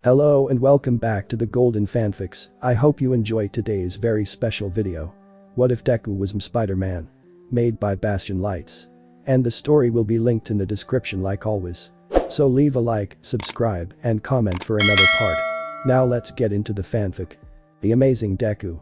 Hello and welcome back to the Golden Fanfics. I hope you enjoyed today's very special video. What if Deku was Spider-Man? Made by Bastion Lights. And the story will be linked in the description like always. So leave a like, subscribe, and comment for another part. Now let's get into the fanfic. The Amazing Deku.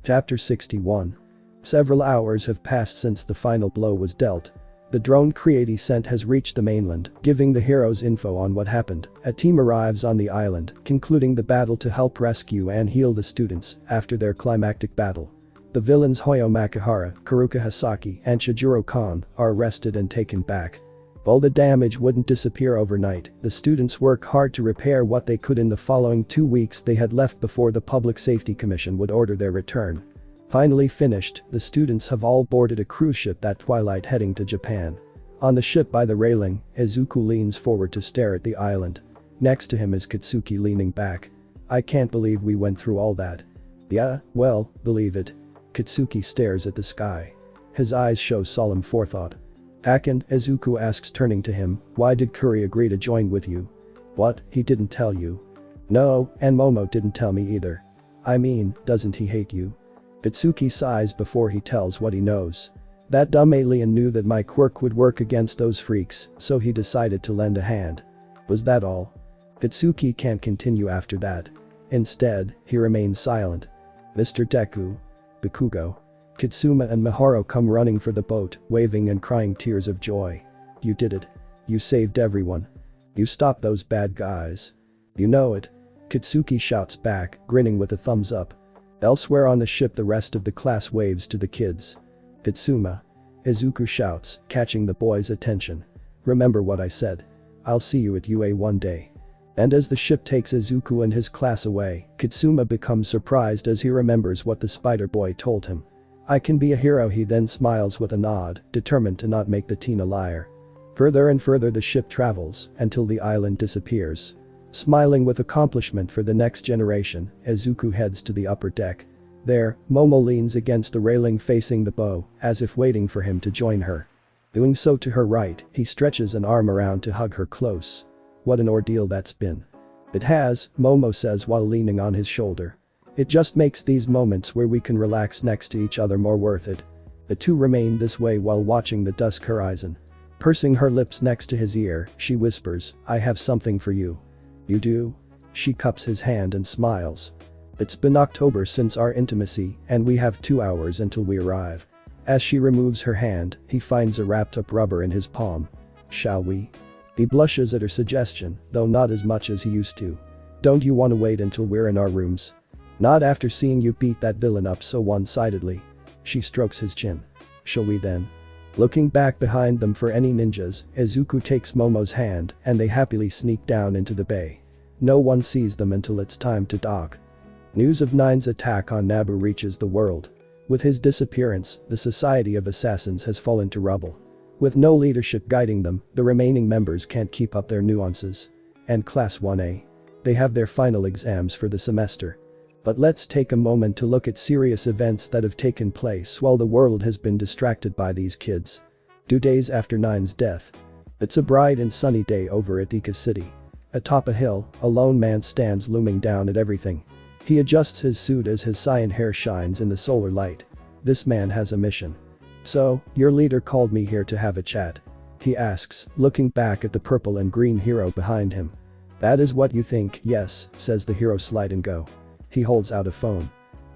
Chapter 61. Several hours have passed since the final blow was dealt. The drone Creati sent has reached the mainland, giving the heroes info on what happened. A team arrives on the island, concluding the battle to help rescue and heal the students after their climactic battle. The villains Hoyo Makihara, Karuka Hasaki, and Chijuro Kan are arrested and taken back. While the damage wouldn't disappear overnight, the students work hard to repair what they could in the following 2 weeks they had left before the Public Safety Commission would order their return. Finally finished, the students have all boarded a cruise ship that twilight heading to Japan. On the ship by the railing, Izuku leans forward to stare at the island. Next to him is Katsuki leaning back. I can't believe we went through all that. Yeah, well, believe it. Katsuki stares at the sky. His eyes show solemn forethought. Akin, Izuku asks turning to him, why did Kuri agree to join with you? What, he didn't tell you? No, and Momo didn't tell me either. I mean, doesn't he hate you? Katsuki sighs before he tells what he knows. That dumb alien knew that my quirk would work against those freaks, so he decided to lend a hand. Was that all? Katsuki can't continue after that. Instead, he remains silent. Mr. Deku. Bakugo. Kitsuma and Miharu come running for the boat, waving and crying tears of joy. You did it. You saved everyone. You stopped those bad guys. You know it. Katsuki shouts back, grinning with a thumbs up. Elsewhere on the ship the rest of the class waves to the kids. Kitsuma. Izuku shouts, catching the boys' attention. Remember what I said. I'll see you at UA one day. And as the ship takes Izuku and his class away, Kitsuma becomes surprised as he remembers what the Spider Boy told him. I can be a hero, he then smiles with a nod, determined to not make the teen a liar. Further and further the ship travels, until the island disappears. Smiling with accomplishment for the next generation, Izuku heads to the upper deck. There, Momo leans against the railing facing the bow, as if waiting for him to join her. Doing so to her right, he stretches an arm around to hug her close. What an ordeal that's been. It has, Momo says while leaning on his shoulder. It just makes these moments where we can relax next to each other more worth it. The two remain this way while watching the dusk horizon. Pursing her lips next to his ear, she whispers, I have something for you. You do? She cups his hand and smiles. It's been October since our intimacy, and we have 2 hours until we arrive. As she removes her hand, he finds a wrapped up rubber in his palm. Shall we? He blushes at her suggestion, though not as much as he used to. Don't you want to wait until we're in our rooms? Not after seeing you beat that villain up so one-sidedly. She strokes his chin. Shall we then? Looking back behind them for any ninjas, Izuku takes Momo's hand and they happily sneak down into the bay. No one sees them until it's time to dock. News of Nine's attack on Nabu reaches the world. With his disappearance, the Society of Assassins has fallen to rubble. With no leadership guiding them, the remaining members can't keep up their nuances. And Class 1A. They have their final exams for the semester. But let's take a moment to look at serious events that have taken place while the world has been distracted by these kids. 2 days after Nine's death. It's a bright and sunny day over at Ika City. Atop a hill, a lone man stands looming down at everything. He adjusts his suit as his cyan hair shines in the solar light. This man has a mission. So, your leader called me here to have a chat. He asks, looking back at the purple and green hero behind him. That is what you think, yes, says the hero slide and go. He holds out a phone.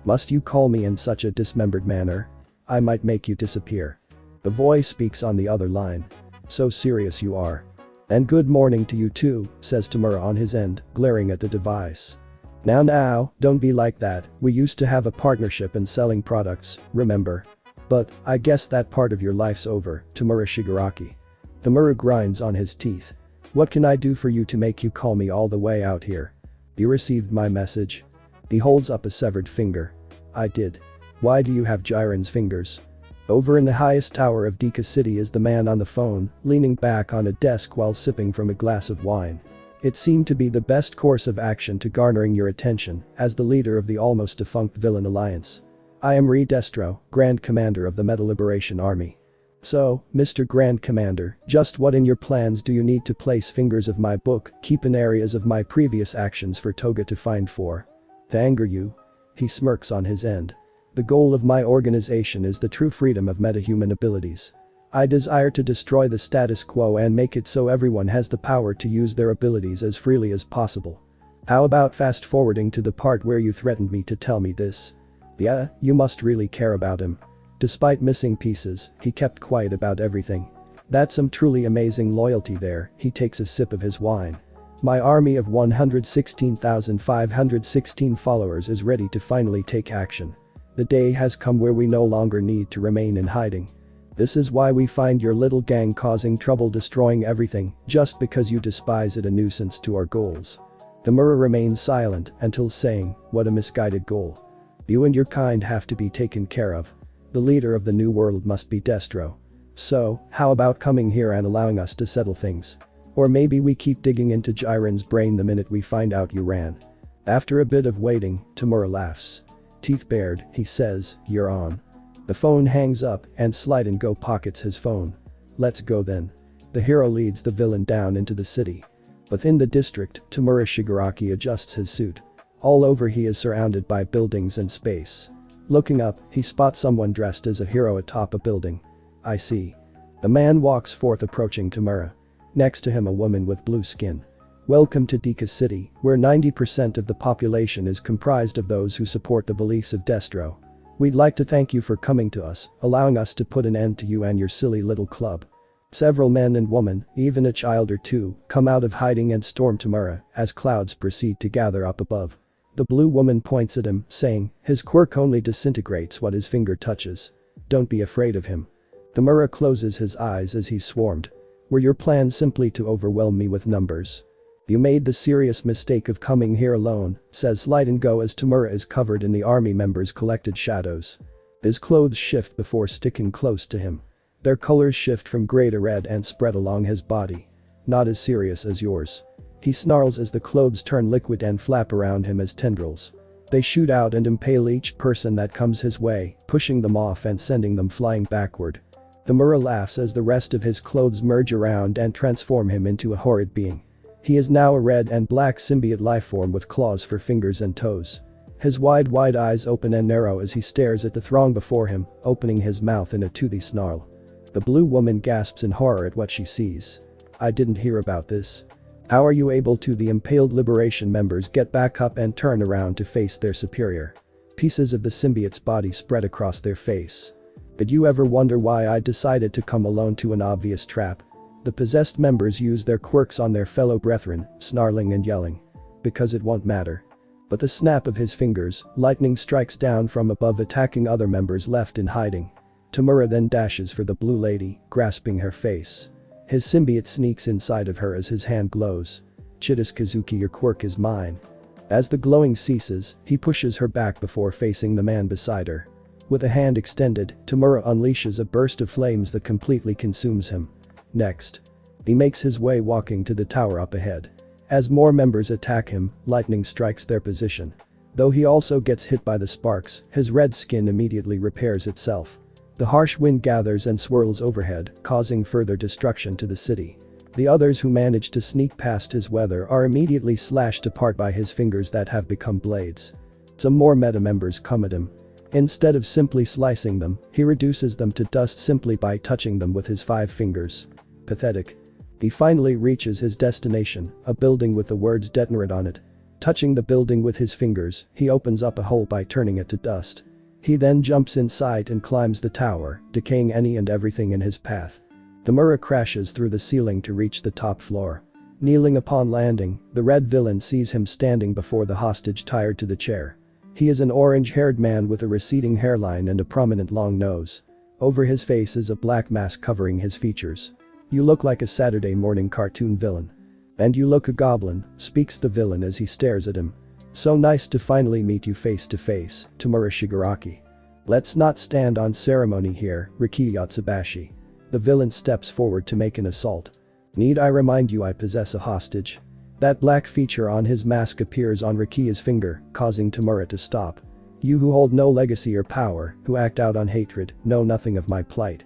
Must you call me in such a dismembered manner? I might make you disappear. The voice speaks on the other line. So serious you are. And good morning to you too, says Tamura on his end, glaring at the device. Now, don't be like that, we used to have a partnership in selling products, remember? But, I guess that part of your life's over, Tamura Shigaraki. Tamura grinds on his teeth. What can I do for you to make you call me all the way out here? You received my message? He holds up a severed finger. I did. Why do you have Jiren's fingers? Over in the highest tower of Deka City is the man on the phone, leaning back on a desk while sipping from a glass of wine. It seemed to be the best course of action to garnering your attention, as the leader of the almost defunct villain alliance. I am Re Destro, Grand Commander of the Meta Liberation Army. So, Mr. Grand Commander, just what in your plans do you need to place fingers of my book, keep in areas of my previous actions for Toga to find for? To anger you? He smirks on his end. The goal of my organization is the true freedom of metahuman abilities. I desire to destroy the status quo and make it so everyone has the power to use their abilities as freely as possible. How about fast forwarding to the part where you threatened me to tell me this? Yeah, you must really care about him. Despite missing pieces, he kept quiet about everything. That's some truly amazing loyalty there. He takes a sip of his wine. My army of 116,516 followers is ready to finally take action. The day has come where we no longer need to remain in hiding. This is why we find your little gang causing trouble, destroying everything, just because you despise it, a nuisance to our goals. Tamura remains silent until saying, what a misguided goal. You and your kind have to be taken care of. The leader of the new world must be Destro. So, how about coming here and allowing us to settle things? Or maybe we keep digging into Jiren's brain the minute we find out you ran. After a bit of waiting, Tamura laughs. Teeth bared, he says, you're on. The phone hangs up and Slide and Go pockets his phone. Let's go then. The hero leads the villain down into the city. Within the district, Tamura Shigaraki adjusts his suit. All over he is surrounded by buildings and space. Looking up, he spots someone dressed as a hero atop a building. I see. The man walks forth, approaching Tamura. Next to him a woman with blue skin. Welcome to Deka City, where 90% of the population is comprised of those who support the beliefs of Destro. We'd like to thank you for coming to us, allowing us to put an end to you and your silly little club. Several men and women, even a child or two, come out of hiding and storm Tamura as clouds proceed to gather up above. The blue woman points at him, saying, his quirk only disintegrates what his finger touches. Don't be afraid of him. Tamura closes his eyes as he's swarmed. Were your plans simply to overwhelm me with numbers? You made the serious mistake of coming here alone, says Slide and Go as Tamura is covered in the army members' collected shadows. His clothes shift before sticking close to him. Their colors shift from gray to red and spread along his body. Not as serious as yours. He snarls as the clothes turn liquid and flap around him as tendrils. They shoot out and impale each person that comes his way, pushing them off and sending them flying backward. Tamura laughs as the rest of his clothes merge around and transform him into a horrid being. He is now a red and black symbiote lifeform with claws for fingers and toes. His wide eyes open and narrow as he stares at the throng before him, opening his mouth in a toothy snarl. The blue woman gasps in horror at what she sees. I didn't hear about this. How are you able to? The impaled Liberation members get back up and turn around to face their superior. Pieces of the symbiote's body spread across their face. Did you ever wonder why I decided to come alone to an obvious trap? The possessed members use their quirks on their fellow brethren, snarling and yelling. Because it won't matter. But the snap of his fingers, lightning strikes down from above, attacking other members left in hiding. Tamura then dashes for the blue lady, grasping her face. His symbiote sneaks inside of her as his hand glows. Chidasuke, your quirk is mine. As the glowing ceases, he pushes her back before facing the man beside her. With a hand extended, Tamura unleashes a burst of flames that completely consumes him. Next, he makes his way walking to the tower up ahead. As more members attack him, lightning strikes their position. Though he also gets hit by the sparks, his red skin immediately repairs itself. The harsh wind gathers and swirls overhead, causing further destruction to the city. The others who manage to sneak past his weather are immediately slashed apart by his fingers that have become blades. Some more meta members come at him. Instead of simply slicing them, he reduces them to dust simply by touching them with his 5 fingers. Pathetic. He finally reaches his destination, a building with the words detonate on it. Touching the building with his fingers, he opens up a hole by turning it to dust. He then jumps inside and climbs the tower, decaying any and everything in his path. Tamura crashes through the ceiling to reach the top floor. Kneeling upon landing, the red villain sees him standing before the hostage tied to the chair. He is an orange-haired man with a receding hairline and a prominent long nose. Over his face is a black mask covering his features. You look like a Saturday morning cartoon villain. And you look a goblin, speaks the villain as he stares at him. So nice to finally meet you face to face, Tamura Shigaraki. Let's not stand on ceremony here, Riki Yatsubashi. The villain steps forward to make an assault. Need I remind you I possess a hostage? That black feature on his mask appears on Riki's finger, causing Tamura to stop. You who hold no legacy or power, who act out on hatred, know nothing of my plight.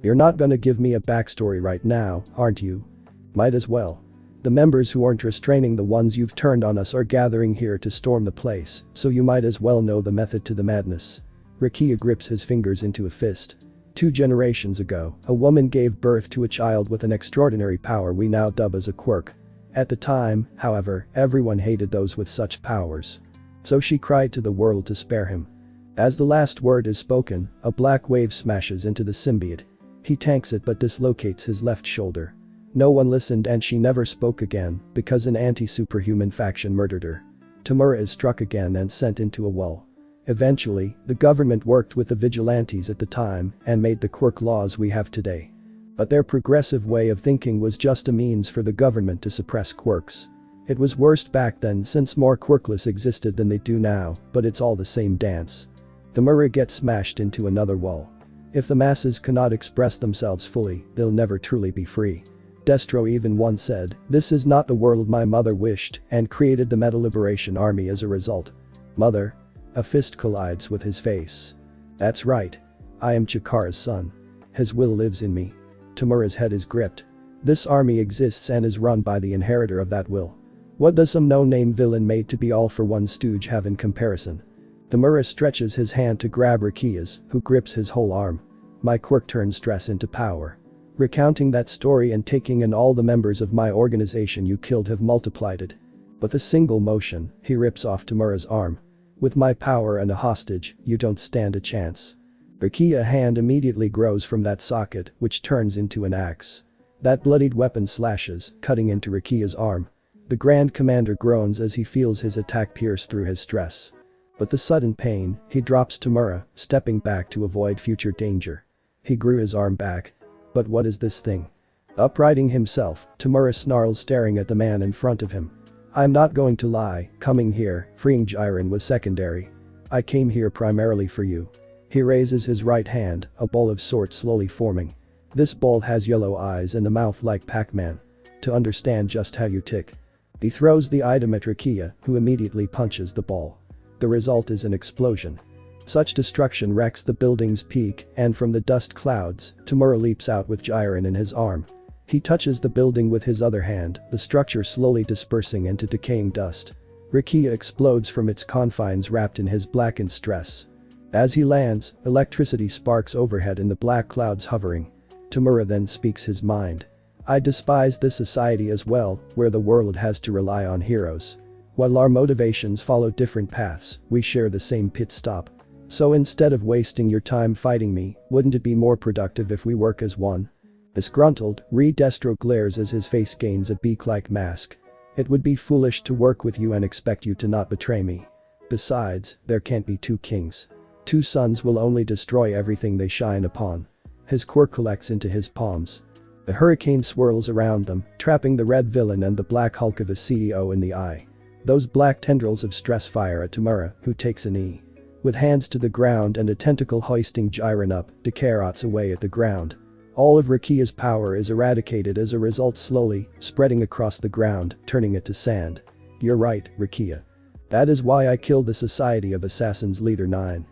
You're not gonna give me a backstory right now, aren't you? Might as well. The members who aren't restraining the ones you've turned on us are gathering here to storm the place, so you might as well know the method to the madness. Rukia grips his fingers into a fist. 2 generations ago, a woman gave birth to a child with an extraordinary power we now dub as a quirk. At the time, however, everyone hated those with such powers. So she cried to the world to spare him. As the last word is spoken, a black wave smashes into the symbiote. He tanks it but dislocates his left shoulder. No one listened and she never spoke again because an anti-superhuman faction murdered her. Tamura is struck again and sent into a well. Eventually, the government worked with the vigilantes at the time and made the quirk laws we have today. But their progressive way of thinking was just a means for the government to suppress quirks. It was worse back then since more quirkless existed than they do now, but it's all the same dance. Tamura gets smashed into another wall. If the masses cannot express themselves fully, they'll never truly be free. Destro even once said, "This is not the world my mother wished," and created the Metal Liberation Army as a result. Mother? A fist collides with his face. That's right. I am Chikara's son. His will lives in me. Tamura's head is gripped. This army exists and is run by the inheritor of that will. What does some no-name villain made to be all-for-one stooge have in comparison? Tamura stretches his hand to grab Rukia's, who grips his whole arm. My quirk turns stress into power. Recounting that story and taking in all the members of my organization you killed have multiplied it. With a single motion, he rips off Tamura's arm. With my power and a hostage, you don't stand a chance. Rukia's hand immediately grows from that socket, which turns into an axe. That bloodied weapon slashes, cutting into Rukia's arm. The Grand Commander groans as he feels his attack pierce through his stress. With the sudden pain, he drops Tamura, stepping back to avoid future danger. He grew his arm back. But what is this thing? Uprighting himself, Tamura snarls, staring at the man in front of him. I'm not going to lie, coming here, freeing Jiren was secondary. I came here primarily for you. He raises his right hand, a ball of sorts slowly forming. This ball has yellow eyes and a mouth like Pac-Man. To understand just how you tick. He throws the item at Rukia, who immediately punches the ball. The result is an explosion. Such destruction wrecks the building's peak, and from the dust clouds, Tamura leaps out with Jiren in his arm. He touches the building with his other hand, the structure slowly dispersing into decaying dust. Rukia explodes from its confines wrapped in his blackened stress. As he lands, electricity sparks overhead in the black clouds hovering. Tamura then speaks his mind. I despise this society as well, where the world has to rely on heroes. While our motivations follow different paths, we share the same pit stop. So instead of wasting your time fighting me, wouldn't it be more productive if we work as one? Disgruntled, Destro glares as his face gains a beak-like mask. It would be foolish to work with you and expect you to not betray me. Besides, there can't be 2 kings. 2 sons will only destroy everything they shine upon. His quirk collects into his palms. The hurricane swirls around them, trapping the red villain and the black hulk of a CEO in the eye. Those black tendrils of stress fire at Tamura, who takes a knee. With hands to the ground and a tentacle hoisting Jiren up, Deku rots away at the ground. All of Rukia's power is eradicated as a result, slowly spreading across the ground, turning it to sand. You're right, Rukia. That is why I killed the Society of Assassins Leader 9.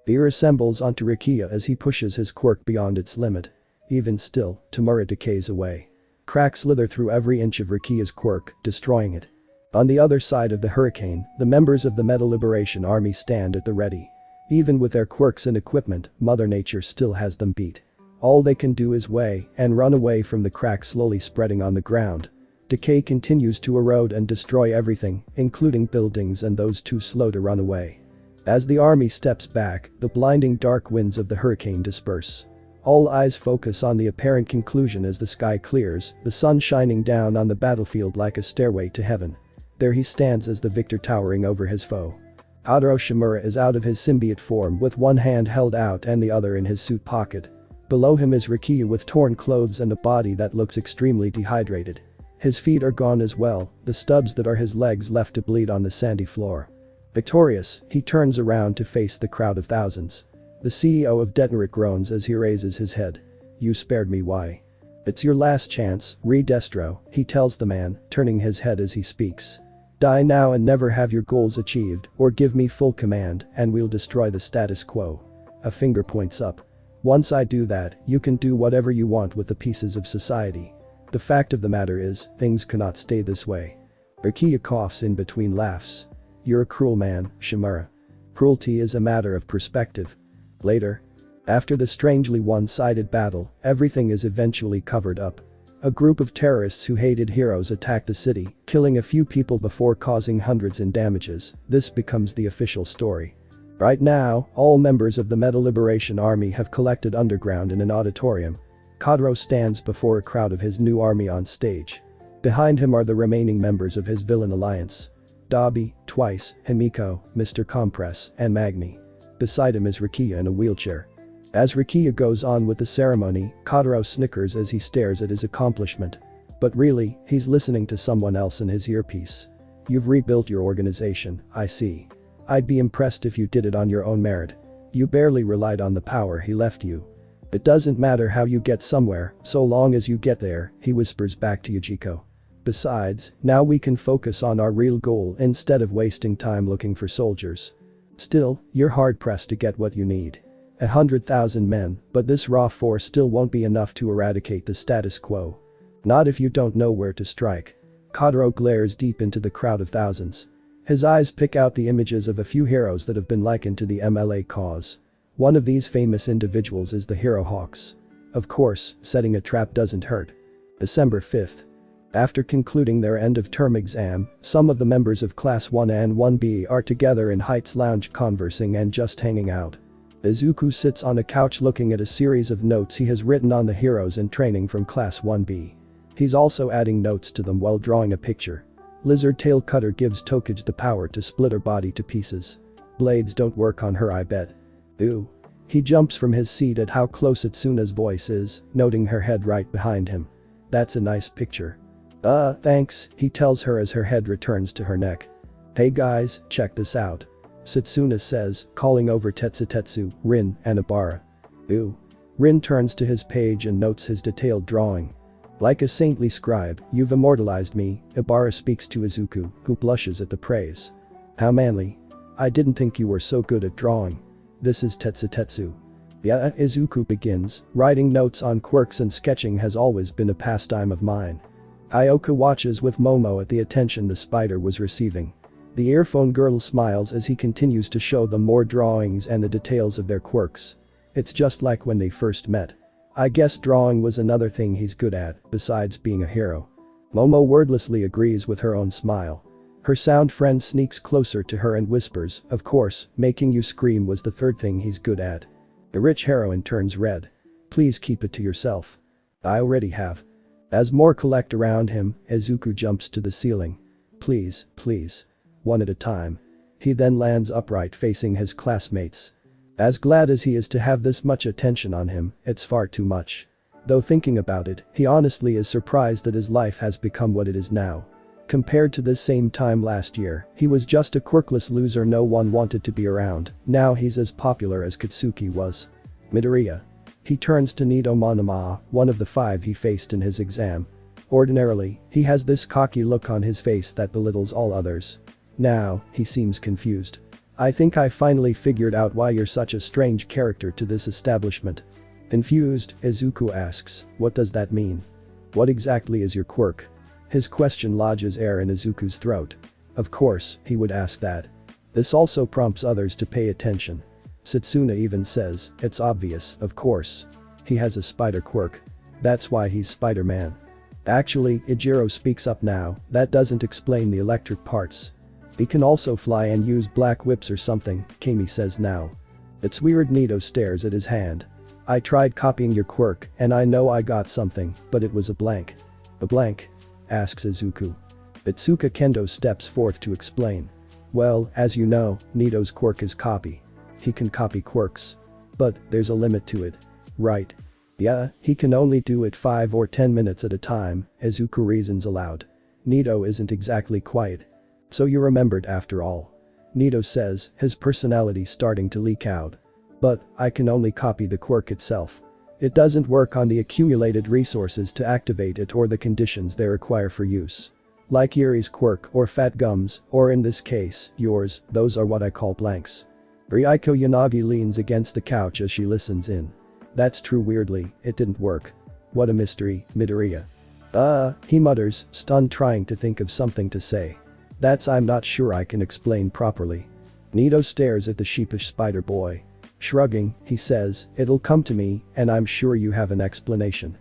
Fear assembles onto Rukia as he pushes his quirk beyond its limit. Even still, Tamura decays away. Cracks slither through every inch of Rukia's quirk, destroying it. On the other side of the hurricane, the members of the Metal Liberation Army stand at the ready. Even with their quirks and equipment, Mother Nature still has them beat. All they can do is weigh and run away from the cracks slowly spreading on the ground. Decay continues to erode and destroy everything, including buildings and those too slow to run away. As the army steps back, the blinding dark winds of the hurricane disperse. All eyes focus on the apparent conclusion as the sky clears, the sun shining down on the battlefield like a stairway to heaven. There he stands as the victor, towering over his foe. Hadaro Shimura is out of his symbiote form with one hand held out and the other in his suit pocket. Below him is Rukia with torn clothes and a body that looks extremely dehydrated. His feet are gone as well, the stubs that are his legs left to bleed on the sandy floor. Victorious, he turns around to face the crowd of thousands. The CEO of Detonrit groans as he raises his head. You spared me, why? It's your last chance, Destro, he tells the man, turning his head as he speaks. Die now and never have your goals achieved, or give me full command and we'll destroy the status quo. A finger points up. Once I do that, you can do whatever you want with the pieces of society. The fact of the matter is, things cannot stay this way. Rukia coughs in between laughs. You're a cruel man, Shimura. Cruelty is a matter of perspective. Later. After the strangely one-sided battle, everything is eventually covered up. A group of terrorists who hated heroes attack the city, killing a few people before causing hundreds in damages. This becomes the official story. Right now, all members of the Metal Liberation Army have collected underground in an auditorium. Kadro stands before a crowd of his new army on stage. Behind him are the remaining members of his villain alliance. Dabi, Twice, Himiko, Mr. Compress, and Magni. Beside him is Rukia in a wheelchair. As Rukia goes on with the ceremony, Kadro snickers as he stares at his accomplishment. But really, he's listening to someone else in his earpiece. You've rebuilt your organization, I see. I'd be impressed if you did it on your own merit. You barely relied on the power he left you. It doesn't matter how you get somewhere, so long as you get there, he whispers back to Yujiko. Besides, now we can focus on our real goal instead of wasting time looking for soldiers. Still, you're hard-pressed to get what you need. 100,000 men, but this raw force still won't be enough to eradicate the status quo. Not if you don't know where to strike. Kadro glares deep into the crowd of thousands. His eyes pick out the images of a few heroes that have been likened to the MLA cause. One of these famous individuals is the hero Hawks. Of course, setting a trap doesn't hurt. December 5th. After concluding their end-of-term exam, some of the members of Class 1 and 1B are together in Heights Lounge conversing and just hanging out. Izuku sits on a couch looking at a series of notes he has written on the heroes in training from Class 1B. He's also adding notes to them while drawing a picture. Lizard Tail Cutter gives Tokage the power to split her body to pieces. Blades don't work on her, I bet. Ooh. He jumps from his seat at how close Itsuna's voice is, noting her head right behind him. That's a nice picture. Thanks, he tells her as her head returns to her neck. Hey guys, check this out. Setsuna says, calling over Tetsutetsu, Rin, and Ibara. Ooh. Rin turns to his page and notes his detailed drawing. Like a saintly scribe, you've immortalized me, Ibara speaks to Izuku, who blushes at the praise. How manly. I didn't think you were so good at drawing. This is Tetsutetsu. Yeah, Izuku begins, writing notes on quirks and sketching has always been a pastime of mine. Ioka watches with Momo at the attention the spider was receiving. The earphone girl smiles as he continues to show them more drawings and the details of their quirks. It's just like when they first met. I guess drawing was another thing he's good at, besides being a hero. Momo wordlessly agrees with her own smile. Her sound friend sneaks closer to her and whispers, of course, making you scream was the third thing he's good at. The rich heroine turns red. Please keep it to yourself. I already have. As more collect around him, Izuku jumps to the ceiling. Please, please. One at a time. He then lands upright facing his classmates. As glad as he is to have this much attention on him, it's far too much. Though thinking about it, he honestly is surprised that his life has become what it is now. Compared to this same time last year, he was just a quirkless loser no one wanted to be around. Now he's as popular as Katsuki was. Midoriya. He turns to Nito Monoma, one of the 5 he faced in his exam. Ordinarily, he has this cocky look on his face that belittles all others. Now, he seems confused. I think I finally figured out why you're such a strange character to this establishment. Confused, Izuku asks, what does that mean? What exactly is your quirk? His question lodges air in Izuku's throat. Of course, he would ask that. This also prompts others to pay attention. Setsuna even says, it's obvious, of course. He has a spider quirk. That's why he's Spider-Man. Actually, Ijiro speaks up now, that doesn't explain the electric parts. He can also fly and use black whips or something, Kimi says now. It's weird. Nito stares at his hand. I tried copying your quirk and I know I got something, but it was a blank. A blank? Asks Izuku. Itsuka Kendo steps forth to explain. Well, as you know, Nito's quirk is copy. He can copy quirks. But, there's a limit to it. Right. Yeah, he can only do it 5 or 10 minutes at a time, Izuku reasons aloud. Nito isn't exactly quiet. So you remembered after all. Nito says, his personality starting to leak out. But, I can only copy the quirk itself. It doesn't work on the accumulated resources to activate it or the conditions they require for use. Like Yuri's quirk or Fat Gum's, or in this case, yours, those are what I call blanks. Ryuko Yanagi leans against the couch as she listens in. That's true. Weirdly, it didn't work. What a mystery, Midoriya. He mutters, stunned, trying to think of something to say. I'm not sure I can explain properly. Nito stares at the sheepish spider boy. Shrugging, he says, it'll come to me, and I'm sure you have an explanation.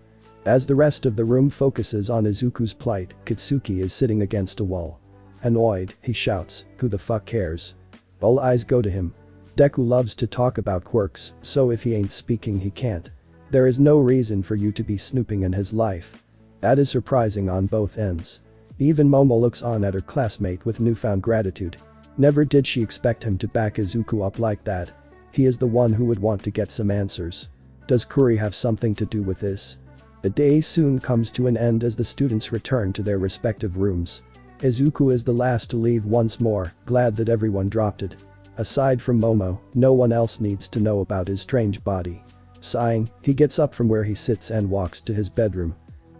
As the rest of the room focuses on Izuku's plight, Katsuki is sitting against a wall. Annoyed, he shouts, who the fuck cares? All eyes go to him. Deku loves to talk about quirks, so if he ain't speaking he can't. There is no reason for you to be snooping in his life. That is surprising on both ends. Even Momo looks on at her classmate with newfound gratitude. Never did she expect him to back Izuku up like that. He is the one who would want to get some answers. Does Kuri have something to do with this? The day soon comes to an end as the students return to their respective rooms. Izuku is the last to leave once more, glad that everyone dropped it. Aside from Momo, no one else needs to know about his strange body. Sighing, he gets up from where he sits and walks to his bedroom.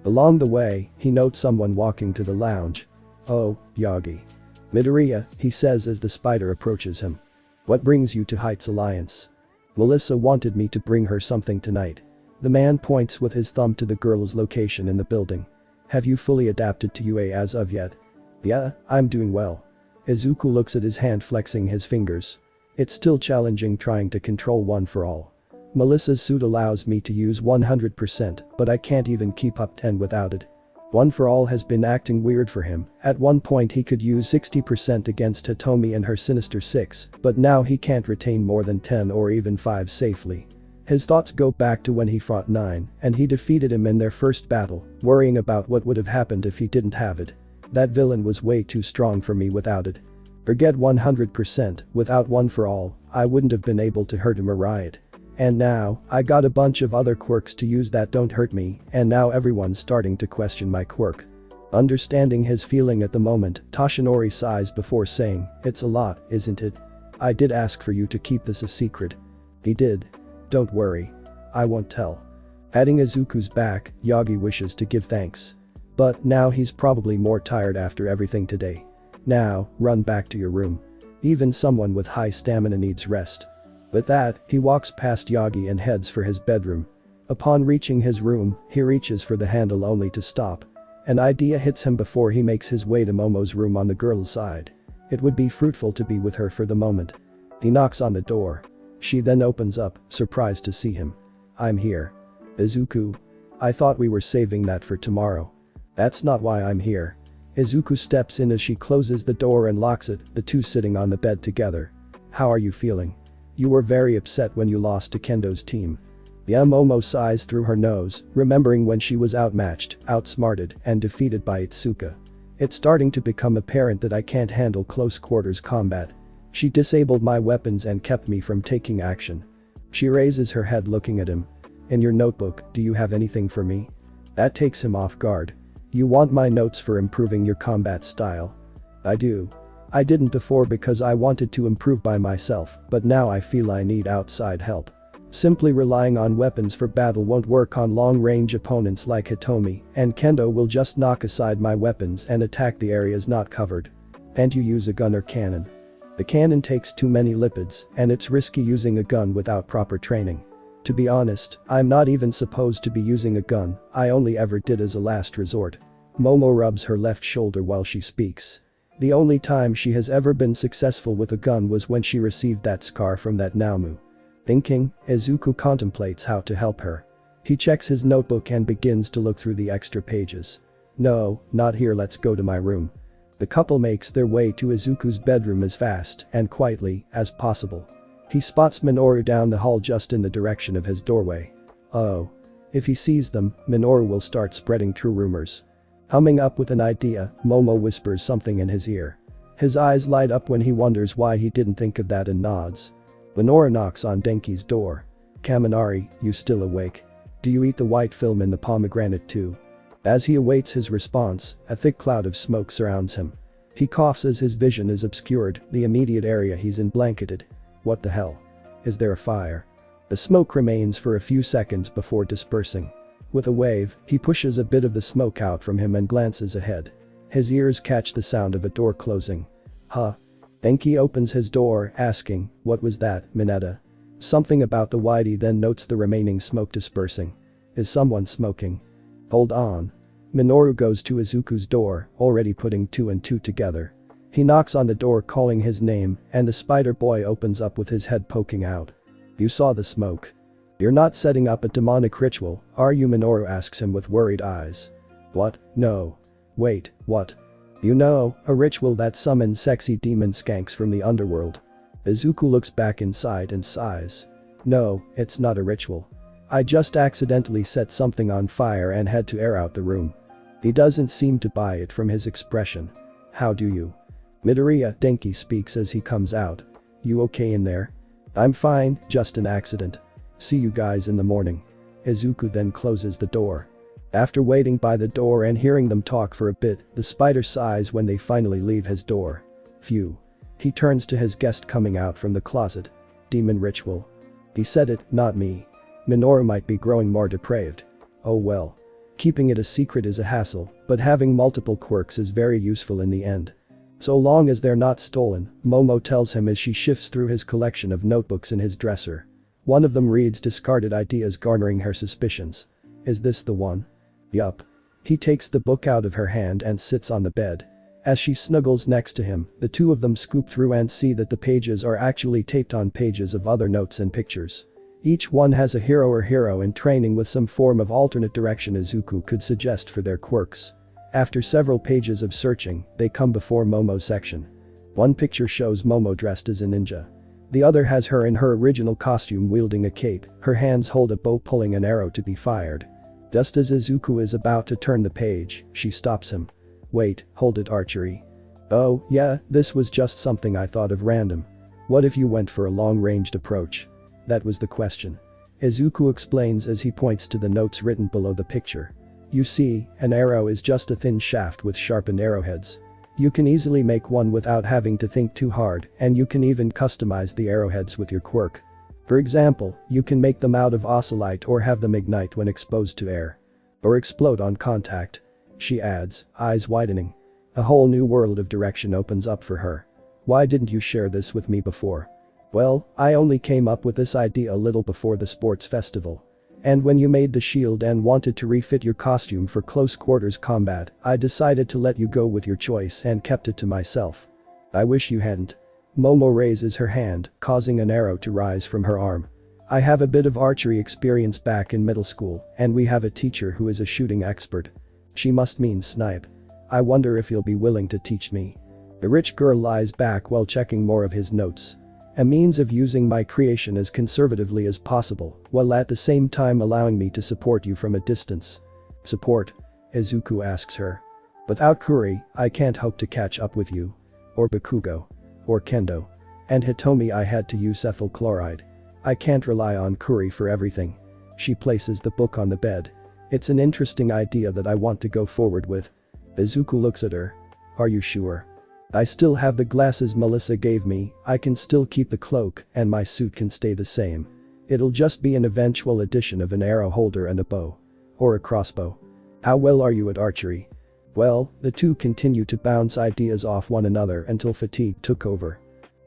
Along the way, he notes someone walking to the lounge. Oh, Yagi. Midoriya, he says as the spider approaches him. What brings you to Heights Alliance? Melissa wanted me to bring her something tonight. The man points with his thumb to the girl's location in the building. Have you fully adapted to UA as of yet? Yeah, I'm doing well. Izuku looks at his hand, flexing his fingers. It's still challenging trying to control one for all. Melissa's suit allows me to use 100%, but I can't even keep up 10 without it. One for all has been acting weird for him. At one point he could use 60% against Hitomi and her Sinister 6, but now he can't retain more than 10 or even 5 safely. His thoughts go back to when he fought 9, and he defeated him in their first battle, worrying about what would have happened if he didn't have it. That villain was way too strong for me without it. Forget 100%, without one for all, I wouldn't have been able to hurt him or riot. And now, I got a bunch of other quirks to use that don't hurt me, and now everyone's starting to question my quirk. Understanding his feeling at the moment, Toshinori sighs before saying, it's a lot, isn't it? I did ask for you to keep this a secret. He did. Don't worry. I won't tell. Patting Izuku's back, Yagi wishes to give thanks. But now he's probably more tired after everything today. Now, run back to your room. Even someone with high stamina needs rest. With that, he walks past Yagi and heads for his bedroom. Upon reaching his room, he reaches for the handle only to stop. An idea hits him before he makes his way to Momo's room on the girl's side. It would be fruitful to be with her for the moment. He knocks on the door. She then opens up, surprised to see him. I'm here. Izuku. I thought we were saving that for tomorrow. That's not why I'm here. Izuku steps in as she closes the door and locks it, the two sitting on the bed together. How are you feeling? You were very upset when you lost to Kendo's team. Momo sighs through her nose, remembering when she was outmatched, outsmarted, and defeated by Itsuka. It's starting to become apparent that I can't handle close quarters combat. She disabled my weapons and kept me from taking action. She raises her head looking at him. In your notebook, do you have anything for me? That takes him off guard. You want my notes for improving your combat style? I do. I didn't before because I wanted to improve by myself, but now I feel I need outside help. Simply relying on weapons for battle won't work on long-range opponents like Hitomi, and Kendo will just knock aside my weapons and attack the areas not covered. Can't you use a gun or cannon? The cannon takes too many lipids, and it's risky using a gun without proper training. To be honest, I'm not even supposed to be using a gun, I only ever did as a last resort. Momo rubs her left shoulder while she speaks. The only time she has ever been successful with a gun was when she received that scar from that Naomu. Thinking, Izuku contemplates how to help her. He checks his notebook and begins to look through the extra pages. No, not here, let's go to my room. The couple makes their way to Izuku's bedroom as fast and quietly as possible. He spots Minoru down the hall just in the direction of his doorway. Oh. If he sees them, Minoru will start spreading true rumors. Humming up with an idea, Momo whispers something in his ear. His eyes light up when he wonders why he didn't think of that and nods. Minoru knocks on Denki's door. Kaminari, you still awake? Do you eat the white film in the pomegranate too? As he awaits his response, a thick cloud of smoke surrounds him. He coughs as his vision is obscured, the immediate area he's in blanketed. What the hell? Is there a fire? The smoke remains for a few seconds before dispersing. With a wave, he pushes a bit of the smoke out from him and glances ahead. His ears catch the sound of a door closing. Huh? Denki opens his door, asking, what was that, Mineta? Something about the whitey then notes the remaining smoke dispersing. Is someone smoking? Hold on. Minoru goes to Izuku's door, already putting two and two together. He knocks on the door calling his name, and the spider boy opens up with his head poking out. You saw the smoke. You're not setting up a demonic ritual, are you? Minoru asks him with worried eyes. What? No. Wait, what? You know, a ritual that summons sexy demon skanks from the underworld. Izuku looks back inside and sighs. No, it's not a ritual. I just accidentally set something on fire and had to air out the room. He doesn't seem to buy it from his expression. How do you? Midoriya Denki speaks as he comes out. You okay in there? I'm fine, just an accident. See you guys in the morning. Izuku then closes the door. After waiting by the door and hearing them talk for a bit, the spider sighs when they finally leave his door. Phew. He turns to his guest coming out from the closet. Demon ritual. He said it, not me. Minoru might be growing more depraved. Oh well. Keeping it a secret is a hassle, but having multiple quirks is very useful in the end. So long as they're not stolen, Momo tells him as she shifts through his collection of notebooks in his dresser. One of them reads discarded ideas garnering her suspicions. Is this the one? Yup. He takes the book out of her hand and sits on the bed. As she snuggles next to him, the two of them scoop through and see that the pages are actually taped on pages of other notes and pictures. Each one has a hero or hero in training with some form of alternate direction Izuku could suggest for their quirks. After several pages of searching, they come before Momo's section. One picture shows Momo dressed as a ninja. The other has her in her original costume wielding a cape, her hands hold a bow pulling an arrow to be fired. Just as Izuku is about to turn the page, she stops him. Wait, hold it archery. Oh, yeah, this was just something I thought of random. What if you went for a long-ranged approach? That was the question. Izuku explains as he points to the notes written below the picture. You see, an arrow is just a thin shaft with sharpened arrowheads. You can easily make one without having to think too hard, and you can even customize the arrowheads with your quirk. For example, you can make them out of ocelite or have them ignite when exposed to air. Or explode on contact. She adds, eyes widening. A whole new world of direction opens up for her. Why didn't you share this with me before? Well, I only came up with this idea a little before the sports festival. And when you made the shield and wanted to refit your costume for close quarters combat, I decided to let you go with your choice and kept it to myself. I wish you hadn't. Momo raises her hand, causing an arrow to rise from her arm. I have a bit of archery experience back in middle school, and we have a teacher who is a shooting expert. She must mean snipe. I wonder if he'll be willing to teach me. The rich girl lies back while checking more of his notes. A means of using my creation as conservatively as possible, while at the same time allowing me to support you from a distance. Support? Izuku asks her. Without Kuri, I can't hope to catch up with you. Or Bakugo. Or Kendo. And Hitomi I had to use ethyl chloride. I can't rely on Kuri for everything. She places the book on the bed. It's an interesting idea that I want to go forward with. Izuku looks at her. Are you sure? I still have the glasses Melissa gave me, I can still keep the cloak, and my suit can stay the same. It'll just be an eventual addition of an arrow holder and a bow. Or a crossbow. How well are you at archery? Well, the two continue to bounce ideas off one another until fatigue took over.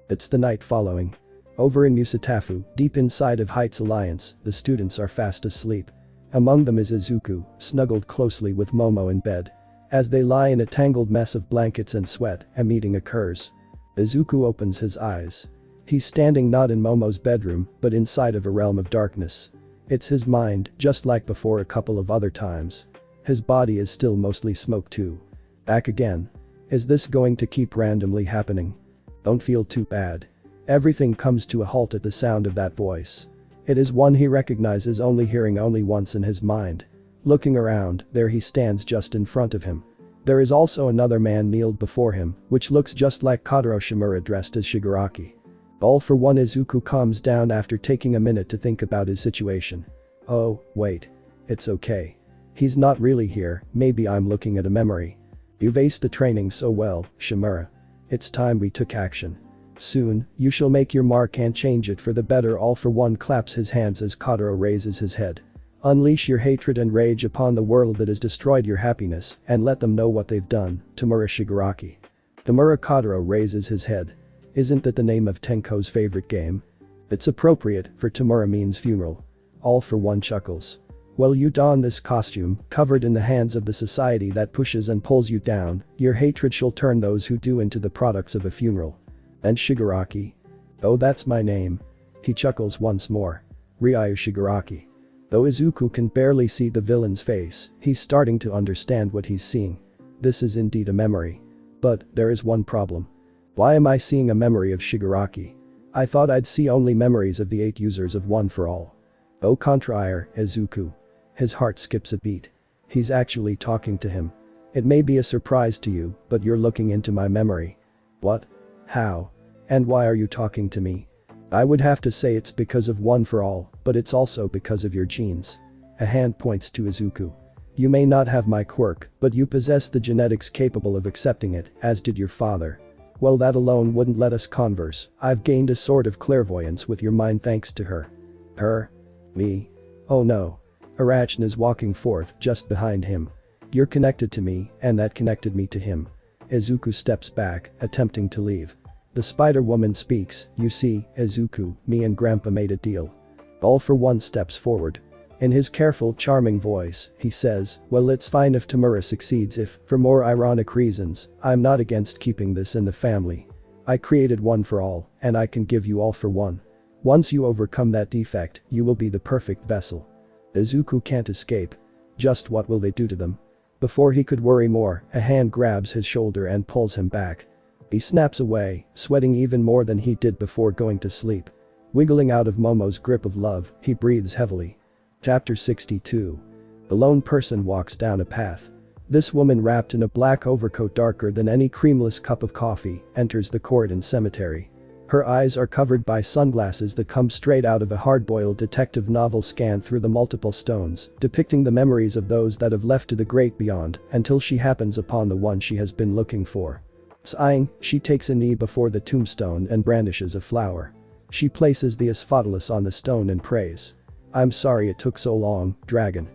It's the night following. Over in Musatafu, deep inside of Heights Alliance, the students are fast asleep. Among them is Izuku, snuggled closely with Momo in bed. As they lie in a tangled mess of blankets and sweat, a meeting occurs. Izuku opens his eyes. He's standing not in Momo's bedroom, but inside of a realm of darkness. It's his mind, just like before a couple of other times. His body is still mostly smoke too. Back again. Is this going to keep randomly happening? Don't feel too bad. Everything comes to a halt at the sound of that voice. It is one he recognizes hearing only once in his mind. Looking around, there he stands just in front of him. There is also another man kneeled before him, which looks just like Kotaro Shimura dressed as Shigaraki. All for one. Izuku calms down after taking a minute to think about his situation. Oh, wait. It's okay. He's not really here, maybe I'm looking at a memory. You've aced the training so well, Shimura. It's time we took action. Soon, you shall make your mark and change it for the better. All for one claps his hands as Kotaro raises his head. Unleash your hatred and rage upon the world that has destroyed your happiness and let them know what they've done, Tamura Shigaraki. Tamura. Kotaro raises his head. Isn't that the name of Tenko's favorite game? It's appropriate for Tamura funeral. All for one chuckles. Well, you don this costume, covered in the hands of the society that pushes and pulls you down, your hatred shall turn those who do into the products of a funeral. And Shigaraki. Oh, that's my name. He chuckles once more. Ryu Shigaraki. Though Izuku can barely see the villain's face, he's starting to understand what he's seeing. This is indeed a memory. But, there is one problem. Why am I seeing a memory of Shigaraki? I thought I'd see only memories of the 8 users of One for All. Au contraire, Izuku. His heart skips a beat. He's actually talking to him. It may be a surprise to you, but you're looking into my memory. What? How? And why are you talking to me? I would have to say it's because of One for All, but it's also because of your genes. A hand points to Izuku. You may not have my quirk, but you possess the genetics capable of accepting it, as did your father. Well, that alone wouldn't let us converse. I've gained a sort of clairvoyance with your mind thanks to her. Her? Me? Oh no. Arachne is walking forth just behind him. You're connected to me, and that connected me to him. Izuku steps back, attempting to leave. The Spider-Woman speaks, you see, Izuku, me and Grandpa made a deal. All for One steps forward. In his careful, charming voice, he says, well, it's fine if Tamura succeeds if, for more ironic reasons, I'm not against keeping this in the family. I created One for All, and I can give you All for One. Once you overcome that defect, you will be the perfect vessel. Izuku can't escape. Just what will they do to them? Before he could worry more, a hand grabs his shoulder and pulls him back. He snaps away, sweating even more than he did before going to sleep. Wiggling out of Momo's grip of love, he breathes heavily. Chapter 62. The lone person walks down a path. This woman wrapped in a black overcoat darker than any creamless cup of coffee enters the Corridon cemetery. Her eyes are covered by sunglasses that come straight out of a hard-boiled detective novel scanned through the multiple stones, depicting the memories of those that have left to the great beyond until she happens upon the one she has been looking for. Sighing, she takes a knee before the tombstone and brandishes a flower. She places the asphodylus on the stone and prays. I'm sorry it took so long, dragon.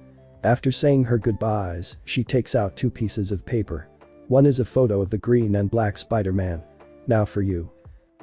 After saying her goodbyes, she takes out 2 pieces of paper. One is a photo of the green and black Spider-Man. Now for you.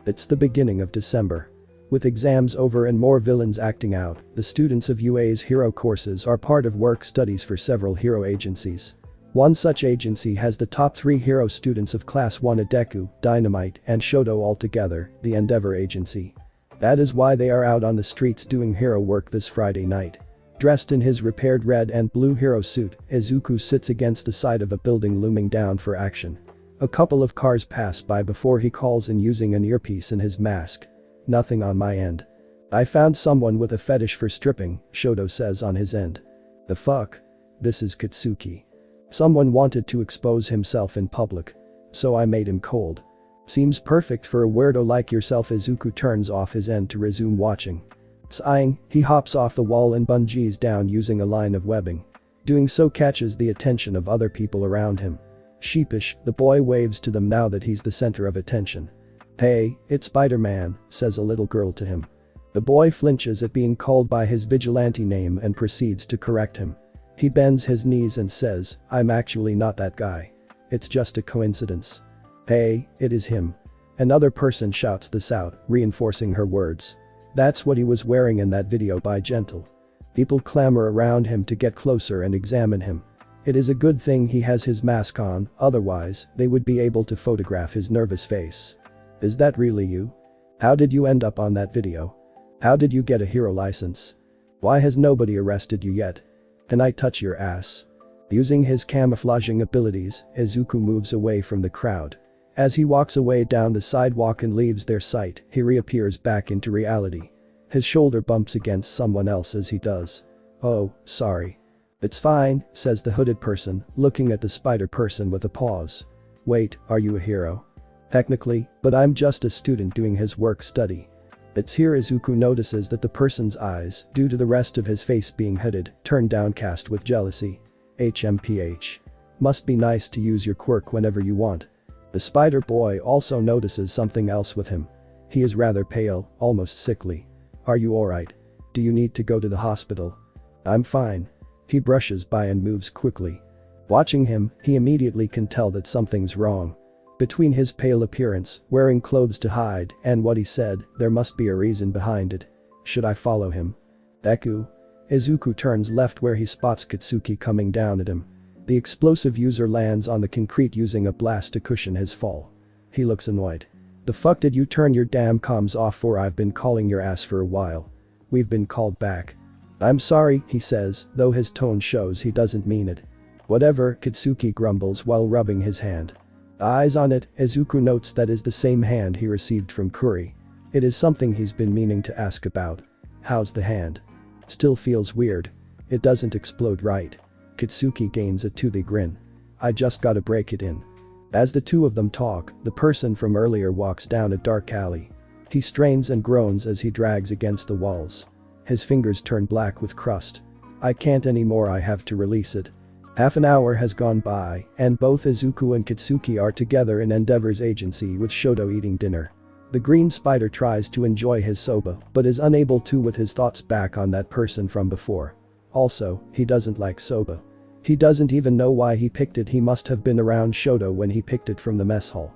It's the beginning of December. With exams over and more villains acting out, the students of UA's hero courses are part of work studies for several hero agencies. One such agency has the top 3 hero students of Class 1 at Deku, Dynamite, and Shoto all together, the Endeavor Agency. That is why they are out on the streets doing hero work this Friday night. Dressed in his repaired red and blue hero suit, Izuku sits against the side of a building looming down for action. A couple of cars pass by before he calls in using an earpiece in his mask. Nothing on my end. I found someone with a fetish for stripping, Shoto says on his end. The fuck? This is Katsuki. Someone wanted to expose himself in public. So I made him cold. Seems perfect for a weirdo like yourself. Izuku turns off his end to resume watching. Sighing, he hops off the wall and bungees down using a line of webbing. Doing so catches the attention of other people around him. Sheepish, the boy waves to them now that he's the center of attention. Hey, it's Spider-Man, says a little girl to him. The boy flinches at being called by his vigilante name and proceeds to correct him. He bends his knees and says, I'm actually not that guy. It's just a coincidence. Hey, it is him. Another person shouts this out, reinforcing her words. That's what he was wearing in that video by Gentle. People clamor around him to get closer and examine him. It is a good thing he has his mask on, otherwise, they would be able to photograph his nervous face. Is that really you? How did you end up on that video? How did you get a hero license? Why has nobody arrested you yet? Can I touch your ass? Using his camouflaging abilities, Izuku moves away from the crowd. As he walks away down the sidewalk and leaves their sight, he reappears back into reality. His shoulder bumps against someone else as he does. Oh, sorry. It's fine, says the hooded person, looking at the spider person with a pause. Wait, are you a hero? Technically, but I'm just a student doing his work study. It's here Izuku notices that the person's eyes, due to the rest of his face being hooded, turn downcast with jealousy. HMPH. Must be nice to use your quirk whenever you want. The spider boy also notices something else with him. He is rather pale, almost sickly. Are you alright? Do you need to go to the hospital? I'm fine. He brushes by and moves quickly. Watching him, he immediately can tell that something's wrong. Between his pale appearance, wearing clothes to hide, and what he said, there must be a reason behind it. Should I follow him? Deku? Izuku turns left where he spots Katsuki coming down at him. The explosive user lands on the concrete using a blast to cushion his fall. He looks annoyed. The fuck did you turn your damn comms off for? I've been calling your ass for a while. We've been called back. I'm sorry, he says, though his tone shows he doesn't mean it. Whatever, Katsuki grumbles while rubbing his hand. Eyes on it, Izuku notes that is the same hand he received from Kuri. It is something he's been meaning to ask about. How's the hand? Still feels weird. It doesn't explode right. Katsuki gains a toothy grin. I just gotta break it in. As the two of them talk, the person from earlier walks down a dark alley. He strains and groans as he drags against the walls. His fingers turn black with crust. I can't anymore, I have to release it. Half an hour has gone by, and both Izuku and Katsuki are together in Endeavor's agency with Shoto eating dinner. The green spider tries to enjoy his soba, but is unable to with his thoughts back on that person from before. Also, he doesn't like soba. He doesn't even know why he picked it. He must have been around Shoto when he picked it from the mess hall.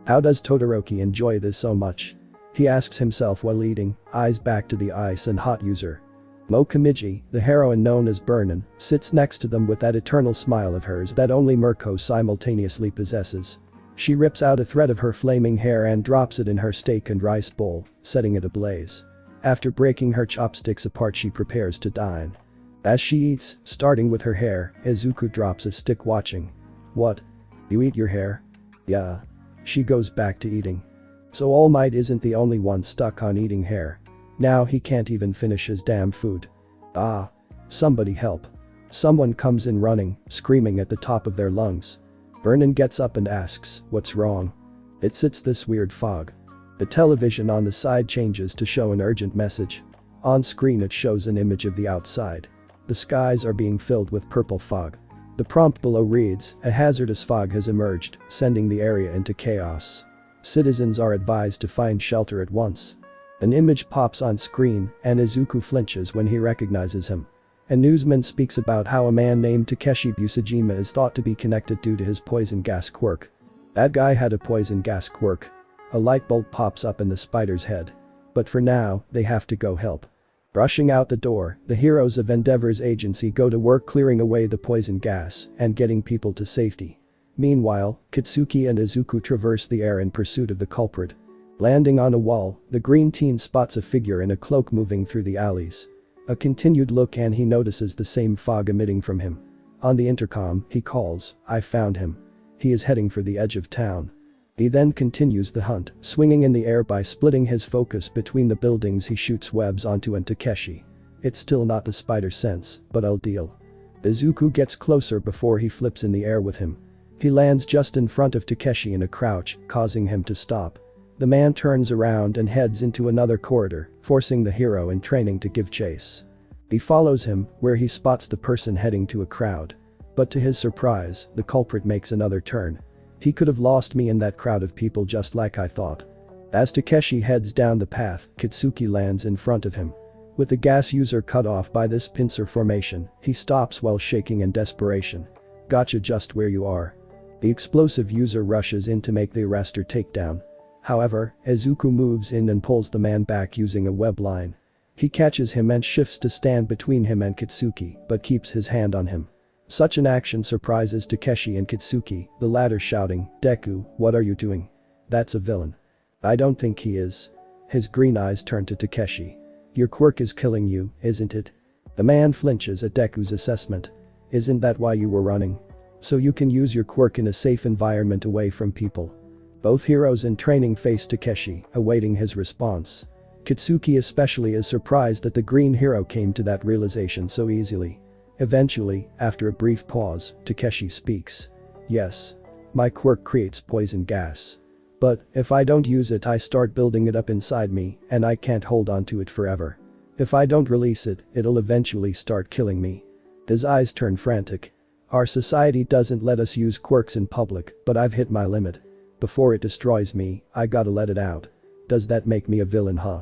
How does Todoroki enjoy this so much? He asks himself while eating, eyes back to the ice and hot user. Mokomiji, the heroine known as Burnin, sits next to them with that eternal smile of hers that only Mirko simultaneously possesses. She rips out a thread of her flaming hair and drops it in her steak and rice bowl, setting it ablaze. After breaking her chopsticks apart, she prepares to dine. As she eats, starting with her hair, Izuku drops a stick watching. What? You eat your hair? Yeah. She goes back to eating. So All Might isn't the only one stuck on eating hair. Now he can't even finish his damn food. Ah. Somebody help. Someone comes in running, screaming at the top of their lungs. Vernon gets up and asks, what's wrong? It's this weird fog. The television on the side changes to show an urgent message. On screen it shows an image of the outside. The skies are being filled with purple fog. The prompt below reads, a hazardous fog has emerged, sending the area into chaos. Citizens are advised to find shelter at once. An image pops on screen, and Izuku flinches when he recognizes him. A newsman speaks about how a man named Takeshi Busujima is thought to be connected due to his poison gas quirk. That guy had a poison gas quirk. A light bulb pops up in the spider's head. But for now, they have to go help. Rushing out the door, the heroes of Endeavor's agency go to work clearing away the poison gas and getting people to safety. Meanwhile, Katsuki and Izuku traverse the air in pursuit of the culprit. Landing on a wall, the green teen spots a figure in a cloak moving through the alleys. A continued look and he notices the same fog emitting from him. On the intercom, he calls, I found him. He is heading for the edge of town. He then continues the hunt, swinging in the air by splitting his focus between the buildings he shoots webs onto and Takeshi. It's still not the spider sense, but I'll deal. Izuku gets closer before he flips in the air with him. He lands just in front of Takeshi in a crouch, causing him to stop. The man turns around and heads into another corridor, forcing the hero in training to give chase. He follows him, where he spots the person heading to a crowd. But to his surprise, the culprit makes another turn. He could have lost me in that crowd of people just like I thought. As Takeshi heads down the path, Katsuki lands in front of him. With the gas user cut off by this pincer formation, he stops while shaking in desperation. Gotcha, just where you are. The explosive user rushes in to make the arrestor takedown. However, Izuku moves in and pulls the man back using a web line. He catches him and shifts to stand between him and Katsuki, but keeps his hand on him. Such an action surprises Takeshi and Katsuki, the latter shouting, Deku, what are you doing? That's a villain. I don't think he is. His green eyes turn to Takeshi. Your quirk is killing you, isn't it? The man flinches at Deku's assessment. Isn't that why you were running? So you can use your quirk in a safe environment away from people. Both heroes in training face Takeshi, awaiting his response. Katsuki especially is surprised that the green hero came to that realization so easily. Eventually, after a brief pause, Takeshi speaks. Yes. My quirk creates poison gas. But, if I don't use it I start building it up inside me, and I can't hold on to it forever. If I don't release it, it'll eventually start killing me. His eyes turn frantic. Our society doesn't let us use quirks in public, but I've hit my limit. Before it destroys me, I gotta let it out. Does that make me a villain, huh?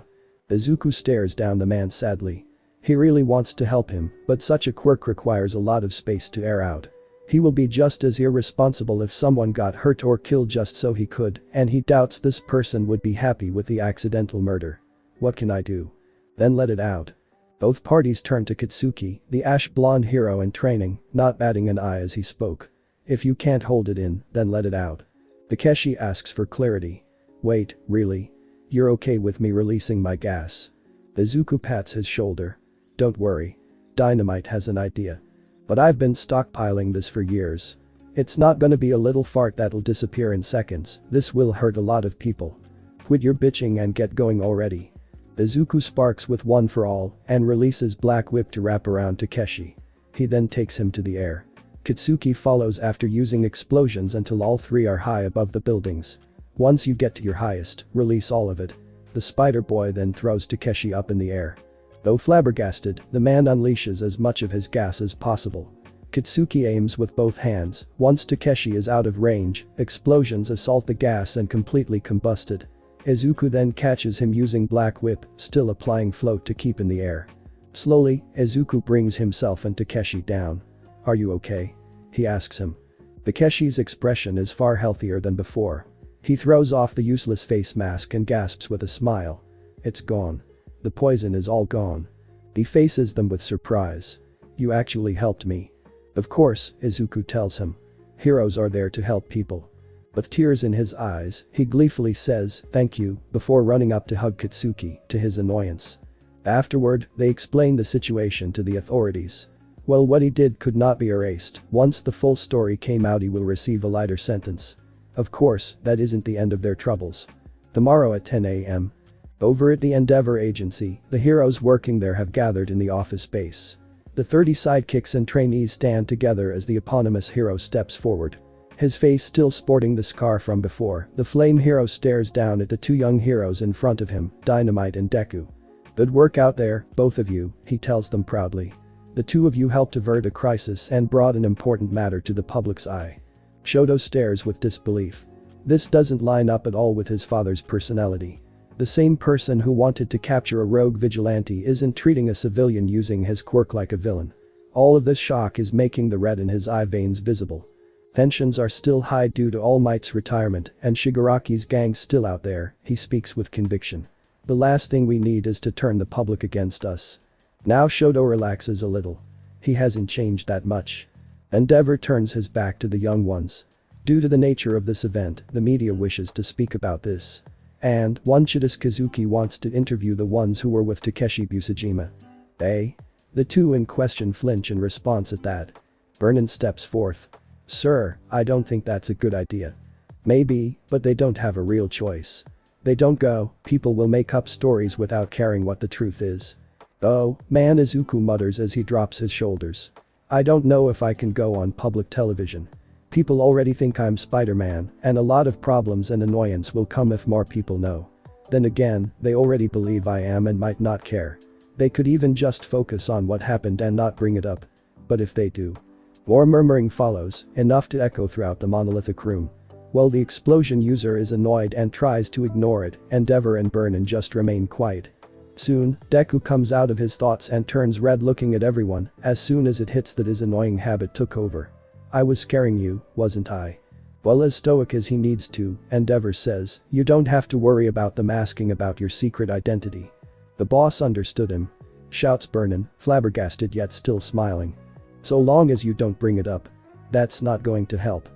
Izuku stares down the man sadly. He really wants to help him, but such a quirk requires a lot of space to air out. He will be just as irresponsible if someone got hurt or killed just so he could, and he doubts this person would be happy with the accidental murder. What can I do? Then let it out. Both parties turned to Kitsuki, the ash blonde hero in training, not batting an eye as he spoke. If you can't hold it in, then let it out. Takeshi asks for clarity. Wait, really? You're okay with me releasing my gas? Izuku pats his shoulder. Don't worry. Dynamite has an idea. But I've been stockpiling this for years. It's not gonna be a little fart that'll disappear in seconds, this will hurt a lot of people. Quit your bitching and get going already. Izuku sparks with one for all and releases Black Whip to wrap around Takeshi. He then takes him to the air. Kitsuki follows after using explosions until all three are high above the buildings. Once you get to your highest, release all of it. The Spider Boy then throws Takeshi up in the air. Though flabbergasted, the man unleashes as much of his gas as possible. Kitsuki aims with both hands. Once Takeshi is out of range, explosions assault the gas and completely combusted. Izuku then catches him using Black Whip, still applying float to keep in the air. Slowly, Izuku brings himself and Takeshi down. Are you okay? He asks him. Takeshi's expression is far healthier than before. He throws off the useless face mask and gasps with a smile. It's gone. The poison is all gone. He faces them with surprise. You actually helped me. Of course, Izuku tells him. Heroes are there to help people. With tears in his eyes, he gleefully says, thank you, before running up to hug Kitsuki, to his annoyance. Afterward, they explain the situation to the authorities. Well, what he did could not be erased. Once the full story came out, he will receive a lighter sentence. Of course, that isn't the end of their troubles. Tomorrow at 10 a.m. Over at the Endeavor Agency, the heroes working there have gathered in the office space. The 30 sidekicks and trainees stand together as the eponymous hero steps forward. His face still sporting the scar from before, the flame hero stares down at the two young heroes in front of him, Dynamite and Deku. Good work out there, both of you, he tells them proudly. The two of you helped avert a crisis and brought an important matter to the public's eye. Shoto stares with disbelief. This doesn't line up at all with his father's personality. The same person who wanted to capture a rogue vigilante isn't treating a civilian using his quirk like a villain. All of this shock is making the red in his eye veins visible. Tensions are still high due to All Might's retirement and Shigaraki's gang still out there, he speaks with conviction. The last thing we need is to turn the public against us. Now Shoto relaxes a little. He hasn't changed that much. Endeavor turns his back to the young ones. Due to the nature of this event, the media wishes to speak about this. And, one Chidis Kazuki wants to interview the ones who were with Takeshi Busujima. Eh? The two in question flinch in response at that. Vernon steps forth. Sir, I don't think that's a good idea. Maybe, but they don't have a real choice. They don't go, people will make up stories without caring what the truth is. Oh, man, Izuku mutters as he drops his shoulders. I don't know if I can go on public television. People already think I'm Spider-Man, and a lot of problems and annoyance will come if more people know. Then again, they already believe I am and might not care. They could even just focus on what happened and not bring it up. But if they do. More murmuring follows, enough to echo throughout the monolithic room. While the explosion user is annoyed and tries to ignore it, Endeavor and Vernon just remain quiet. Soon, Deku comes out of his thoughts and turns red looking at everyone as soon as it hits that his annoying habit took over. I was scaring you, wasn't I? Well, as stoic as he needs to, Endeavor says, you don't have to worry about them asking about your secret identity. The boss understood him. Shouts Vernon, flabbergasted yet still smiling. So long as you don't bring it up. That's not going to help.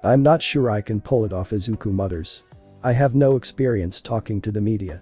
I'm not sure I can pull it off, Izuku mutters. I have no experience talking to the media.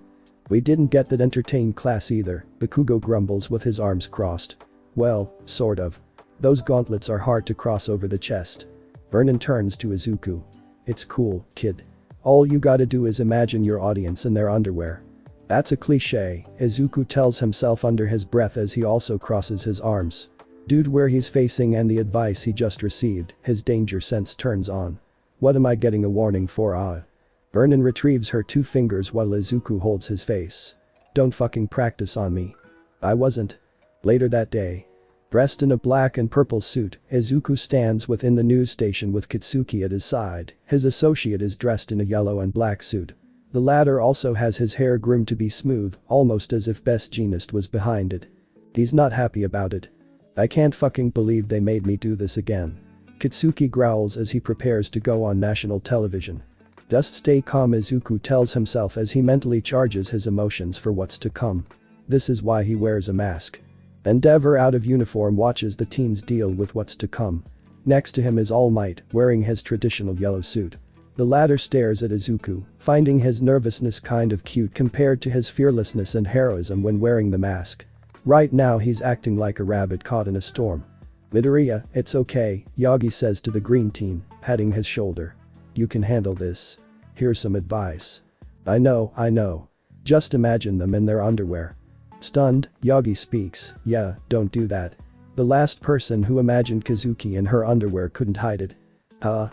We didn't get that entertained class either, Bakugo grumbles with his arms crossed. Well, sort of. Those gauntlets are hard to cross over the chest. Vernon turns to Izuku. It's cool, kid. All you gotta do is imagine your audience in their underwear. That's a cliche, Izuku tells himself under his breath as he also crosses his arms. Due to where he's facing and the advice he just received, his danger sense turns on. What am I getting a warning for? Vernon retrieves her two fingers while Izuku holds his face. Don't fucking practice on me. I wasn't. Later that day. Dressed in a black and purple suit, Izuku stands within the news station with Kitsuki at his side. His associate is dressed in a yellow and black suit. The latter also has his hair groomed to be smooth, almost as if Best Jeanist was behind it. He's not happy about it. I can't fucking believe they made me do this again. Kitsuki growls as he prepares to go on national television. Just stay calm, Izuku tells himself as he mentally charges his emotions for what's to come. This is why he wears a mask. Endeavor out of uniform watches the teens deal with what's to come. Next to him is All Might, wearing his traditional yellow suit. The latter stares at Izuku, finding his nervousness kind of cute compared to his fearlessness and heroism when wearing the mask. Right now he's acting like a rabbit caught in a storm. Midoriya, it's okay, Yagi says to the green teen, patting his shoulder. You can handle this. Here's some advice. I know. Just imagine them in their underwear. Stunned, Yagi speaks, yeah, don't do that. The last person who imagined Kazuki in her underwear couldn't hide it. Huh?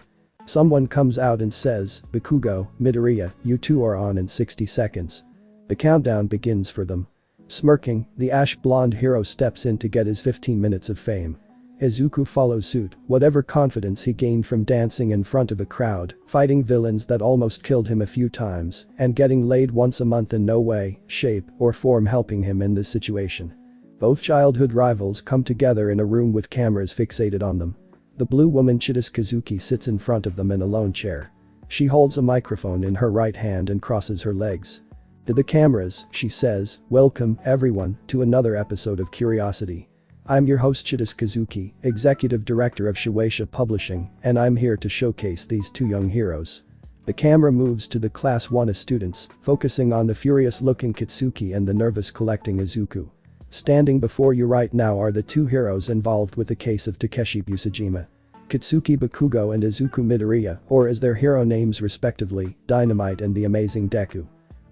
Someone comes out and says, Bakugo, Midoriya, you two are on in 60 seconds. The countdown begins for them. Smirking, the ash-blonde hero steps in to get his 15 minutes of fame. Izuku follows suit, whatever confidence he gained from dancing in front of a crowd, fighting villains that almost killed him a few times, and getting laid once a month in no way, shape, or form helping him in this situation. Both childhood rivals come together in a room with cameras fixated on them. The blue woman Chidis Kazuki sits in front of them in a lone chair. She holds a microphone in her right hand and crosses her legs. To the cameras, she says, welcome, everyone, to another episode of Curiosity. I'm your host Chidis Kazuki, Executive Director of Shueisha Publishing, and I'm here to showcase these two young heroes. The camera moves to the Class 1 students, focusing on the furious-looking Kitsuki and the nervous collecting Izuku. Standing before you right now are the two heroes involved with the case of Takeshi Busujima. Kitsuki Bakugo and Izuku Midoriya, or as their hero names respectively, Dynamite and the Amazing Deku.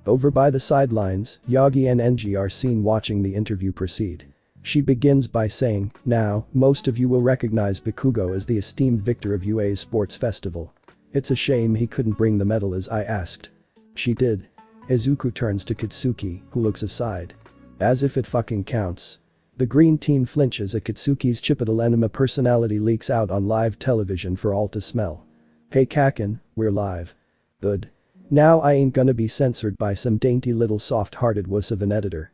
Over by the sidelines, Yagi and Enji are seen watching the interview proceed. She begins by saying, now, most of you will recognize Bakugo as the esteemed victor of UA's sports festival. It's a shame he couldn't bring the medal as I asked. She did. Izuku turns to Kitsuki, who looks aside. As if it fucking counts. The green teen flinches at Kitsuki's Chipotle enema personality leaks out on live television for all to smell. Hey Kaken, we're live. Good. Now I ain't gonna be censored by some dainty little soft-hearted wuss of an editor.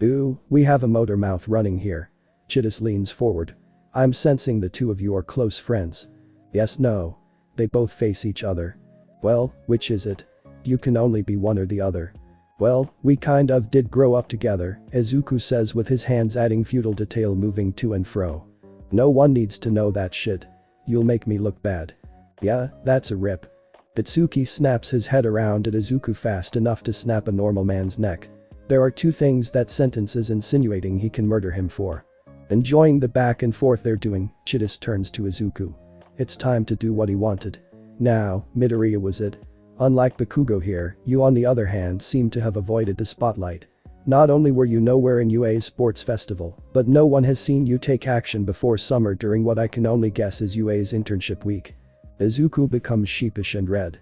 Ooh, we have a motor mouth running here. Chidis leans forward. I'm sensing the two of you are close friends. Yes, no. They both face each other. Well, which is it? You can only be one or the other. Well, we kind of did grow up together, Izuku says with his hands adding feudal detail moving to and fro. No one needs to know that shit. You'll make me look bad. Yeah, that's a rip. Itsuki snaps his head around at Izuku fast enough to snap a normal man's neck. There are two things that sentence is insinuating he can murder him for. Enjoying the back and forth they're doing, Chidis turns to Izuku. It's time to do what he wanted. Now, Midoriya was it. Unlike Bakugo here, you on the other hand seem to have avoided the spotlight. Not only were you nowhere in UA's sports festival, but no one has seen you take action before summer during what I can only guess is UA's internship week. Izuku becomes sheepish and red.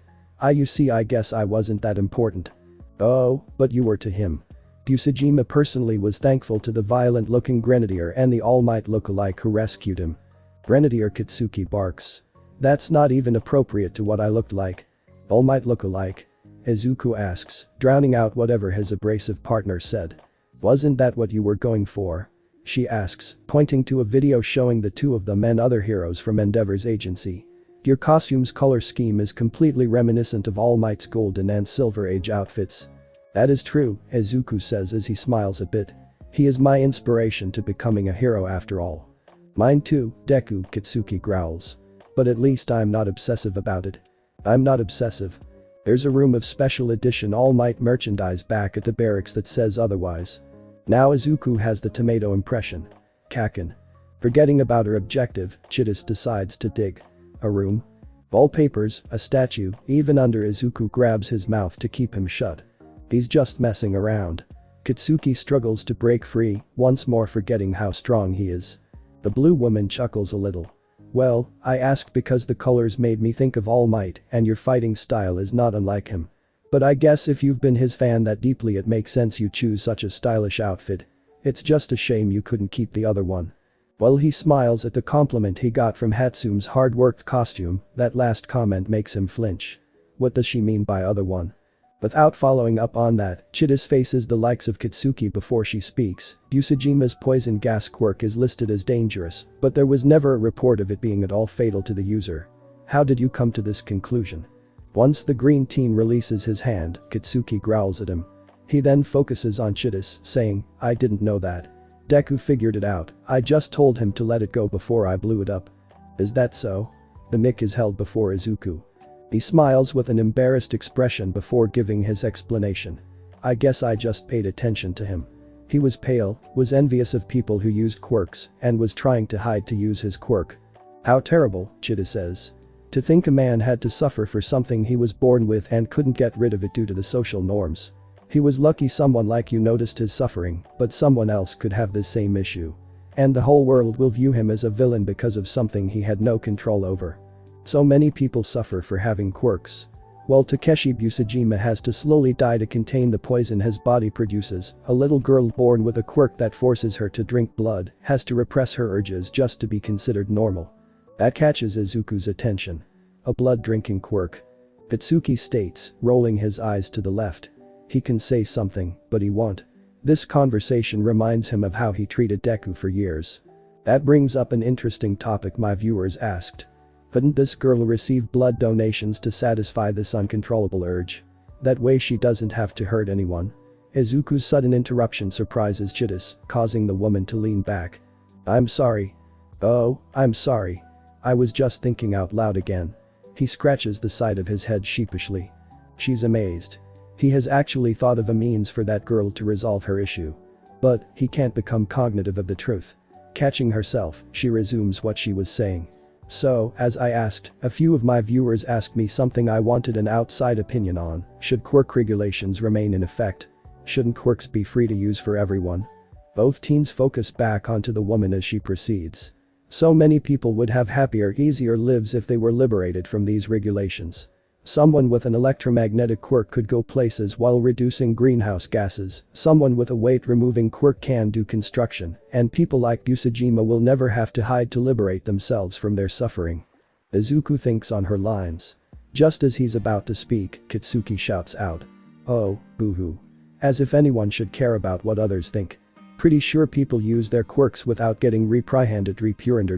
You see, I guess I wasn't that important. Oh, but you were to him. Busujima personally was thankful to the violent-looking Grenadier and the All Might look-alike who rescued him. Grenadier Kitsuki barks. That's not even appropriate to what I looked like. All Might look-alike? Izuku asks, drowning out whatever his abrasive partner said. Wasn't that what you were going for? She asks, pointing to a video showing the two of them and other heroes from Endeavor's agency. Your costume's color scheme is completely reminiscent of All Might's Golden and Silver Age outfits. That is true, Izuku says as he smiles a bit. He is my inspiration to becoming a hero after all. Mine too, Deku, Kitsuki growls. But at least I'm not obsessive about it. I'm not obsessive. There's a room of special edition All Might merchandise back at the barracks that says otherwise. Now Izuku has the tomato impression. Kaken. Forgetting about her objective, Chidis decides to dig. A room? Wallpapers, a statue, even under Izuku grabs his mouth to keep him shut. He's just messing around. Kitsuki struggles to break free, once more forgetting how strong he is. The blue woman chuckles a little. Well, I asked because the colors made me think of All Might and your fighting style is not unlike him. But I guess if you've been his fan that deeply it makes sense you choose such a stylish outfit. It's just a shame you couldn't keep the other one. Well, he smiles at the compliment he got from Hatsume's hard-worked costume. That last comment makes him flinch. What does she mean by other one? Without following up on that, Chidis faces the likes of Kitsuki before she speaks. Usajima's poison gas quirk is listed as dangerous, but there was never a report of it being at all fatal to the user. How did you come to this conclusion? Once the green teen releases his hand, Kitsuki growls at him. He then focuses on Chidis, saying, I didn't know that. Deku figured it out, I just told him to let it go before I blew it up. Is that so? The mic is held before Izuku. He smiles with an embarrassed expression before giving his explanation. I guess I just paid attention to him. He was pale, was envious of people who used quirks, and was trying to hide to use his quirk. How terrible, Chida says. To think a man had to suffer for something he was born with and couldn't get rid of it due to the social norms. He was lucky someone like you noticed his suffering, but someone else could have this same issue. And the whole world will view him as a villain because of something he had no control over. So many people suffer for having quirks. While Takeshi Usajima has to slowly die to contain the poison his body produces, a little girl born with a quirk that forces her to drink blood has to repress her urges just to be considered normal. That catches Izuku's attention. A blood-drinking quirk. Pitsuki states, rolling his eyes to the left. He can say something, but he won't. This conversation reminds him of how he treated Deku for years. That brings up an interesting topic my viewers asked. Couldn't this girl receive blood donations to satisfy this uncontrollable urge? That way she doesn't have to hurt anyone. Izuku's sudden interruption surprises Chidis, causing the woman to lean back. I'm sorry. Oh, I'm sorry. I was just thinking out loud again. He scratches the side of his head sheepishly. She's amazed. He has actually thought of a means for that girl to resolve her issue. But he can't become cognitive of the truth. Catching herself, she resumes what she was saying. So, as I asked, a few of my viewers asked me something I wanted an outside opinion on. Should quirk regulations remain in effect? Shouldn't quirks be free to use for everyone? Both teens focus back onto the woman as she proceeds. So many people would have happier, easier lives if they were liberated from these regulations. Someone with an electromagnetic quirk could go places while reducing greenhouse gases, someone with a weight-removing quirk can do construction, and people like Usajima will never have to hide to liberate themselves from their suffering. Izuku thinks on her lines. Just as he's about to speak, Kitsuki shouts out. Oh, boo-hoo. As if anyone should care about what others think. Pretty sure people use their quirks without getting reprimanded.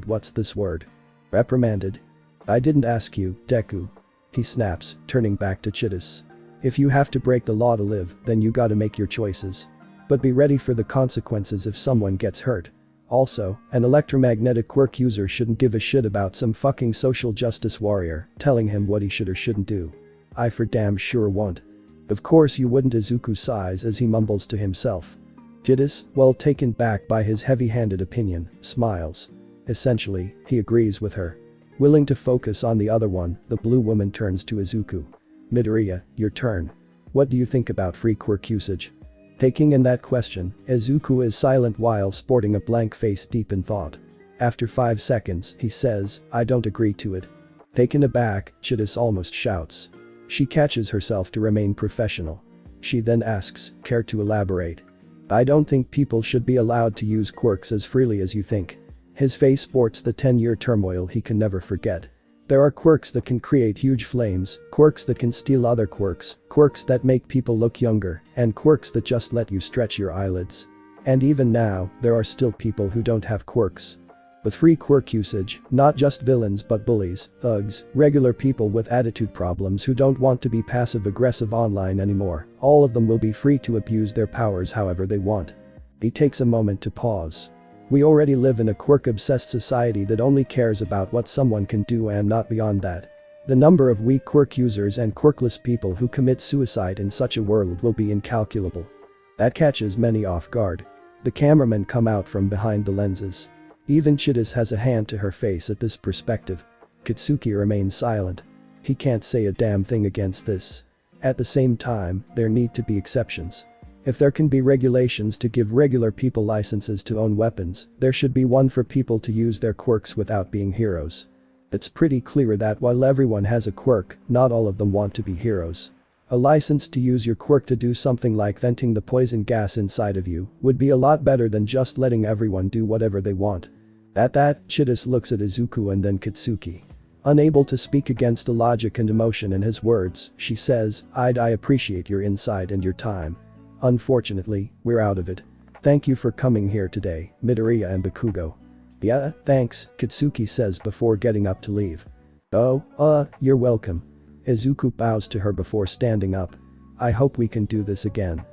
What's this word? Reprimanded? I didn't ask you, Deku. He snaps, turning back to Chidis. If you have to break the law to live, then you gotta make your choices. But be ready for the consequences if someone gets hurt. Also, an electromagnetic quirk user shouldn't give a shit about some fucking social justice warrior telling him what he should or shouldn't do. I for damn sure won't. Of course you wouldn't. Izuku sighs as he mumbles to himself. Chidis, well taken back by his heavy-handed opinion, smiles. Essentially, he agrees with her. Willing to focus on the other one, the blue woman turns to Izuku. Midoriya, your turn. What do you think about free quirk usage? Taking in that question, Izuku is silent while sporting a blank face deep in thought. After 5 seconds, he says, I don't agree to it. Taken aback, Chidis almost shouts. She catches herself to remain professional. She then asks, care to elaborate? I don't think people should be allowed to use quirks as freely as you think. His face sports the 10-year turmoil he can never forget. There are quirks that can create huge flames, quirks that can steal other quirks, quirks that make people look younger, and quirks that just let you stretch your eyelids. And even now, there are still people who don't have quirks. With free quirk usage, not just villains but bullies, thugs, regular people with attitude problems who don't want to be passive-aggressive online anymore, all of them will be free to abuse their powers however they want. He takes a moment to pause. We already live in a quirk-obsessed society that only cares about what someone can do and not beyond that. The number of weak quirk users and quirkless people who commit suicide in such a world will be incalculable. That catches many off guard. The cameramen come out from behind the lenses. Even Chidis has a hand to her face at this perspective. Kitsuki remains silent. He can't say a damn thing against this. At the same time, there need to be exceptions. If there can be regulations to give regular people licenses to own weapons, there should be one for people to use their quirks without being heroes. It's pretty clear that while everyone has a quirk, not all of them want to be heroes. A license to use your quirk to do something like venting the poison gas inside of you would be a lot better than just letting everyone do whatever they want. At that, Chidis looks at Izuku and then Kitsuki. Unable to speak against the logic and emotion in his words, she says, I appreciate your insight and your time. Unfortunately, we're out of it. Thank you for coming here today, Midoriya and Bakugo. Yeah, thanks, Kitsuki says before getting up to leave. Oh, you're welcome. Izuku bows to her before standing up. I hope we can do this again.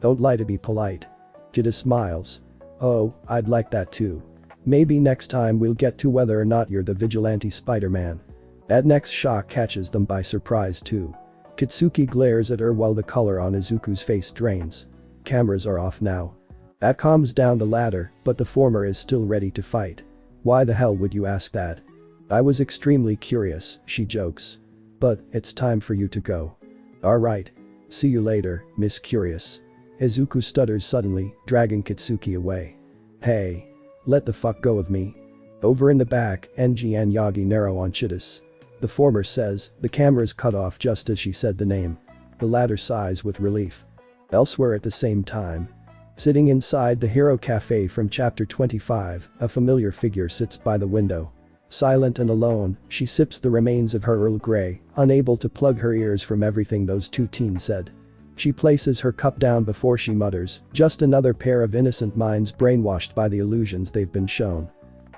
Don't lie to be polite. Jida smiles. Oh, I'd like that too. Maybe next time we'll get to whether or not you're the vigilante Spider-Man. That next shot catches them by surprise too. Kitsuki glares at her while the color on Izuku's face drains. Cameras are off now. That calms down the latter, but the former is still ready to fight. Why the hell would you ask that? I was extremely curious, she jokes. But, it's time for you to go. Alright. See you later, Miss Curious. Izuku stutters suddenly, dragging Kitsuki away. Hey. Let the fuck go of me. Over in the back, Enji and Yagi narrow on Chidis. The former says, the camera's cut off just as she said the name. The latter sighs with relief. Elsewhere at the same time. Sitting inside the Hero Cafe from chapter 25, a familiar figure sits by the window. Silent and alone, she sips the remains of her Earl Grey, unable to plug her ears from everything those two teens said. She places her cup down before she mutters, just another pair of innocent minds brainwashed by the illusions they've been shown.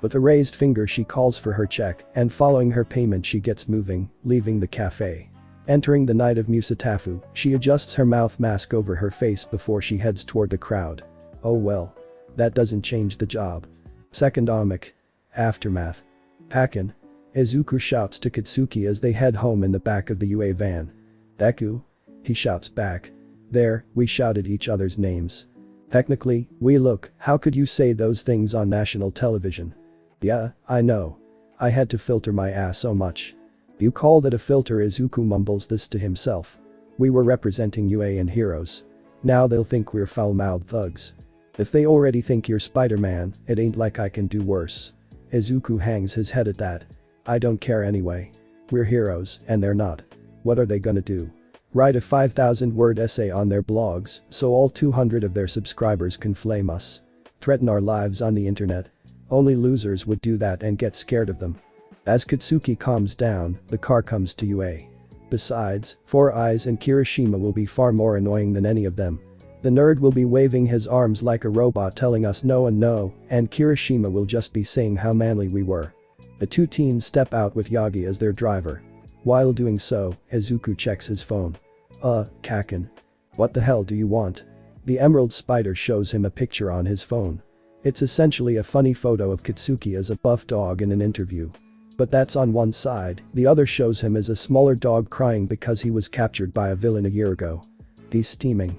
With a raised finger she calls for her check, and following her payment she gets moving, leaving the cafe. Entering the night of Musatafu, she adjusts her mouth mask over her face before she heads toward the crowd. Oh well. That doesn't change the job. Second Omic. Aftermath. Pakin. Izuku shouts to Kitsuki as they head home in the back of the UA van. Deku? He shouts back. There, we shouted each other's names. Technically, how could you say those things on national television? Yeah, I know. I had to filter my ass so much. You call that a filter? Izuku mumbles this to himself. We were representing UA and heroes. Now they'll think we're foul-mouthed thugs. If they already think you're Spider-Man, it ain't like I can do worse. Izuku hangs his head at that. I don't care anyway. We're heroes, and they're not. What are they gonna do? Write a 5,000-word essay on their blogs so all 200 of their subscribers can flame us. Threaten our lives on the internet. Only losers would do that and get scared of them. As Kitsuki calms down, the car comes to UA. Besides, Four Eyes and Kirishima will be far more annoying than any of them. The nerd will be waving his arms like a robot telling us no and no, and Kirishima will just be saying how manly we were. The two teens step out with Yagi as their driver. While doing so, Izuku checks his phone. Kakin. What the hell do you want? The Emerald Spider shows him a picture on his phone. It's essentially a funny photo of Kitsuki as a buff dog in an interview. But that's on one side, the other shows him as a smaller dog crying because he was captured by a villain a year ago. He's steaming.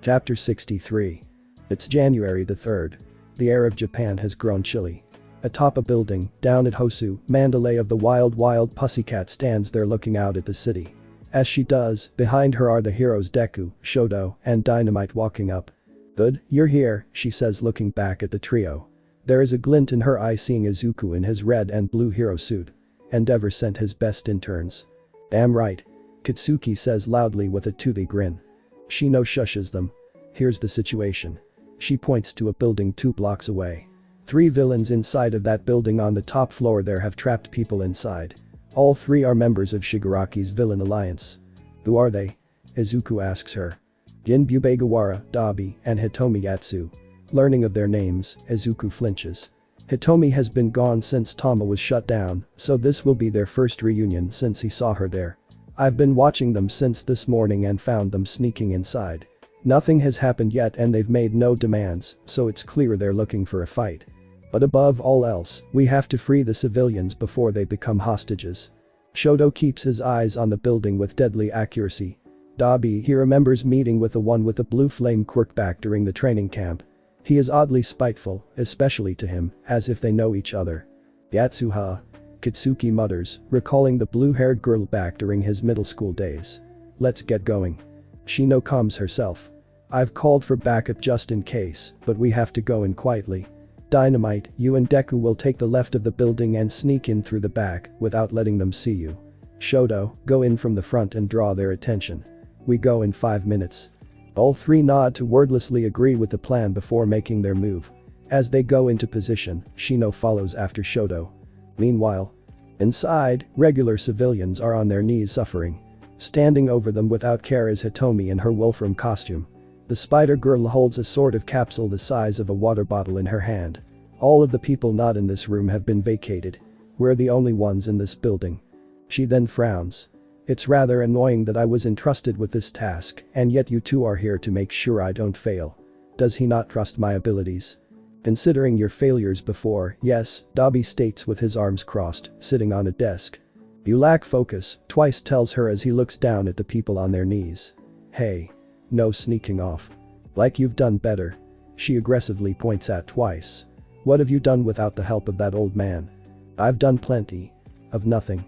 Chapter 63. It's January the 3rd. The air of Japan has grown chilly. Atop a building, down at Hosu, Mandalay of the Wild Pussycat stands there looking out at the city. As she does, behind her are the heroes Deku, Shoto, and Dynamite walking up. Good, you're here, she says looking back at the trio. There is a glint in her eye seeing Izuku in his red and blue hero suit. Endeavor sent his best interns. Damn right. Kitsuki says loudly with a toothy grin. Shino shushes them. Here's the situation. She points to a building 2 blocks away. 3 villains inside of that building on the top floor there have trapped people inside. All 3 are members of Shigaraki's villain alliance. Who are they? Izuku asks her. Jin Bubegawara, Dabi, and Hitomi Yatsu. Learning of their names, Izuku flinches. Hitomi has been gone since Tama was shut down, so this will be their first reunion since he saw her there. I've been watching them since this morning and found them sneaking inside. Nothing has happened yet and they've made no demands, so it's clear they're looking for a fight. But above all else, we have to free the civilians before they become hostages. Shoto keeps his eyes on the building with deadly accuracy. Dabi, he remembers meeting with the one with the blue flame quirk back during the training camp. He is oddly spiteful, especially to him, as if they know each other. Yatsuha. Kitsuki mutters, recalling the blue-haired girl back during his middle school days. Let's get going. Shino calms herself. I've called for backup just in case, but we have to go in quietly. Dynamite, you and Deku will take the left of the building and sneak in through the back without letting them see you. Shoto, go in from the front and draw their attention. We go in 5 minutes. All 3 nod to wordlessly agree with the plan before making their move. As they go into position, Shino follows after Shoto. Meanwhile, Inside, regular civilians are on their knees suffering. Standing over them without care is Hitomi in her Wolfram costume. The spider girl holds a sort of capsule the size of a water bottle in her hand. All of the people not in this room have been vacated. We're the only ones in this building. She then frowns. It's rather annoying that I was entrusted with this task, and yet you two are here to make sure I don't fail. Does he not trust my abilities? Considering your failures before, yes, Dobby states with his arms crossed, sitting on a desk. You lack focus, Twice tells her as he looks down at the people on their knees. Hey. No sneaking off. Like you've done better. She aggressively points at Twice. What have you done without the help of that old man? I've done plenty. Of nothing.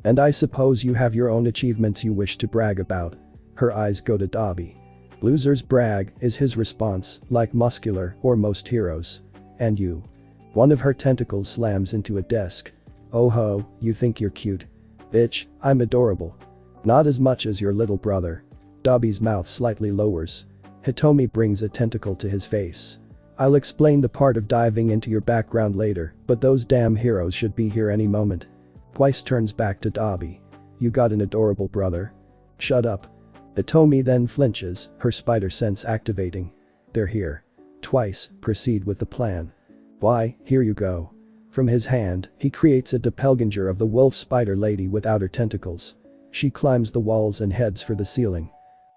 And I suppose you have your own achievements you wish to brag about. Her eyes go to Dobby. Losers brag, is his response, like muscular or most heroes. And you. One of her tentacles slams into a desk. Oh ho, you think you're cute. Bitch, I'm adorable. Not as much as your little brother. Dobby's mouth slightly lowers. Hitomi brings a tentacle to his face. I'll explain the part of diving into your background later, but those damn heroes should be here any moment. Twice turns back to Dobby. You got an adorable brother. Shut up. Hitomi then flinches, her spider sense activating. They're here. Twice, proceed with the plan. Why, here you go. From his hand, he creates a doppelganger of the wolf spider lady with outer tentacles. She climbs the walls and heads for the ceiling.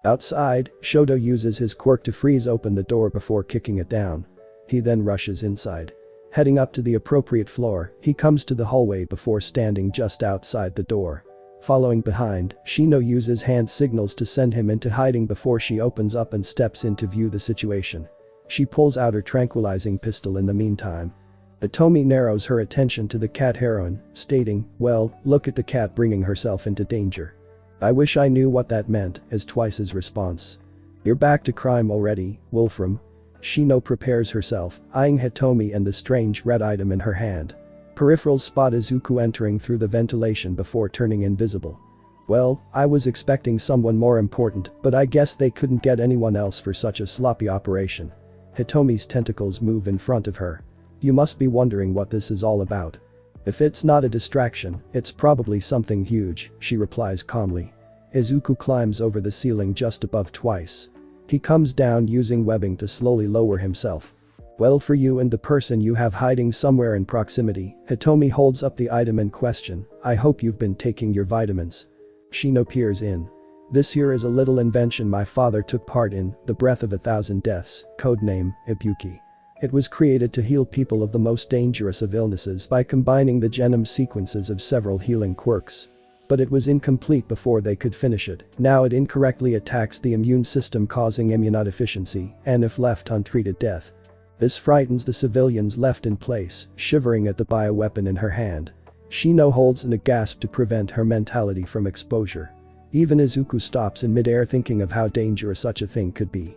Outside, Shoto uses his quirk to freeze open the door before kicking it down. He then rushes inside. Heading up to the appropriate floor, he comes to the hallway before standing just outside the door. Following behind, Shino uses hand signals to send him into hiding before she opens up and steps in to view the situation. She pulls out her tranquilizing pistol in the meantime. Hitomi narrows her attention to the cat heroine, stating, well, look at the cat bringing herself into danger. I wish I knew what that meant, is Twice's response. You're back to crime already, Wolfram. Shino prepares herself, eyeing Hitomi and the strange red item in her hand. Peripherals spot Izuku entering through the ventilation before turning invisible. Well, I was expecting someone more important, but I guess they couldn't get anyone else for such a sloppy operation. Hitomi's tentacles move in front of her. You must be wondering what this is all about. If it's not a distraction, it's probably something huge, she replies calmly. Izuku climbs over the ceiling just above Twice. He comes down using webbing to slowly lower himself. Well, for you and the person you have hiding somewhere in proximity, Hitomi holds up the item in question. I hope you've been taking your vitamins. Shino peers in. This here is a little invention my father took part in, the Breath of 1,000 Deaths, codename Ibuki. It was created to heal people of the most dangerous of illnesses by combining the genome sequences of several healing quirks. But it was incomplete before they could finish it. Now it incorrectly attacks the immune system, causing immunodeficiency and, if left untreated, death. This frightens the civilians left in place, shivering at the bioweapon in her hand. Shino holds in a gasp to prevent her mentality from exposure. Even Izuku stops in midair, thinking of how dangerous such a thing could be.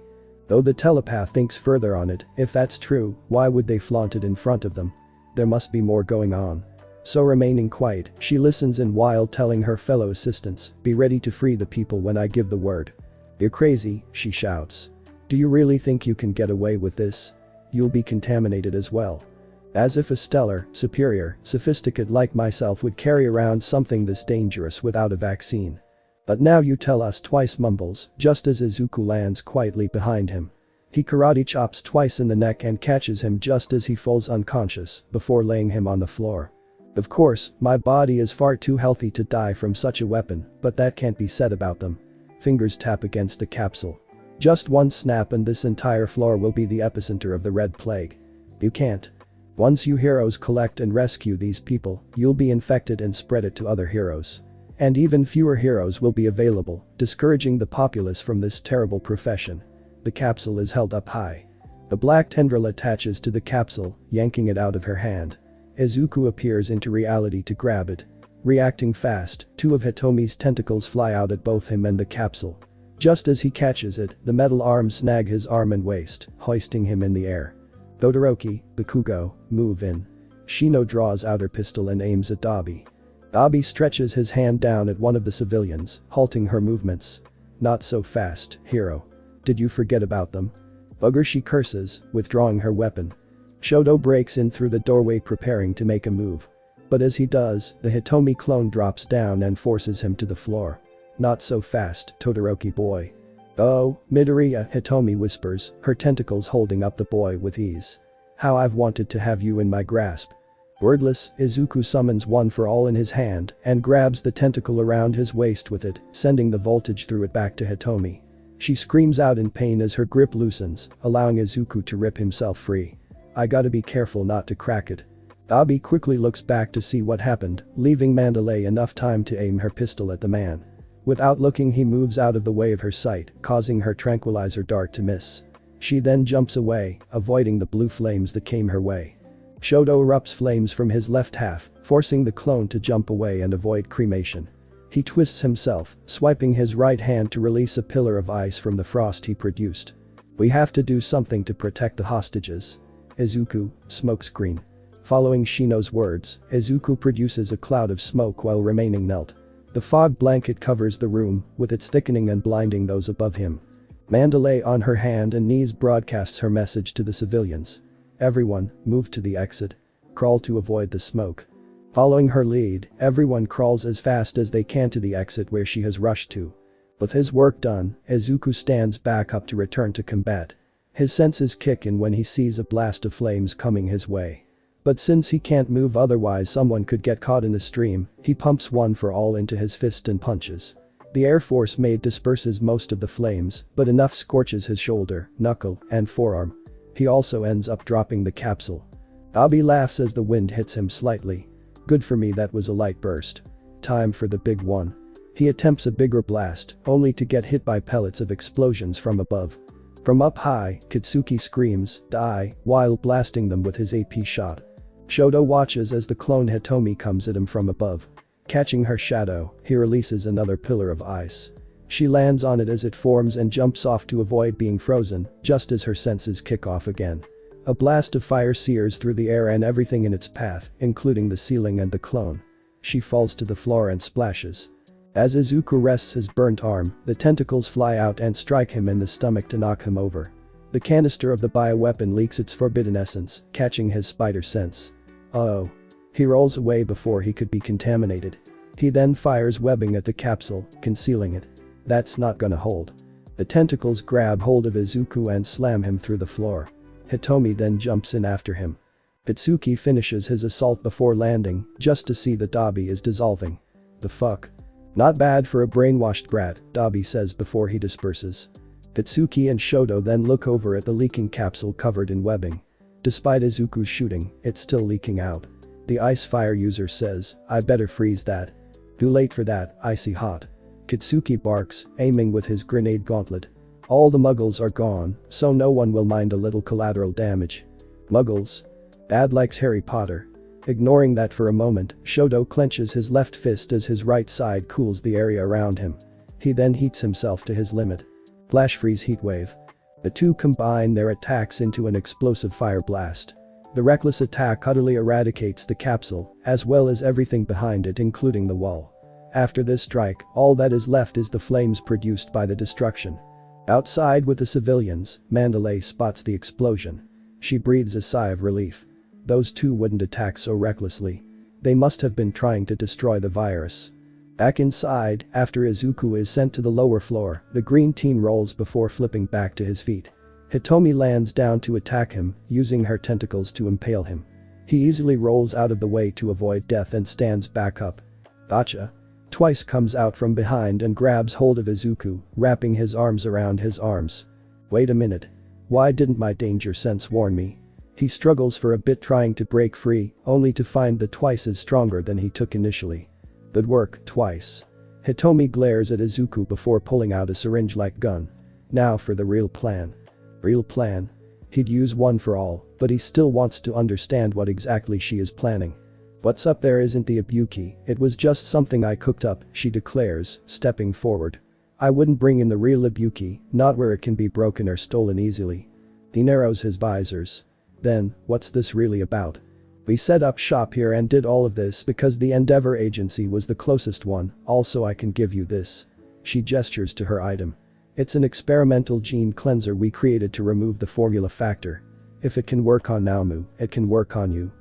Though the telepath thinks further on it, if that's true, why would they flaunt it in front of them? There must be more going on. So remaining quiet, she listens in while telling her fellow assistants, be ready to free the people when I give the word. You're crazy, she shouts. Do you really think you can get away with this? You'll be contaminated as well. As if a stellar, superior, sophisticate like myself would carry around something this dangerous without a vaccine. But now you tell us, Twice mumbles, just as Izuku lands quietly behind him. He karate chops Twice in the neck and catches him just as he falls unconscious, before laying him on the floor. Of course, my body is far too healthy to die from such a weapon, but that can't be said about them. Fingers tap against the capsule. Just one snap and this entire floor will be the epicenter of the Red Plague. You can't. Once you heroes collect and rescue these people, you'll be infected and spread it to other heroes. And even fewer heroes will be available, discouraging the populace from this terrible profession. The capsule is held up high. The black tendril attaches to the capsule, yanking it out of her hand. Izuku appears into reality to grab it. Reacting fast, two of Hitomi's tentacles fly out at both him and the capsule. Just as he catches it, the metal arms snag his arm and waist, hoisting him in the air. Todoroki, Bakugo, move in. Shino draws out her pistol and aims at Dobby. Dobby stretches his hand down at one of the civilians, halting her movements. Not so fast, hero. Did you forget about them? Bugger, she curses, withdrawing her weapon. Shoto breaks in through the doorway preparing to make a move. But as he does, the Hitomi clone drops down and forces him to the floor. "Not so fast, Todoroki boy." "Oh, Midoriya," Hitomi whispers, her tentacles holding up the boy with ease. "How I've wanted to have you in my grasp." Wordless, Izuku summons One for All in his hand and grabs the tentacle around his waist with it, sending the voltage through it back to Hitomi. She screams out in pain as her grip loosens, allowing Izuku to rip himself free. "I gotta be careful not to crack it." Dabi quickly looks back to see what happened, leaving Mandalay enough time to aim her pistol at the man. Without looking, he moves out of the way of her sight, causing her tranquilizer dart to miss. She then jumps away, avoiding the blue flames that came her way. Shoto erupts flames from his left half, forcing the clone to jump away and avoid cremation. He twists himself, swiping his right hand to release a pillar of ice from the frost he produced. "We have to do something to protect the hostages." Izuku, smokescreen. Following Shino's words, Izuku produces a cloud of smoke while remaining knelt. The fog blanket covers the room, with its thickening and blinding those above him. Mandalay on her hand and knees broadcasts her message to the civilians. "Everyone, move to the exit. Crawl to avoid the smoke." Following her lead, everyone crawls as fast as they can to the exit where she has rushed to. With his work done, Izuku stands back up to return to combat. His senses kick in when he sees a blast of flames coming his way. But since he can't move, otherwise someone could get caught in the stream, he pumps One for All into his fist and punches. The Air Force Maid disperses most of the flames, but enough scorches his shoulder, knuckle, and forearm. He also ends up dropping the capsule. Dabi laughs as the wind hits him slightly. "Good for me, that was a light burst. Time for the big one." He attempts a bigger blast, only to get hit by pellets of explosions from above. From up high, Kitsuki screams, "Die," while blasting them with his AP shot. Shoto watches as the clone Hitomi comes at him from above. Catching her shadow, he releases another pillar of ice. She lands on it as it forms and jumps off to avoid being frozen, just as her senses kick off again. A blast of fire sears through the air and everything in its path, including the ceiling and the clone. She falls to the floor and splashes. As Izuku rests his burnt arm, the tentacles fly out and strike him in the stomach to knock him over. The canister of the bioweapon leaks its forbidden essence, catching his spider sense. Uh-oh. He rolls away before he could be contaminated. He then fires webbing at the capsule, concealing it. That's not gonna hold. The tentacles grab hold of Izuku and slam him through the floor. Hitomi then jumps in after him. Itsuki finishes his assault before landing, just to see that Dabi is dissolving. "The fuck? Not bad for a brainwashed brat," Dabi says before he disperses. Itsuki and Shoto then look over at the leaking capsule covered in webbing. Despite Izuku's shooting, it's still leaking out. The ice fire user says, "I better freeze that." "Too late for that, icy hot." Kitsuki barks, aiming with his grenade gauntlet. All the muggles are gone, so no one will mind a little collateral damage. Muggles? Dad likes Harry Potter. Ignoring that for a moment, Shoto clenches his left fist as his right side cools the area around him. He then heats himself to his limit. Flash freeze heatwave. The two combine their attacks into an explosive fire blast. The reckless attack utterly eradicates the capsule, as well as everything behind it, including the wall. After this strike, all that is left is the flames produced by the destruction. Outside with the civilians, Mandalay spots the explosion. She breathes a sigh of relief. Those two wouldn't attack so recklessly. They must have been trying to destroy the virus. Back inside, after Izuku is sent to the lower floor, the green team rolls before flipping back to his feet. Hitomi lands down to attack him, using her tentacles to impale him. He easily rolls out of the way to avoid death and stands back up. Gotcha. Twice comes out from behind and grabs hold of Izuku, wrapping his arms around his arms. "Wait a minute. Why didn't my danger sense warn me?" He struggles for a bit trying to break free, only to find that Twice is stronger than he took initially. Good work, Twice. Hitomi glares at Izuku before pulling out a syringe-like gun. Now for the real plan. Real plan? He'd use One for All, but he still wants to understand what exactly she is planning. "What's up there isn't the Ibuki, it was just something I cooked up," she declares, stepping forward. "I wouldn't bring in the real Ibuki, not where it can be broken or stolen easily." He narrows his visors. "Then, what's this really about?" "We set up shop here and did all of this because the Endeavor Agency was the closest one, also I can give you this." She gestures to her item. "It's an experimental gene cleanser we created to remove the formula factor. If it can work on Naomu, it can work on you."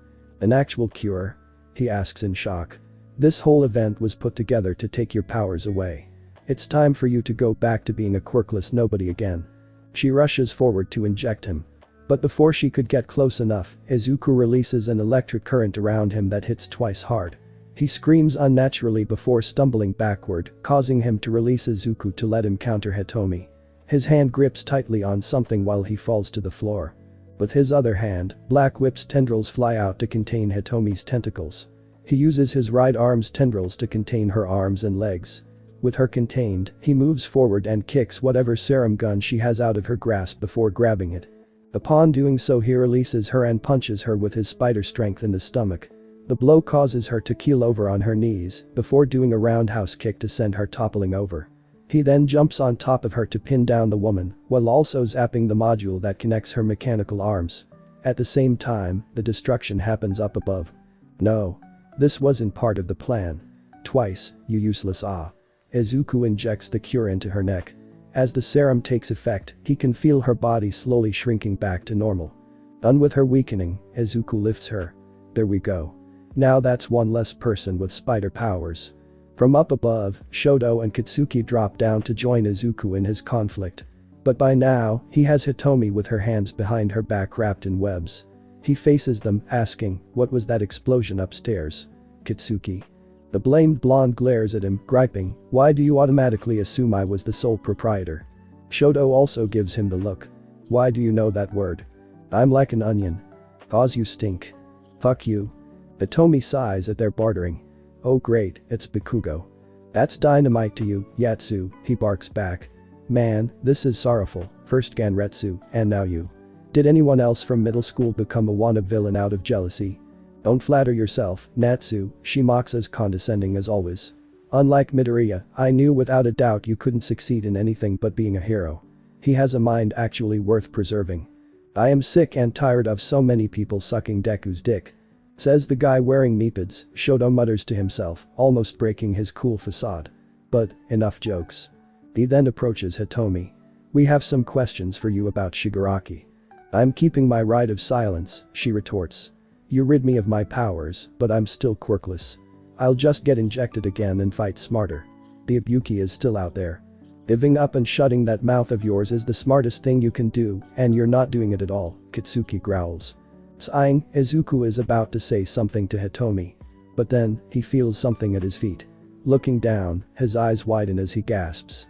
"An actual cure?" he asks in shock. This whole event was put together to take your powers away. It's time for you to go back to being a quirkless nobody again. She rushes forward to inject him. But before she could get close enough, Izuku releases an electric current around him that hits twice hard. He screams unnaturally before stumbling backward, causing him to release Izuku to let him counter Hitomi. His hand grips tightly on something while he falls to the floor. With his other hand, Black Whip's tendrils fly out to contain Hitomi's tentacles. He uses his right arm's tendrils to contain her arms and legs. With her contained, he moves forward and kicks whatever serum gun she has out of her grasp before grabbing it. Upon doing so, he releases her and punches her with his spider strength in the stomach. The blow causes her to keel over on her knees before doing a roundhouse kick to send her toppling over. He then jumps on top of her to pin down the woman while also zapping the module that connects her mechanical arms. At the same time, the destruction happens up above. No. This wasn't part of the plan. Twice, you useless ah. Izuku injects the cure into her neck. As the serum takes effect, he can feel her body slowly shrinking back to normal. Done with her weakening, Izuku lifts her. There we go. Now that's one less person with spider powers. From up above, Shoto and Katsuki drop down to join Izuku in his conflict. But by now, he has Hitomi with her hands behind her back wrapped in webs. He faces them, asking, "What was that explosion upstairs?" Katsuki. The blamed blonde glares at him, griping, "Why do you automatically assume I was the sole proprietor?" Shoto also gives him the look. "Why do you know that word?" "I'm like an onion." "'Cause you stink." "Fuck you." Hitomi sighs at their bartering. "Oh great, it's Bakugo." "That's dynamite to you, Yatsu," he barks back. "Man, this is sorrowful, first Ganretsu, and now you. Did anyone else from middle school become a wannabe villain out of jealousy?" "Don't flatter yourself, Natsu," she mocks as condescending as always. "Unlike Midoriya, I knew without a doubt you couldn't succeed in anything but being a hero. He has a mind actually worth preserving." "I am sick and tired of so many people sucking Deku's dick," says the guy wearing meepids, Shoto mutters to himself, almost breaking his cool facade. But, enough jokes. He then approaches Hitomi. "We have some questions for you about Shigaraki." "I'm keeping my right of silence," she retorts. "You rid me of my powers, but I'm still quirkless. I'll just get injected again and fight smarter. The Ibuki is still out there. Giving up and shutting that mouth of yours is the smartest thing you can do, and you're not doing it at all," Katsuki growls. Sighing, Izuku is about to say something to Hitomi. But then, he feels something at his feet. Looking down, his eyes widen as he gasps.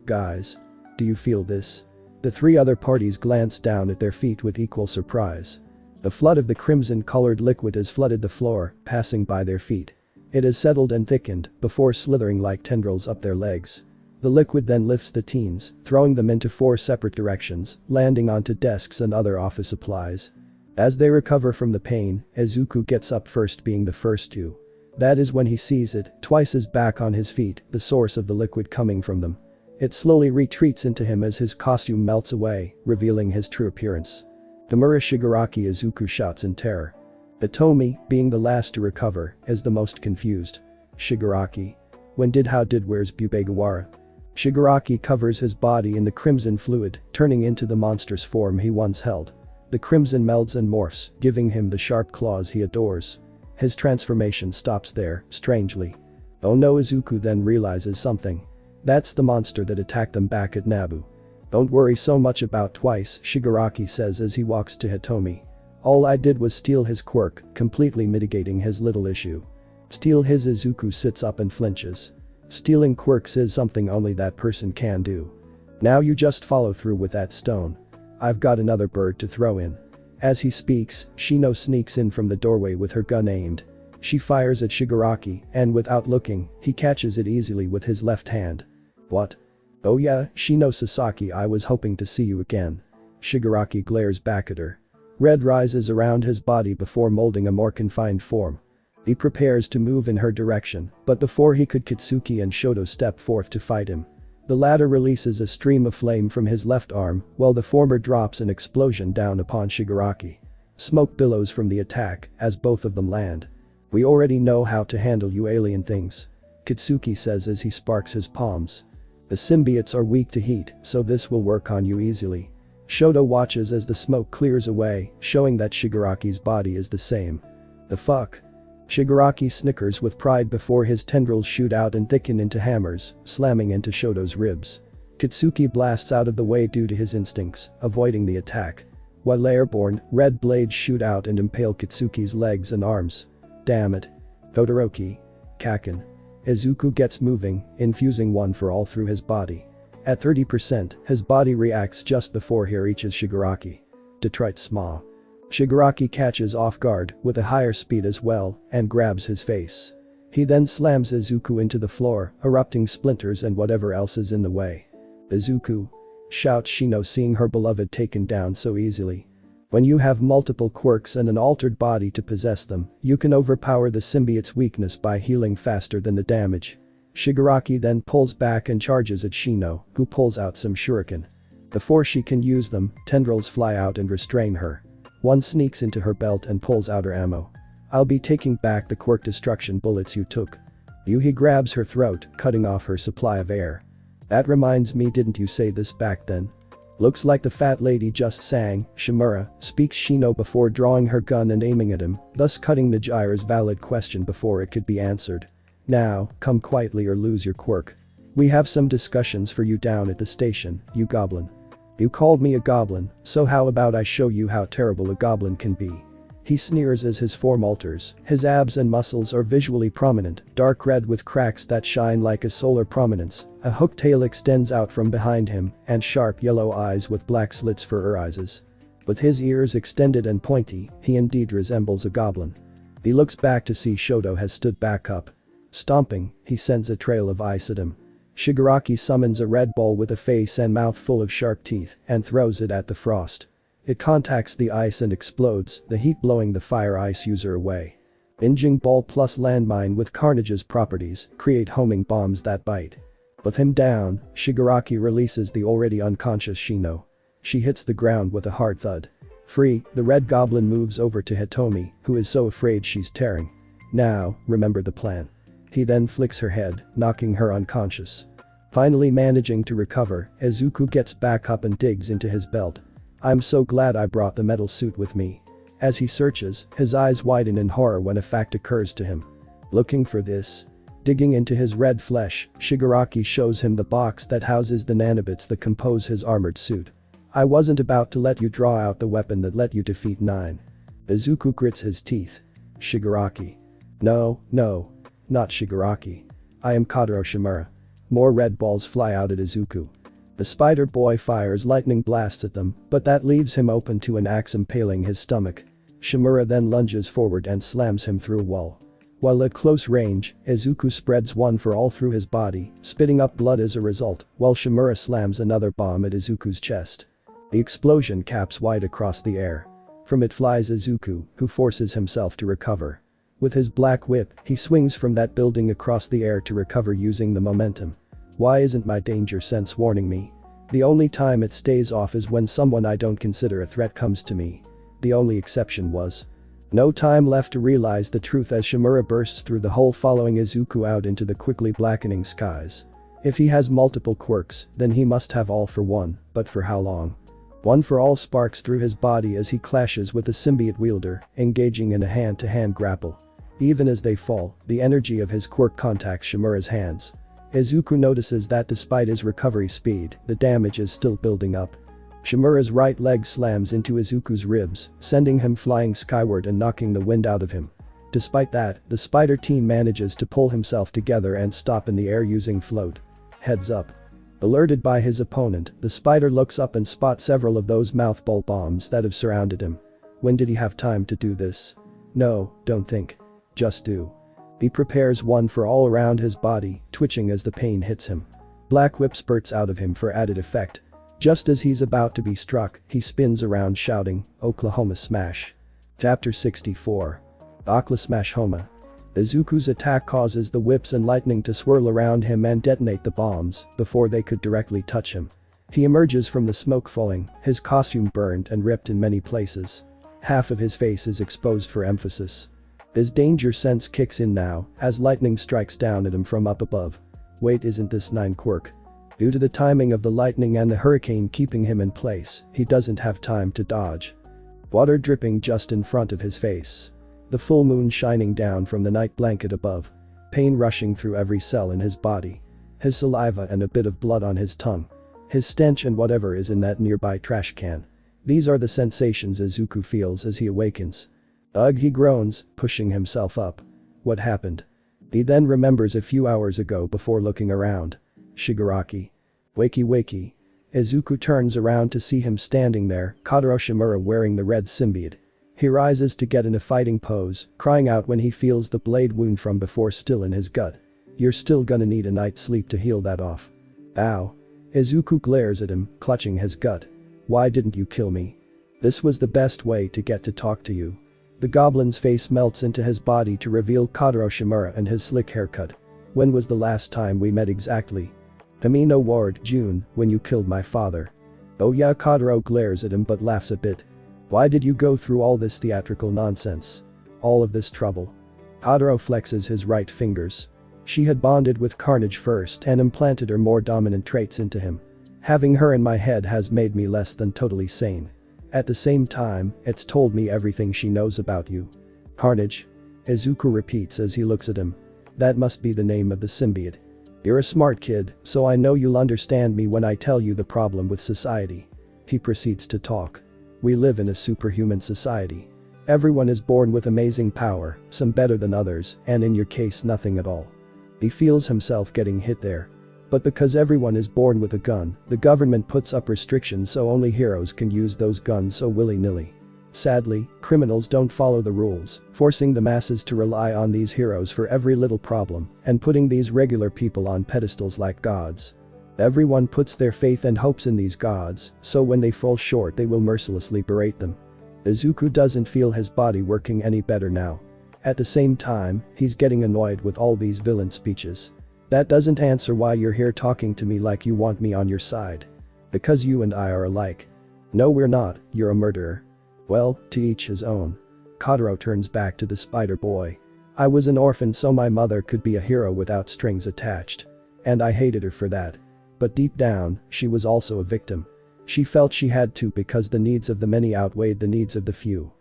Guys. Do you feel this?" The three other parties glance down at their feet with equal surprise. The flood of the crimson-colored liquid has flooded the floor, passing by their feet. It has settled and thickened, before slithering like tendrils up their legs. The liquid then lifts the teens, throwing them into 4 separate directions, landing onto desks and other office supplies. As they recover from the pain, Izuku gets up first, being the first to. That is when he sees it, twice his back on his feet, the source of the liquid coming from them. It slowly retreats into him as his costume melts away, revealing his true appearance. "Tamura Shigaraki!" Izuku shouts in terror. Hitomi, being the last to recover, is the most confused. "Shigaraki? When did how did where's Bubegawara?" Shigaraki covers his body in the crimson fluid, turning into the monstrous form he once held. The crimson melds and morphs, giving him the sharp claws he adores. His transformation stops there, strangely. Oh no, Izuku then realizes something. That's the monster that attacked them back at Nabu. "Don't worry so much about twice," Shigaraki says as he walks to Hitomi. "All I did was steal his quirk, completely mitigating his little issue." "Steal his?" Izuku sits up and flinches. "Stealing quirks is something only that person can do. Now you just follow through with that stone. I've got another bird to throw in." As he speaks, Shino sneaks in from the doorway with her gun aimed. She fires at Shigaraki, and without looking, he catches it easily with his left hand. "What?" "Oh yeah, Shino Sasaki, I was hoping to see you again." Shigaraki glares back at her. Red rises around his body before molding a more confined form. He prepares to move in her direction, but before he could, Katsuki and Shoto step forth to fight him. The latter releases a stream of flame from his left arm, while the former drops an explosion down upon Shigaraki. Smoke billows from the attack as both of them land. "We already know how to handle you alien things," Katsuki says as he sparks his palms. "The symbiotes are weak to heat, so this will work on you easily." Shoto watches as the smoke clears away, showing that Shigaraki's body is the same. "The fuck?" Shigaraki snickers with pride before his tendrils shoot out and thicken into hammers, slamming into Shoto's ribs. Kitsuki blasts out of the way due to his instincts, avoiding the attack. While airborne, red blades shoot out and impale Kitsuki's legs and arms. Damn it. Todoroki. Kaken. Izuku gets moving, infusing one for all through his body. At 30%, his body reacts just before he reaches Shigaraki. Detroit Sma. Shigaraki catches off guard, with a higher speed as well, and grabs his face. He then slams Izuku into the floor, erupting splinters and whatever else is in the way. Izuku! Shouts Shino, seeing her beloved taken down so easily. When you have multiple quirks and an altered body to possess them, you can overpower the symbiote's weakness by healing faster than the damage. Shigaraki then pulls back and charges at Shino, who pulls out some shuriken. Before she can use them, tendrils fly out and restrain her. One sneaks into her belt and pulls out her ammo. I'll be taking back the quirk destruction bullets you took. Yuhi grabs her throat, cutting off her supply of air. That reminds me, didn't you say this back then? Looks like the fat lady just sang, Shimura, speaks Shino before drawing her gun and aiming at him, thus cutting Najira's valid question before it could be answered. Now, come quietly or lose your quirk. We have some discussions for you down at the station, you goblin. You called me a goblin, so how about I show you how terrible a goblin can be? He sneers as his form alters, his abs and muscles are visually prominent, dark red with cracks that shine like a solar prominence, a hooked tail extends out from behind him, and sharp yellow eyes with black slits for eyes. With his ears extended and pointy, he indeed resembles a goblin. He looks back to see Shoto has stood back up. Stomping, he sends a trail of ice at him. Shigaraki summons a red ball with a face and mouth full of sharp teeth and throws it at the frost. It contacts the ice and explodes, the heat blowing the fire ice user away. Binging ball plus landmine with Carnage's properties create homing bombs that bite. With him down, Shigaraki releases the already unconscious Shino. She hits the ground with a hard thud. Free, the red goblin moves over to Hitomi, who is so afraid she's tearing. Now, remember the plan. He then flicks her head, knocking her unconscious. Finally managing to recover, Izuku gets back up and digs into his belt. I'm so glad I brought the metal suit with me. As he searches, his eyes widen in horror when a fact occurs to him. Looking for this? Digging into his red flesh, Shigaraki shows him the box that houses the nanobits that compose his armored suit. I wasn't about to let you draw out the weapon that let you defeat 9. Izuku grits his teeth. Shigaraki. No, not Shigaraki. I am Kadaro Shimura. More red balls fly out at Izuku. The spider boy fires lightning blasts at them, but that leaves him open to an axe impaling his stomach. Shimura then lunges forward and slams him through a wall. While at close range, Izuku spreads one for all through his body, spitting up blood as a result, while Shimura slams another bomb at Izuku's chest. The explosion caps wide across the air. From it flies Izuku, who forces himself to recover. With his black whip, he swings from that building across the air to recover using the momentum. Why isn't my danger sense warning me? The only time it stays off is when someone I don't consider a threat comes to me. The only exception was. No time left to realize the truth as Shimura bursts through the hole, following Izuku out into the quickly blackening skies. If he has multiple quirks, then he must have all for one, but for how long? One for all sparks through his body as he clashes with the symbiote wielder, engaging in a hand-to-hand grapple. Even as they fall, the energy of his quirk contacts Shimura's hands. Izuku notices that despite his recovery speed, the damage is still building up. Shimura's right leg slams into Izuku's ribs, sending him flying skyward and knocking the wind out of him. Despite that, the spider team manages to pull himself together and stop in the air using float. Heads up. Alerted by his opponent, the spider looks up and spots several of those mouthball bombs that have surrounded him. When did he have time to do this? No, don't think. Just do. He prepares one for all around his body, twitching as the pain hits him. Black whip spurts out of him for added effect. Just as he's about to be struck, he spins around shouting, Oklahoma Smash. Chapter 64. Oklahoma Smash Homa. Izuku's attack causes the whips and lightning to swirl around him and detonate the bombs before they could directly touch him. He emerges from the smoke falling, his costume burned and ripped in many places. Half of his face is exposed for emphasis. His danger sense kicks in now, as lightning strikes down at him from up above. Wait, isn't this 9 quirk? Due to the timing of the lightning and the hurricane keeping him in place, he doesn't have time to dodge. Water dripping just in front of his face. The full moon shining down from the night blanket above. Pain rushing through every cell in his body. His saliva and a bit of blood on his tongue. His stench and whatever is in that nearby trash can. These are the sensations Izuku feels as he awakens. Ugh, he groans, pushing himself up. What happened? He then remembers a few hours ago before looking around. Shigaraki. Wakey wakey. Izuku turns around to see him standing there, Kotaro Shimura wearing the red symbiote. He rises to get in a fighting pose, crying out when he feels the blade wound from before still in his gut. You're still gonna need a night's sleep to heal that off. Ow. Izuku glares at him, clutching his gut. Why didn't you kill me? This was the best way to get to talk to you. The goblin's face melts into his body to reveal Kotaro Shimura and his slick haircut. When was the last time we met exactly? Amino Ward, June, when you killed my father. Oh yeah, Kotaro glares at him but laughs a bit. Why did you go through all this theatrical nonsense? All of this trouble? Kotaro flexes his right fingers. She had bonded with Carnage first and implanted her more dominant traits into him. Having her in my head has made me less than totally sane. At the same time, it's told me everything she knows about you. Carnage? Izuku repeats as he looks at him. That must be the name of the symbiote. You're a smart kid, so I know you'll understand me when I tell you the problem with society. He proceeds to talk. We live in a superhuman society. Everyone is born with amazing power, some better than others, and in your case nothing at all. He feels himself getting hit there. But because everyone is born with a gun, the government puts up restrictions so only heroes can use those guns so willy-nilly. Sadly, criminals don't follow the rules, forcing the masses to rely on these heroes for every little problem and putting these regular people on pedestals like gods. Everyone puts their faith and hopes in these gods, so when they fall short they will mercilessly berate them. Izuku doesn't feel his body working any better now. At the same time, he's getting annoyed with all these villain speeches. That doesn't answer why you're here talking to me like you want me on your side. Because you and I are alike. No, we're not, you're a murderer. Well, to each his own. Kotaro turns back to the spider boy. I was an orphan so my mother could be a hero without strings attached. And I hated her for that. But deep down, she was also a victim. She felt she had to because the needs of the many outweighed the needs of the few.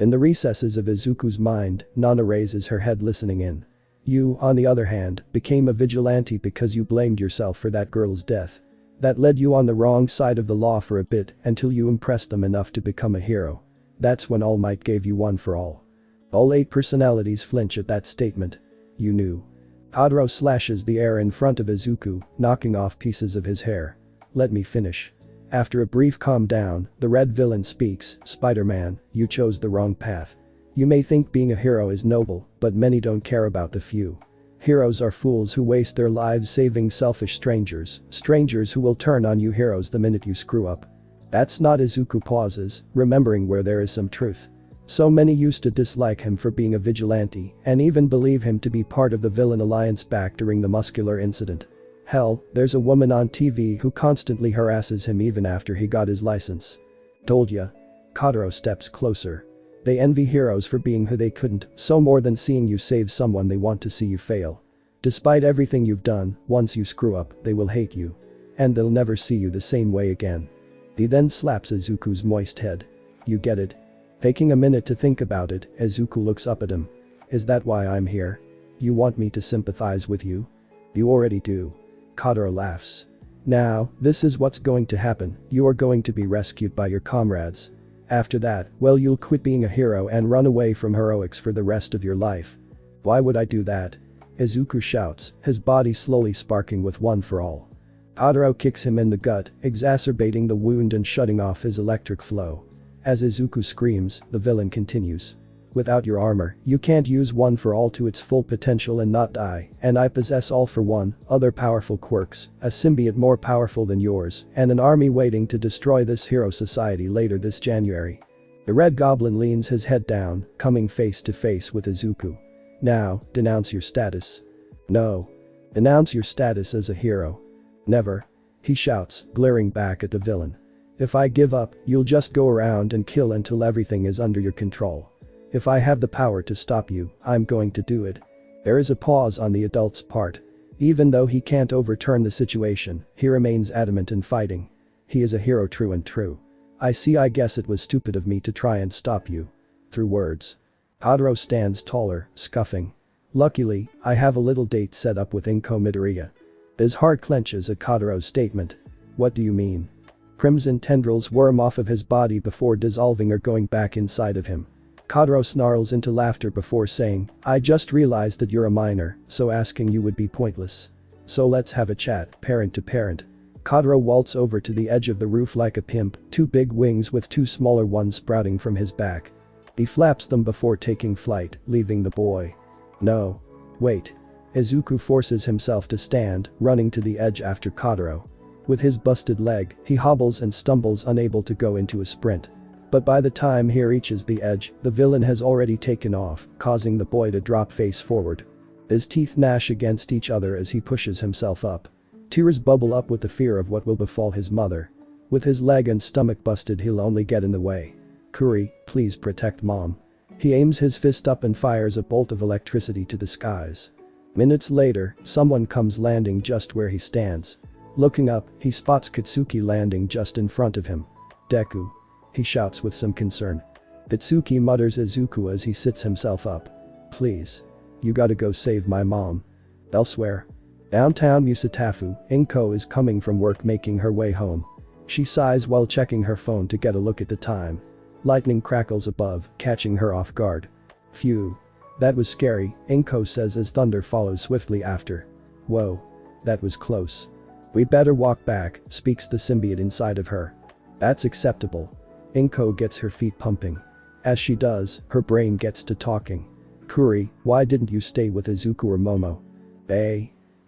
In the recesses of Izuku's mind, Nana raises her head listening in. You, on the other hand, became a vigilante because you blamed yourself for that girl's death. That led you on the wrong side of the law for a bit until you impressed them enough to become a hero. That's when All Might gave you one for all. All 8 personalities flinch at that statement. You knew. Kotaro slashes the air in front of Izuku, knocking off pieces of his hair. Let me finish. After a brief calm down, the red villain speaks. Spider-Man, you chose the wrong path. You may think being a hero is noble, but many don't care about the few. Heroes are fools who waste their lives saving selfish strangers who will turn on you heroes the minute you screw up. That's not. Izuku pauses, remembering where there is some truth. So many used to dislike him for being a vigilante and even believe him to be part of the villain alliance back during the muscular incident. Hell, there's a woman on TV who constantly harasses him even after he got his license. Told ya. Kotaro steps closer. They envy heroes for being who they couldn't, so more than seeing you save someone they want to see you fail. Despite everything you've done, once you screw up, they will hate you. And they'll never see you the same way again. He then slaps Izuku's moist head. You get it? Taking a minute to think about it, Izuku looks up at him. Is that why I'm here? You want me to sympathize with you? You already do. Kotaro laughs. Now, this is what's going to happen, you are going to be rescued by your comrades. After that, well, you'll quit being a hero and run away from heroics for the rest of your life. Why would I do that? Izuku shouts, his body slowly sparking with one for all. Kotaro kicks him in the gut, exacerbating the wound and shutting off his electric flow. As Izuku screams, the villain continues. Without your armor, you can't use one for all to its full potential and not die, and I possess all for one, other powerful quirks, a symbiote more powerful than yours, and an army waiting to destroy this hero society later this January. The Red Goblin leans his head down, coming face to face with Izuku. Now, denounce your status. No. Denounce your status as a hero. Never. He shouts, glaring back at the villain. If I give up, you'll just go around and kill until everything is under your control. If I have the power to stop you, I'm going to do it. There is a pause on the adult's part. Even though he can't overturn the situation, he remains adamant in fighting. He is a hero true and true. I guess it was stupid of me to try and stop you. Through words. Kadaro stands taller, scuffing. Luckily, I have a little date set up with Inko Midoriya. His heart clenches at Kadaro's statement. What do you mean? Crimson tendrils worm off of his body before dissolving or going back inside of him. Kadaro snarls into laughter before saying, I just realized that you're a minor, so asking you would be pointless. So let's have a chat, parent to parent. Kadaro waltz over to the edge of the roof like a pimp, two big wings with two smaller ones sprouting from his back. He flaps them before taking flight, leaving the boy. No. Wait. Izuku forces himself to stand, running to the edge after Kadaro. With his busted leg, he hobbles and stumbles, unable to go into a sprint. But by the time he reaches the edge, the villain has already taken off, causing the boy to drop face forward. His teeth gnash against each other as he pushes himself up. Tears bubble up with the fear of what will befall his mother. With his leg and stomach busted, he'll only get in the way. Kuri, please protect mom. He aims his fist up and fires a bolt of electricity to the skies. Minutes later, someone comes landing just where he stands. Looking up, he spots Katsuki landing just in front of him. Deku. He shouts with some concern. Katsuki mutters Izuku as he sits himself up. Please. You gotta go save my mom. Elsewhere. Downtown Musatafu, Inko is coming from work making her way home. She sighs while checking her phone to get a look at the time. Lightning crackles above, catching her off guard. Phew. That was scary, Inko says as thunder follows swiftly after. Whoa. That was close. We better walk back, speaks the symbiote inside of her. That's acceptable. Inko gets her feet pumping. As she does, her brain gets to talking. Kuri, why didn't you stay with Izuku or Momo?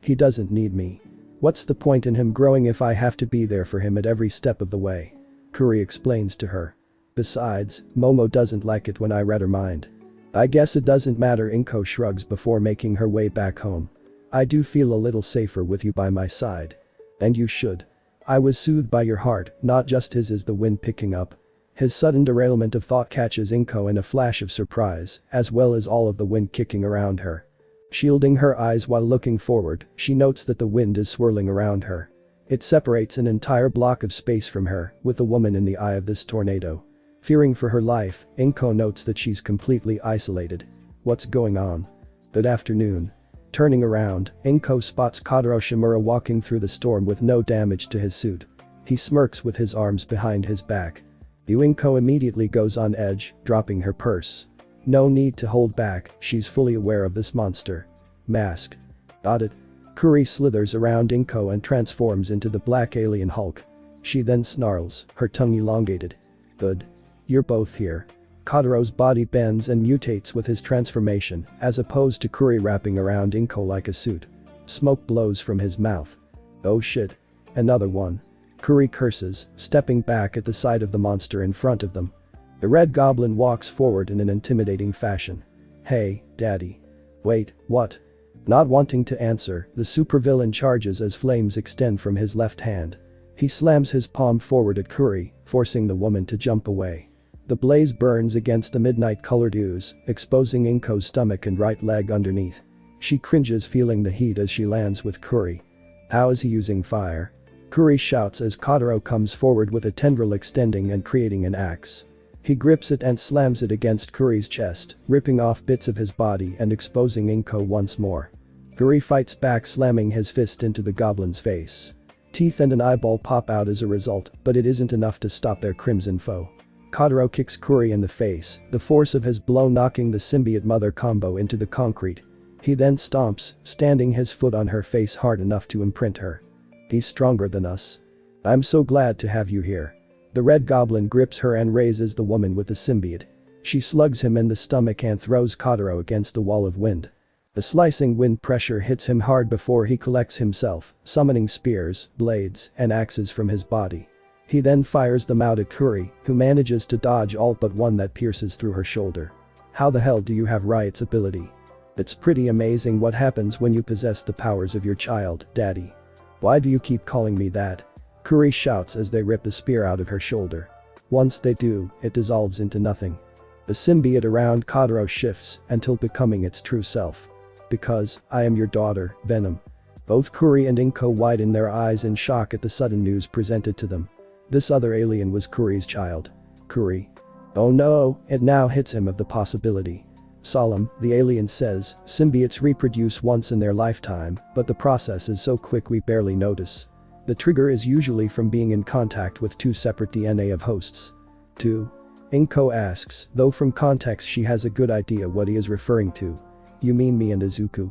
He doesn't need me. What's the point in him growing if I have to be there for him at every step of the way? Kuri explains to her. Besides, Momo doesn't like it when I read her mind. I guess it doesn't matter, Inko shrugs before making her way back home. I do feel a little safer with you by my side. And you should. I was soothed by your heart, not just his, is the wind picking up. His sudden derailment of thought catches Inko in a flash of surprise, as well as all of the wind kicking around her. Shielding her eyes while looking forward, she notes that the wind is swirling around her. It separates an entire block of space from her, with the woman in the eye of this tornado. Fearing for her life, Inko notes that she's completely isolated. What's going on? That afternoon. Turning around, Inko spots Kotaro Shimura walking through the storm with no damage to his suit. He smirks with his arms behind his back. Inko immediately goes on edge, dropping her purse. No need to hold back, she's fully aware of this monster. Mask. Got it. Kuri slithers around Inko and transforms into the black alien Hulk. She then snarls, her tongue elongated. Good. You're both here. Kotaro's body bends and mutates with his transformation, as opposed to Kuri wrapping around Inko like a suit. Smoke blows from his mouth. Oh shit. Another one. Kuri curses, stepping back at the sight of the monster in front of them. The red goblin walks forward in an intimidating fashion. Hey, daddy. Wait, what? Not wanting to answer, the supervillain charges as flames extend from his left hand. He slams his palm forward at Kuri, forcing the woman to jump away. The blaze burns against the midnight-colored ooze, exposing Inko's stomach and right leg underneath. She cringes, feeling the heat as she lands with Kuri. How is he using fire? Kuri shouts as Kotaro comes forward with a tendril extending and creating an axe. He grips it and slams it against Kuri's chest, ripping off bits of his body and exposing Inko once more. Kuri fights back, slamming his fist into the goblin's face. Teeth and an eyeball pop out as a result, but it isn't enough to stop their crimson foe. Kotaro kicks Kuri in the face, the force of his blow knocking the symbiote mother combo into the concrete. He then stomps, standing his foot on her face hard enough to imprint her. He's stronger than us. I'm so glad to have you here. The red goblin grips her and raises the woman with the symbiote. She slugs him in the stomach and throws Kotaro against the wall of wind. The slicing wind pressure hits him hard before he collects himself, summoning spears, blades, and axes from his body. He then fires them out at Kuri, who manages to dodge all but one that pierces through her shoulder. How the hell do you have Riot's ability? It's pretty amazing what happens when you possess the powers of your child, daddy. Why do you keep calling me that? Kuri shouts as they rip the spear out of her shoulder. Once they do, it dissolves into nothing. The symbiote around Kotaro shifts until becoming its true self. Because, I am your daughter, Venom. Both Kuri and Inko widen their eyes in shock at the sudden news presented to them. This other alien was Kuri's child. Kuri. Oh no, it now hits him of the possibility. Solemn, the alien says, symbiotes reproduce once in their lifetime, but the process is so quick we barely notice. The trigger is usually from being in contact with two separate DNA of hosts. 2. Inko asks, though from context she has a good idea what he is referring to. You mean me and Izuku?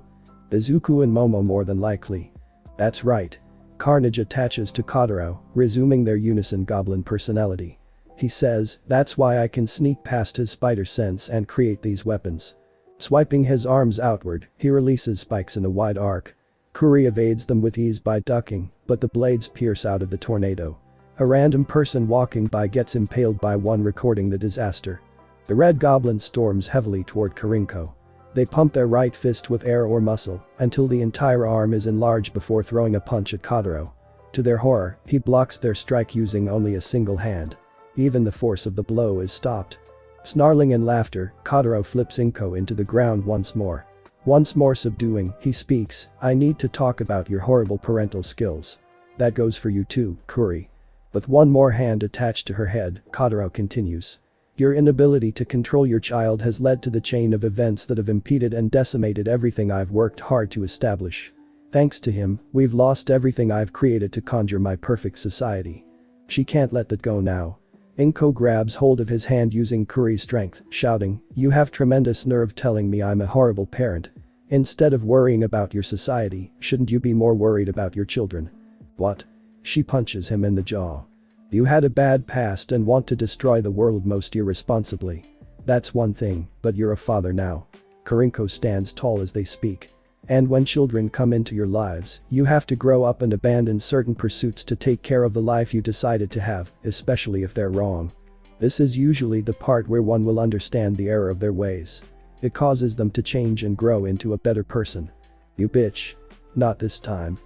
Izuku and Momo more than likely. That's right. Carnage attaches to Kotaro, resuming their unison goblin personality. He says, that's why I can sneak past his spider sense and create these weapons. Swiping his arms outward, he releases spikes in a wide arc. Kuri evades them with ease by ducking, but the blades pierce out of the tornado. A random person walking by gets impaled by one, recording the disaster. The red goblin storms heavily toward Karinko. They pump their right fist with air or muscle until the entire arm is enlarged before throwing a punch at Kotaro. To their horror, he blocks their strike using only a single hand. Even the force of the blow is stopped. Snarling in laughter, Kotaro flips Inko into the ground once more. Once more subduing, he speaks, I need to talk about your horrible parental skills. That goes for you too, Kuri. With one more hand attached to her head, Kotaro continues. Your inability to control your child has led to the chain of events that have impeded and decimated everything I've worked hard to establish. Thanks to him, we've lost everything I've created to conjure my perfect society. She can't let that go now. Inko grabs hold of his hand using Kuri's strength, shouting, you have tremendous nerve telling me I'm a horrible parent. Instead of worrying about your society, shouldn't you be more worried about your children? What? She punches him in the jaw. You had a bad past and want to destroy the world most irresponsibly. That's one thing, but you're a father now. Karinko stands tall as they speak. And when children come into your lives, you have to grow up and abandon certain pursuits to take care of the life you decided to have, especially if they're wrong. This is usually the part where one will understand the error of their ways. It causes them to change and grow into a better person. You bitch. Not this time.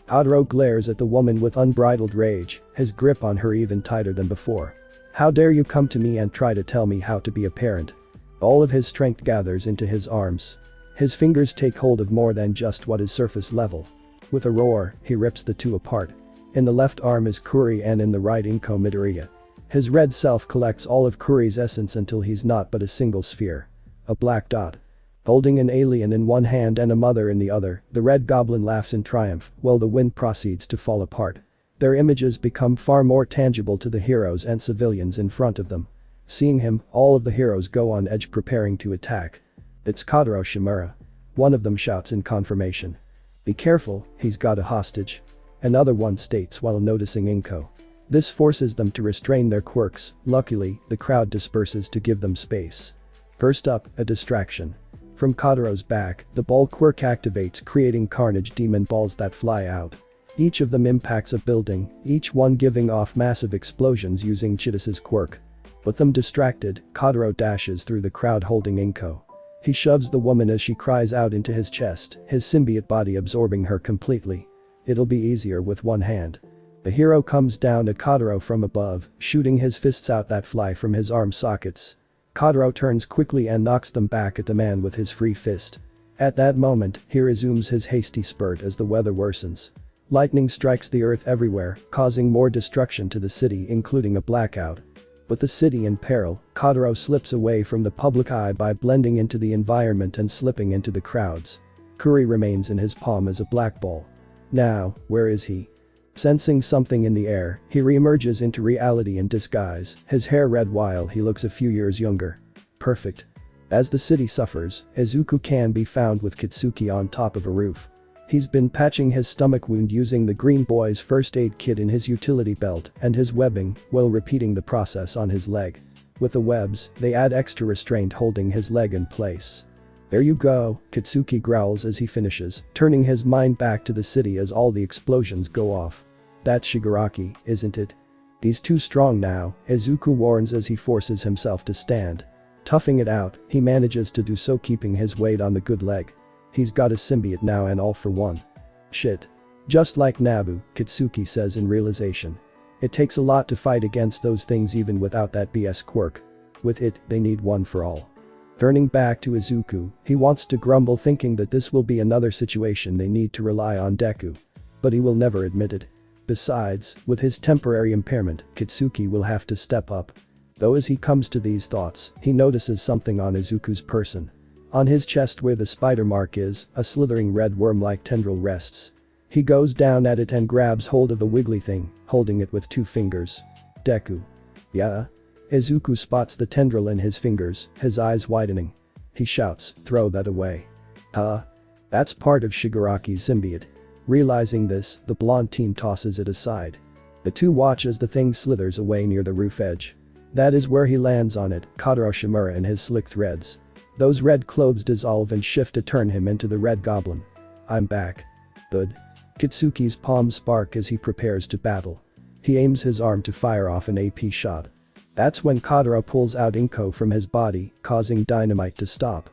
Kotaro glares at the woman with unbridled rage, his grip on her even tighter than before. How dare you come to me and try to tell me how to be a parent? All of his strength gathers into his arms. His fingers take hold of more than just what is surface level. With a roar, he rips the two apart. In the left arm is Kuri and in the right Inko Midoriya. His red self collects all of Kuri's essence until he's not but a single sphere. A black dot. Holding an alien in one hand and a mother in the other, the red goblin laughs in triumph while the wind proceeds to fall apart. Their images become far more tangible to the heroes and civilians in front of them. Seeing him, all of the heroes go on edge preparing to attack. It's Kotaro Shimura. One of them shouts in confirmation. Be careful, he's got a hostage. Another one states while noticing Inko. This forces them to restrain their quirks. Luckily, the crowd disperses to give them space. First up, a distraction. From Kotaro's back, the ball quirk activates, creating carnage demon balls that fly out. Each of them impacts a building, each one giving off massive explosions using Chidis's quirk. With them distracted, Kotaro dashes through the crowd holding Inko. He shoves the woman as she cries out into his chest, his symbiote body absorbing her completely. It'll be easier with one hand. The hero comes down at Kotaro from above, shooting his fists out that fly from his arm sockets. Kotaro turns quickly and knocks them back at the man with his free fist. At that moment, he resumes his hasty spurt as the weather worsens. Lightning strikes the earth everywhere, causing more destruction to the city, including a blackout. With the city in peril, Kotaro slips away from the public eye by blending into the environment and slipping into the crowds. Kuri remains in his palm as a black ball. Now, where is he? Sensing something in the air, he reemerges into reality in disguise, his hair red while he looks a few years younger. Perfect. As the city suffers, Izuku can be found with Kitsuki on top of a roof. He's been patching his stomach wound using the green boy's first aid kit in his utility belt and his webbing, while repeating the process on his leg. With the webs, they add extra restraint holding his leg in place. There you go, Kitsuki growls as he finishes, turning his mind back to the city as all the explosions go off. That's Shigaraki, isn't it? He's too strong now, Izuku warns as he forces himself to stand. Toughing it out, he manages to do so keeping his weight on the good leg. He's got a symbiote now and all for one. Shit. Just like Nabu, Kitsuki says in realization. It takes a lot to fight against those things even without that BS quirk. With it, they need one for all. Turning back to Izuku, he wants to grumble thinking that this will be another situation they need to rely on Deku. But he will never admit it. Besides, with his temporary impairment, Kitsuki will have to step up. Though as he comes to these thoughts, he notices something on Izuku's person. On his chest where the spider mark is, a slithering red worm-like tendril rests. He goes down at it and grabs hold of the wiggly thing, holding it with 2 fingers. Deku. Yeah? Izuku spots the tendril in his fingers, his eyes widening. He shouts, throw that away. Huh? That's part of Shigaraki's symbiote. Realizing this, the blonde teen tosses it aside. The two watch as the thing slithers away near the roof edge. That is where he lands on it, Kotaro Shimura and his slick threads. Those red clothes dissolve and shift to turn him into the Red Goblin. I'm back. Good. Kitsuki's palms spark as he prepares to battle. He aims his arm to fire off an AP shot. That's when Kotaro pulls out Inko from his body, causing dynamite to stop.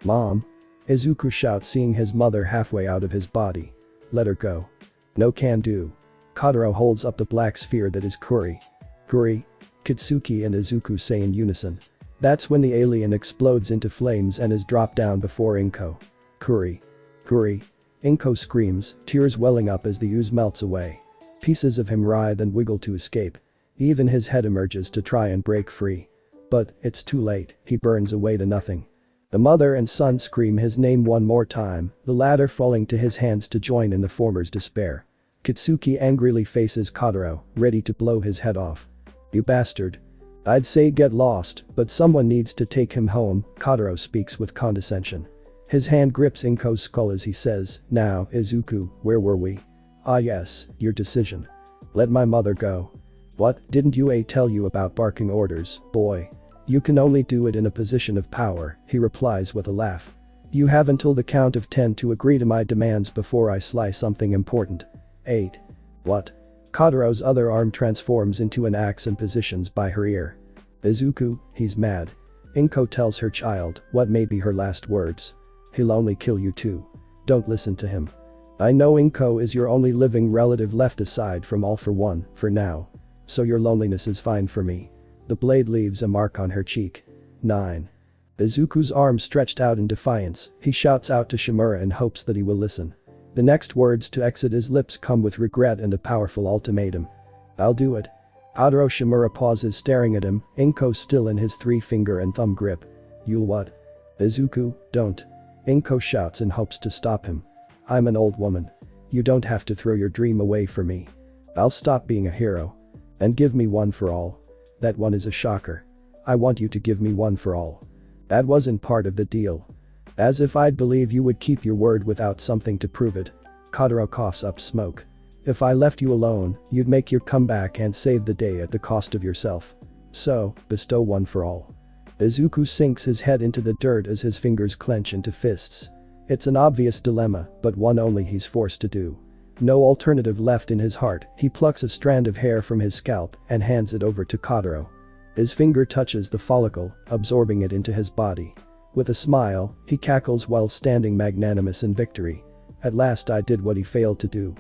Mom? Izuku shouts, seeing his mother halfway out of his body. Let her go. No can do. Kotaro holds up the black sphere that is Kuri. Kuri? Kitsuki and Izuku say in unison. That's when the alien explodes into flames and is dropped down before Inko. Kuri. Kuri. Inko screams, tears welling up as the ooze melts away. Pieces of him writhe and wiggle to escape. Even his head emerges to try and break free. But, it's too late, he burns away to nothing. The mother and son scream his name one more time, the latter falling to his hands to join in the former's despair. Kitsuki angrily faces Kotaro, ready to blow his head off. You bastard. I'd say get lost, but someone needs to take him home, Kotaro speaks with condescension. His hand grips Inko's skull as he says, now, Izuku, where were we? Ah yes, your decision. Let my mother go. What, didn't UA tell you about barking orders, boy? You can only do it in a position of power, he replies with a laugh. You have until the count of 10 to agree to my demands before I slice something important. 8. What? Kotaro's other arm transforms into an axe and positions by her ear. Izuku, he's mad. Inko tells her child what may be her last words. He'll only kill you too. Don't listen to him. I know Inko is your only living relative left aside from All for One, for now. So your loneliness is fine for me. The blade leaves a mark on her cheek. 9. Izuku's arm stretched out in defiance, he shouts out to Shimura and hopes that he will listen. The next words to exit his lips come with regret and a powerful ultimatum. I'll do it. Kotaro Shimura pauses staring at him, Inko still in his 3-finger and thumb grip. You'll what? Izuku, don't. Inko shouts and hopes to stop him. I'm an old woman. You don't have to throw your dream away for me. I'll stop being a hero. And give me one for all. That one is a shocker. I want you to give me one for all. That wasn't part of the deal. As if I'd believe you would keep your word without something to prove it. Kotaro coughs up smoke. If I left you alone, you'd make your comeback and save the day at the cost of yourself. So, bestow one for all. Izuku sinks his head into the dirt as his fingers clench into fists. It's an obvious dilemma, but one only he's forced to do. No alternative left in his heart, he plucks a strand of hair from his scalp and hands it over to Kotaro. His finger touches the follicle, absorbing it into his body. With a smile, he cackles while standing magnanimous in victory. At last I did what he failed to do.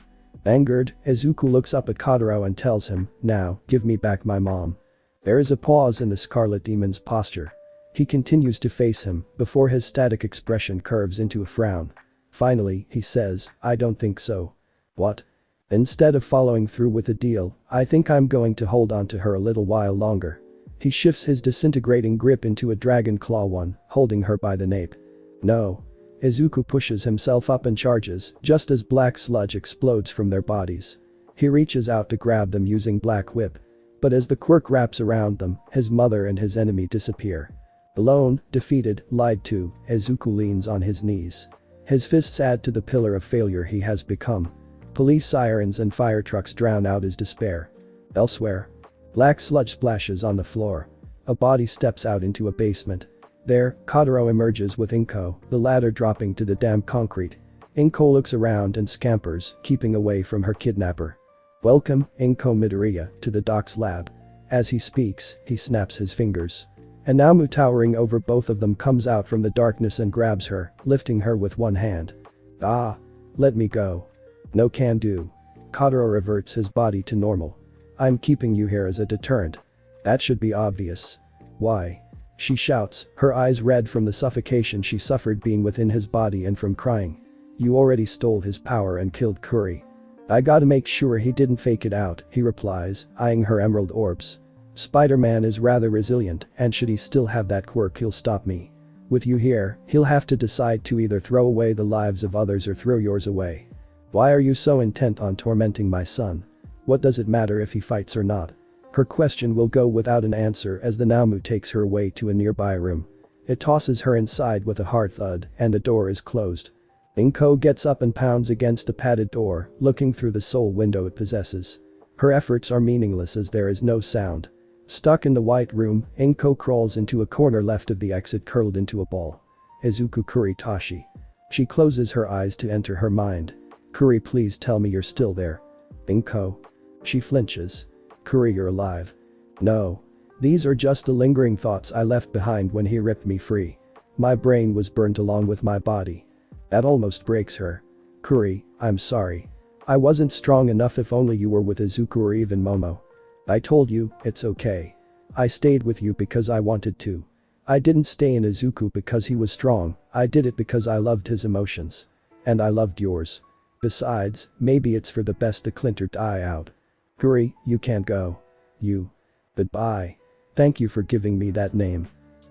Angered, Izuku looks up at Kotaro and tells him, now, give me back my mom. There is a pause in the Scarlet Demon's posture. He continues to face him, before his static expression curves into a frown. Finally, he says, I don't think so. What? Instead of following through with the deal, I think I'm going to hold on to her a little while longer. He shifts his disintegrating grip into a dragon claw one, holding her by the nape. No. Izuku pushes himself up and charges, just as black sludge explodes from their bodies. He reaches out to grab them using Black Whip. But as the quirk wraps around them, his mother and his enemy disappear. Alone, defeated, lied to, Izuku leans on his knees. His fists add to the pillar of failure he has become. Police sirens and fire trucks drown out his despair. Elsewhere. Black sludge splashes on the floor. A body steps out into a basement. There, Kotaro emerges with Inko, the latter dropping to the damp concrete. Inko looks around and scampers, keeping away from her kidnapper. Welcome, Inko Midoriya, to the doc's lab. As he speaks, he snaps his fingers. An Namu towering over both of them comes out from the darkness and grabs her, lifting her with one hand. Ah. Let me go. No can do. Kotaro reverts his body to normal. I'm keeping you here as a deterrent. That should be obvious. Why? She shouts, her eyes red from the suffocation she suffered being within his body and from crying. You already stole his power and killed Kuri. I gotta make sure he didn't fake it out, he replies, eyeing her emerald orbs. Spider-Man is rather resilient, and should he still have that quirk he'll stop me. With you here, he'll have to decide to either throw away the lives of others or throw yours away. Why are you so intent on tormenting my son? What does it matter if he fights or not? Her question will go without an answer as the Namu takes her away to a nearby room. It tosses her inside with a hard thud and the door is closed. Inko gets up and pounds against the padded door, looking through the sole window it possesses. Her efforts are meaningless as there is no sound. Stuck in the white room, Inko crawls into a corner left of the exit curled into a ball. Izuku Kuritashi. She closes her eyes to enter her mind. Kuri, please tell me you're still there. Inko. She flinches. Kuri, you're alive. No. These are just the lingering thoughts I left behind when he ripped me free. My brain was burnt along with my body. That almost breaks her. Kuri, I'm sorry. I wasn't strong enough. If only you were with Izuku or even Momo. I told you, it's okay. I stayed with you because I wanted to. I didn't stay in Izuku because he was strong, I did it because I loved his emotions. And I loved yours. Besides, maybe it's for the best to Clinter die out. Kuri, you can't go. You. Goodbye. Thank you for giving me that name.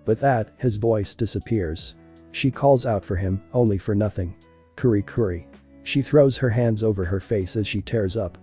With that, his voice disappears. She calls out for him, only for nothing. Kuri, Kuri. She throws her hands over her face as she tears up.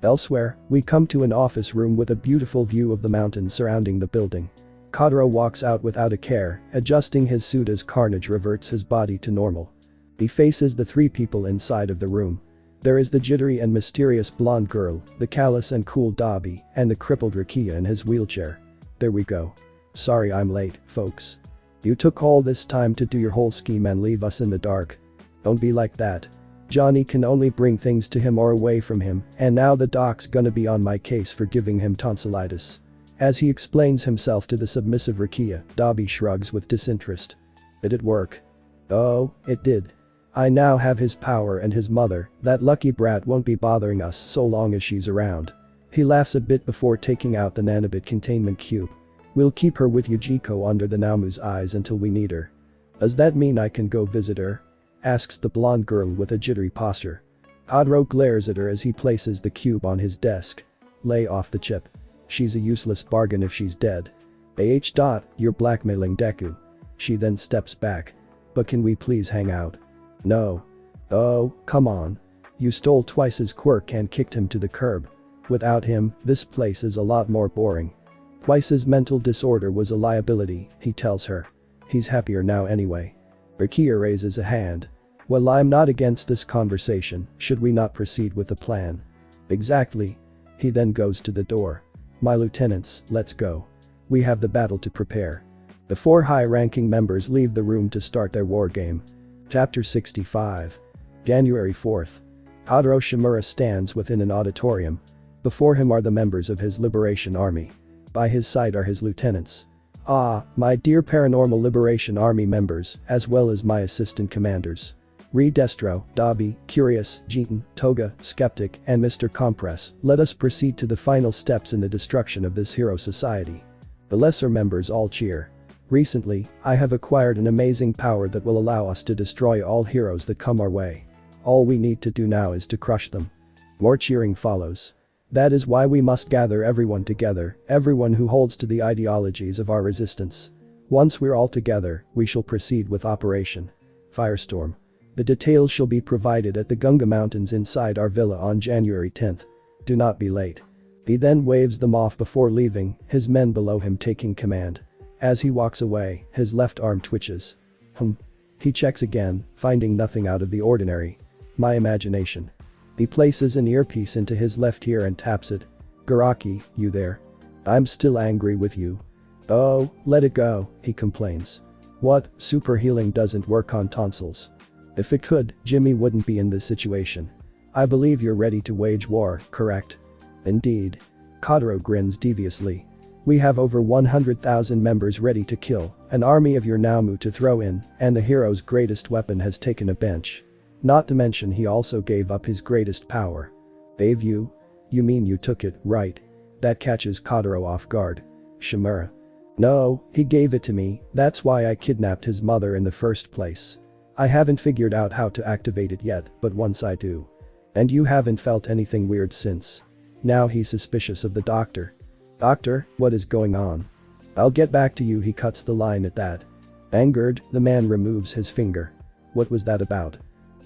Elsewhere, we come to an office room with a beautiful view of the mountains surrounding the building. Kotaro walks out without a care, adjusting his suit as Carnage reverts his body to normal. He faces the three people inside of the room. There is the jittery and mysterious blonde girl, the callous and cool Dabi, and the crippled Rukia in his wheelchair. There we go. Sorry I'm late, folks. You took all this time to do your whole scheme and leave us in the dark. Don't be like that. Johnny can only bring things to him or away from him, and now the doc's gonna be on my case for giving him tonsillitis. As he explains himself to the submissive Rukia, Dabi shrugs with disinterest. Did it work? Oh, it did. I now have his power and his mother, that lucky brat won't be bothering us so long as she's around. He laughs a bit before taking out the nanobit containment cube. We'll keep her with Yujiko under the Namu's eyes until we need her. Does that mean I can go visit her? Asks the blonde girl with a jittery posture. Kotaro glares at her as he places the cube on his desk. Lay off the chip. She's a useless bargain if she's dead. You're blackmailing Deku. She then steps back. But can we please hang out? No. Oh, come on. You stole twice his quirk and kicked him to the curb. Without him, this place is a lot more boring. Twice's mental disorder was a liability, he tells her. He's happier now anyway. Rukia raises a hand. Well, I'm not against this conversation, should we not proceed with the plan? Exactly. He then goes to the door. My lieutenants, let's go. We have the battle to prepare. The four high-ranking members leave the room to start their war game. Chapter 65. January 4th. Kotaro Shimura stands within an auditorium. Before him are the members of his Liberation Army. By his side are his lieutenants. Ah, my dear Paranormal Liberation Army members, as well as my assistant commanders. Destro, Dabi, Curious, Jeton, Toga, Skeptic, and Mr. Compress, let us proceed to the final steps in the destruction of this hero society. The lesser members all cheer. Recently, I have acquired an amazing power that will allow us to destroy all heroes that come our way. All we need to do now is to crush them. More cheering follows. That is why we must gather everyone together, everyone who holds to the ideologies of our resistance. Once we're all together, we shall proceed with Operation Firestorm. The details shall be provided at the Gunga Mountains inside our villa on January 10th. Do not be late. He then waves them off before leaving, his men below him taking command. As he walks away, his left arm twitches. He checks again, finding nothing out of the ordinary. My imagination. He places an earpiece into his left ear and taps it. Garaki, you there? I'm still angry with you. Oh, let it go, he complains. What, super healing doesn't work on tonsils? If it could, Jimmy wouldn't be in this situation. I believe you're ready to wage war, correct? Indeed. Kotaro grins deviously. We have over 100,000 members ready to kill, an army of your Namu to throw in, and the hero's greatest weapon has taken a bench. Not to mention he also gave up his greatest power. Gave you? You mean you took it, right? That catches Kotaro off guard. Shimura. No, he gave it to me, that's why I kidnapped his mother in the first place. I haven't figured out how to activate it yet, but once I do. And you haven't felt anything weird since. Now he's suspicious of the doctor. Doctor, what is going on? I'll get back to you, he cuts the line at that. Angered, the man removes his finger. What was that about?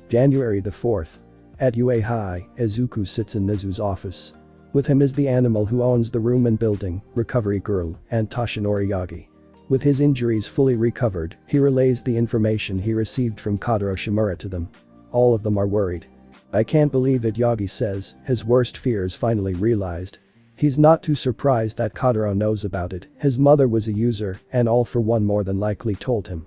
January the 4th. At UA High, Izuku sits in Nezu's office. With him is the animal who owns the room and building, Recovery Girl, and Toshinori Yagi. With his injuries fully recovered, he relays the information he received from Kadaro Shimura to them. All of them are worried. I can't believe it, Yagi says, his worst fears finally realized. He's not too surprised that Kadaro knows about it, his mother was a user, and All for One more than likely told him.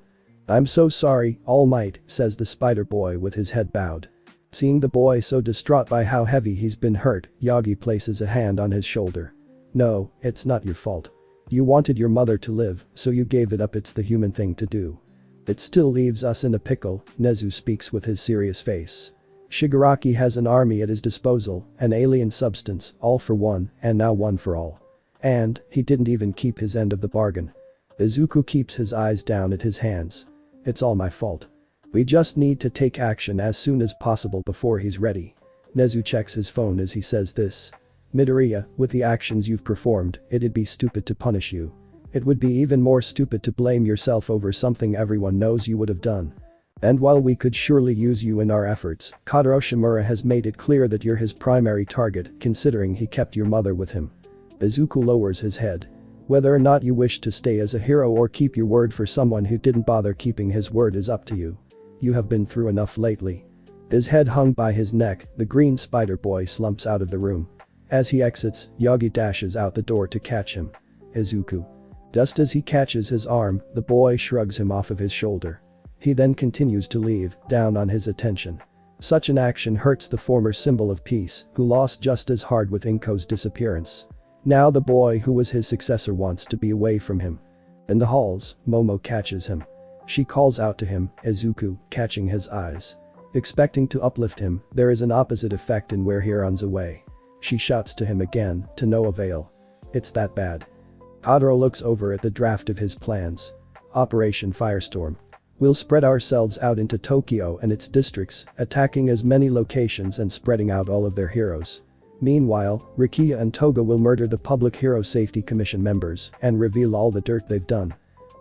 I'm so sorry, All Might, says the spider boy with his head bowed. Seeing the boy so distraught by how heavy he's been hurt, Yagi places a hand on his shoulder. No, it's not your fault. You wanted your mother to live, so you gave it up, it's the human thing to do. It still leaves us in a pickle, Nezu speaks with his serious face. Shigaraki has an army at his disposal, an alien substance, All for One, and now One for All. And, he didn't even keep his end of the bargain. Izuku keeps his eyes down at his hands. It's all my fault. We just need to take action as soon as possible before he's ready. Nezu checks his phone as he says this. Midoriya, with the actions you've performed, it'd be stupid to punish you. It would be even more stupid to blame yourself over something everyone knows you would have done. And while we could surely use you in our efforts, Kadaro Shimura has made it clear that you're his primary target, considering he kept your mother with him. Izuku lowers his head. Whether or not you wish to stay as a hero or keep your word for someone who didn't bother keeping his word is up to you. You have been through enough lately. His head hung by his neck, the green spider boy slumps out of the room. As he exits, Yagi dashes out the door to catch him. Izuku. Just as he catches his arm, the boy shrugs him off of his shoulder. He then continues to leave, down on his attention. Such an action hurts the former symbol of peace, who lost just as hard with Inko's disappearance. Now the boy who was his successor wants to be away from him. In the halls, Momo catches him. She calls out to him, Izuku, catching his eyes. Expecting to uplift him, there is an opposite effect in where he runs away. She shouts to him again, to no avail. It's that bad. Kadaro looks over at the draft of his plans. Operation Firestorm. We'll spread ourselves out into Tokyo and its districts, attacking as many locations and spreading out all of their heroes. Meanwhile, Rikiya and Toga will murder the Public Hero Safety Commission members and reveal all the dirt they've done.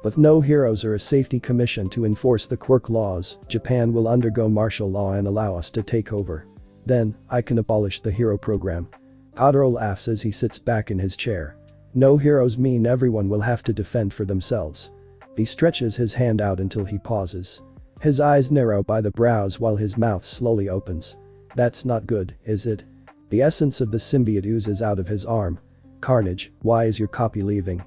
With no heroes or a safety commission to enforce the quirk laws, Japan will undergo martial law and allow us to take over. Then, I can abolish the hero program. Kadaro laughs as he sits back in his chair. No heroes mean everyone will have to defend for themselves. He stretches his hand out until he pauses. His eyes narrow by the brows while his mouth slowly opens. That's not good, is it? The essence of the symbiote oozes out of his arm. Carnage, why is your copy leaving?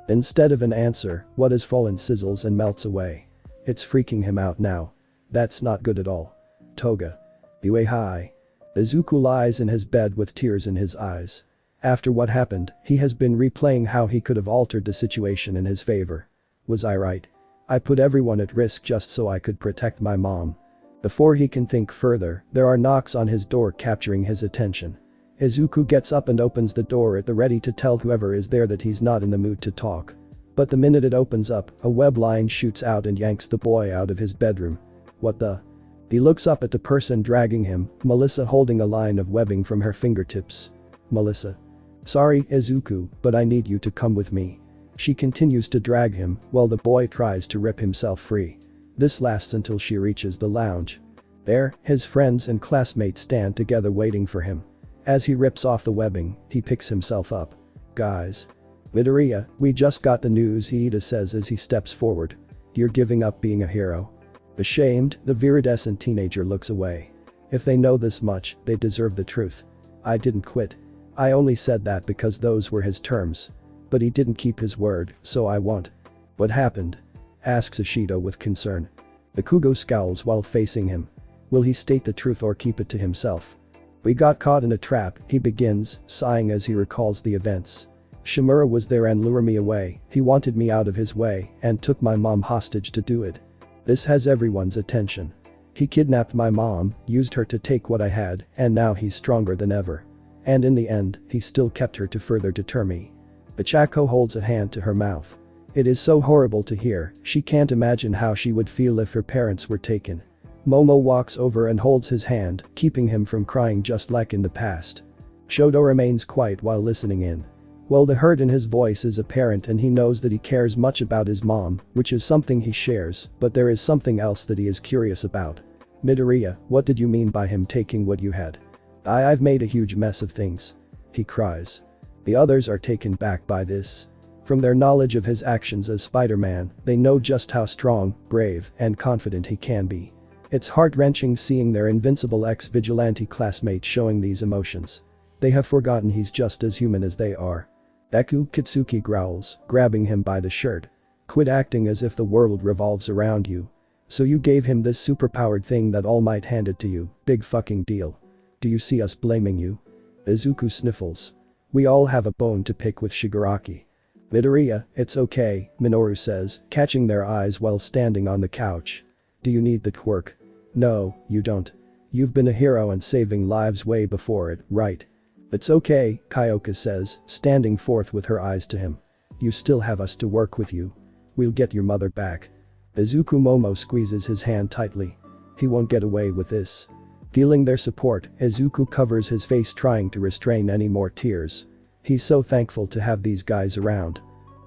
Instead of an answer, what has fallen sizzles and melts away. It's freaking him out now. That's not good at all. Toga. Yue Hai. Izuku lies in his bed with tears in his eyes. After what happened, he has been replaying how he could have altered the situation in his favor. Was I right? I put everyone at risk just so I could protect my mom. Before he can think further, there are knocks on his door capturing his attention. Izuku gets up and opens the door at the ready to tell whoever is there that he's not in the mood to talk. But the minute it opens up, a web line shoots out and yanks the boy out of his bedroom. What the? He looks up at the person dragging him, Melissa, holding a line of webbing from her fingertips. Melissa. Sorry, Izuku, but I need you to come with me. She continues to drag him while the boy tries to rip himself free. This lasts until she reaches the lounge. There, his friends and classmates stand together waiting for him. As he rips off the webbing, he picks himself up. Guys. Midoriya, we just got the news, Iida says as he steps forward. You're giving up being a hero. Ashamed, the viridescent teenager looks away. If they know this much, they deserve the truth. I didn't quit. I only said that because those were his terms. But he didn't keep his word, so I won't. What happened? Asks Ishido with concern. Bakugo scowls while facing him. Will he state the truth or keep it to himself? We got caught in a trap, he begins, sighing as he recalls the events. Shimura was there and lured me away, he wanted me out of his way and took my mom hostage to do it. This has everyone's attention. He kidnapped my mom, used her to take what I had, and now he's stronger than ever. And in the end, he still kept her to further deter me. Bachako holds a hand to her mouth. It is so horrible to hear, she can't imagine how she would feel if her parents were taken. Momo walks over and holds his hand, keeping him from crying just like in the past. Shoto remains quiet while listening in. Well, the hurt in his voice is apparent and he knows that he cares much about his mom, which is something he shares, but there is something else that he is curious about. Midoriya, what did you mean by him taking what you had? I've made a huge mess of things. He cries. The others are taken back by this. From their knowledge of his actions as Spider-Man, they know just how strong, brave, and confident he can be. It's heart-wrenching seeing their invincible ex-vigilante classmate showing these emotions. They have forgotten he's just as human as they are. Deku, Kitsuki growls, grabbing him by the shirt. Quit acting as if the world revolves around you. So you gave him this superpowered thing that All Might handed to you, big fucking deal. Do you see us blaming you? Izuku sniffles. We all have a bone to pick with Shigaraki. Midoriya, it's okay, Minoru says, catching their eyes while standing on the couch. Do you need the quirk? No, you don't. You've been a hero and saving lives way before it, right? It's okay, Kyoka says, standing forth with her eyes to him. You still have us to work with you. We'll get your mother back. Izuku Momo squeezes his hand tightly. He won't get away with this. Feeling their support, Izuku covers his face trying to restrain any more tears. He's so thankful to have these guys around.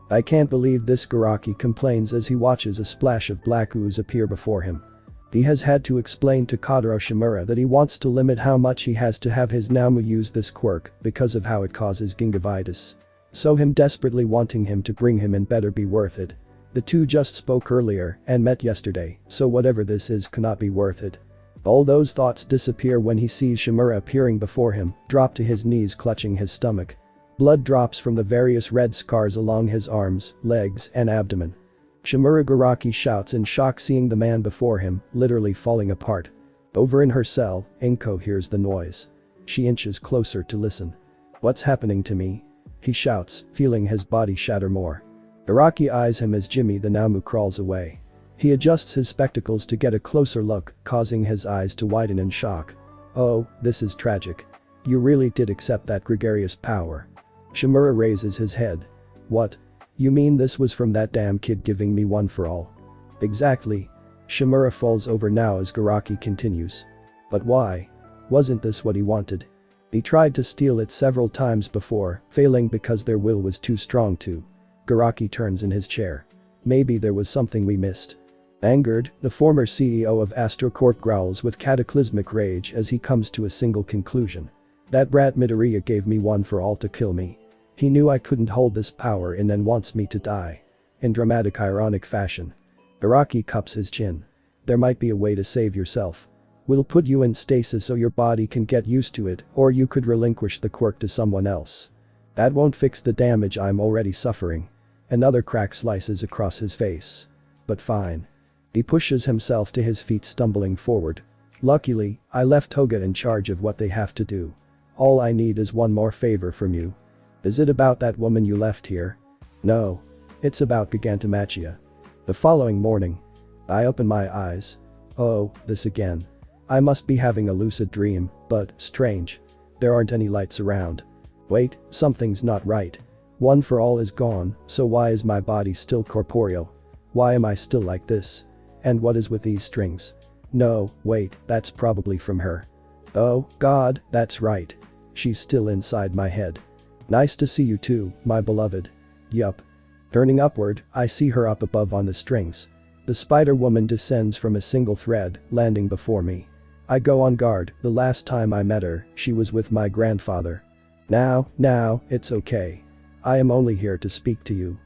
I can't believe this, Garaki complains as he watches a splash of black ooze appear before him. He has had to explain to Kotaro Shimura that he wants to limit how much he has to have his Namu use this quirk because of how it causes gingivitis. So him desperately wanting him to bring him in better be worth it. The two just spoke earlier and met yesterday, so whatever this is cannot be worth it. All those thoughts disappear when he sees Shimura appearing before him, drop to his knees clutching his stomach. Blood drops from the various red scars along his arms, legs, and abdomen. Shimura Garaki shouts in shock seeing the man before him, literally falling apart. Over in her cell, Inko hears the noise. She inches closer to listen. What's happening to me? He shouts, feeling his body shatter more. Garaki eyes him as Jimmy the Namu crawls away. He adjusts his spectacles to get a closer look, causing his eyes to widen in shock. Oh, this is tragic. You really did accept that gregarious power. Shimura raises his head. What? You mean this was from that damn kid giving me one for all? Exactly. Shimura falls over now as Garaki continues. But why? Wasn't this what he wanted? He tried to steal it several times before, failing because their will was too strong to. Garaki turns in his chair. Maybe there was something we missed. Angered, the former CEO of Astrocorp growls with cataclysmic rage as he comes to a single conclusion. That brat Midoriya gave me one for all to kill me. He knew I couldn't hold this power in and wants me to die. In dramatic ironic fashion. Garaki cups his chin. There might be a way to save yourself. We'll put you in stasis so your body can get used to it, or you could relinquish the quirk to someone else. That won't fix the damage I'm already suffering. Another crack slices across his face. But fine. He pushes himself to his feet, stumbling forward. Luckily, I left Toga in charge of what they have to do. All I need is one more favor from you. Is it about that woman you left here? No. It's about Gigantomachia. The following morning. I open my eyes. Oh, this again. I must be having a lucid dream, but, strange. There aren't any lights around. Wait, something's not right. One for all is gone, so why is my body still corporeal? Why am I still like this? And what is with these strings? No, wait, that's probably from her. Oh, God, that's right. She's still inside my head. Nice to see you too, my beloved. Yup. Turning upward, I see her up above on the strings. The Spider-Woman descends from a single thread, landing before me. I go on guard. The last time I met her, she was with my grandfather. Now, it's okay. I am only here to speak to you.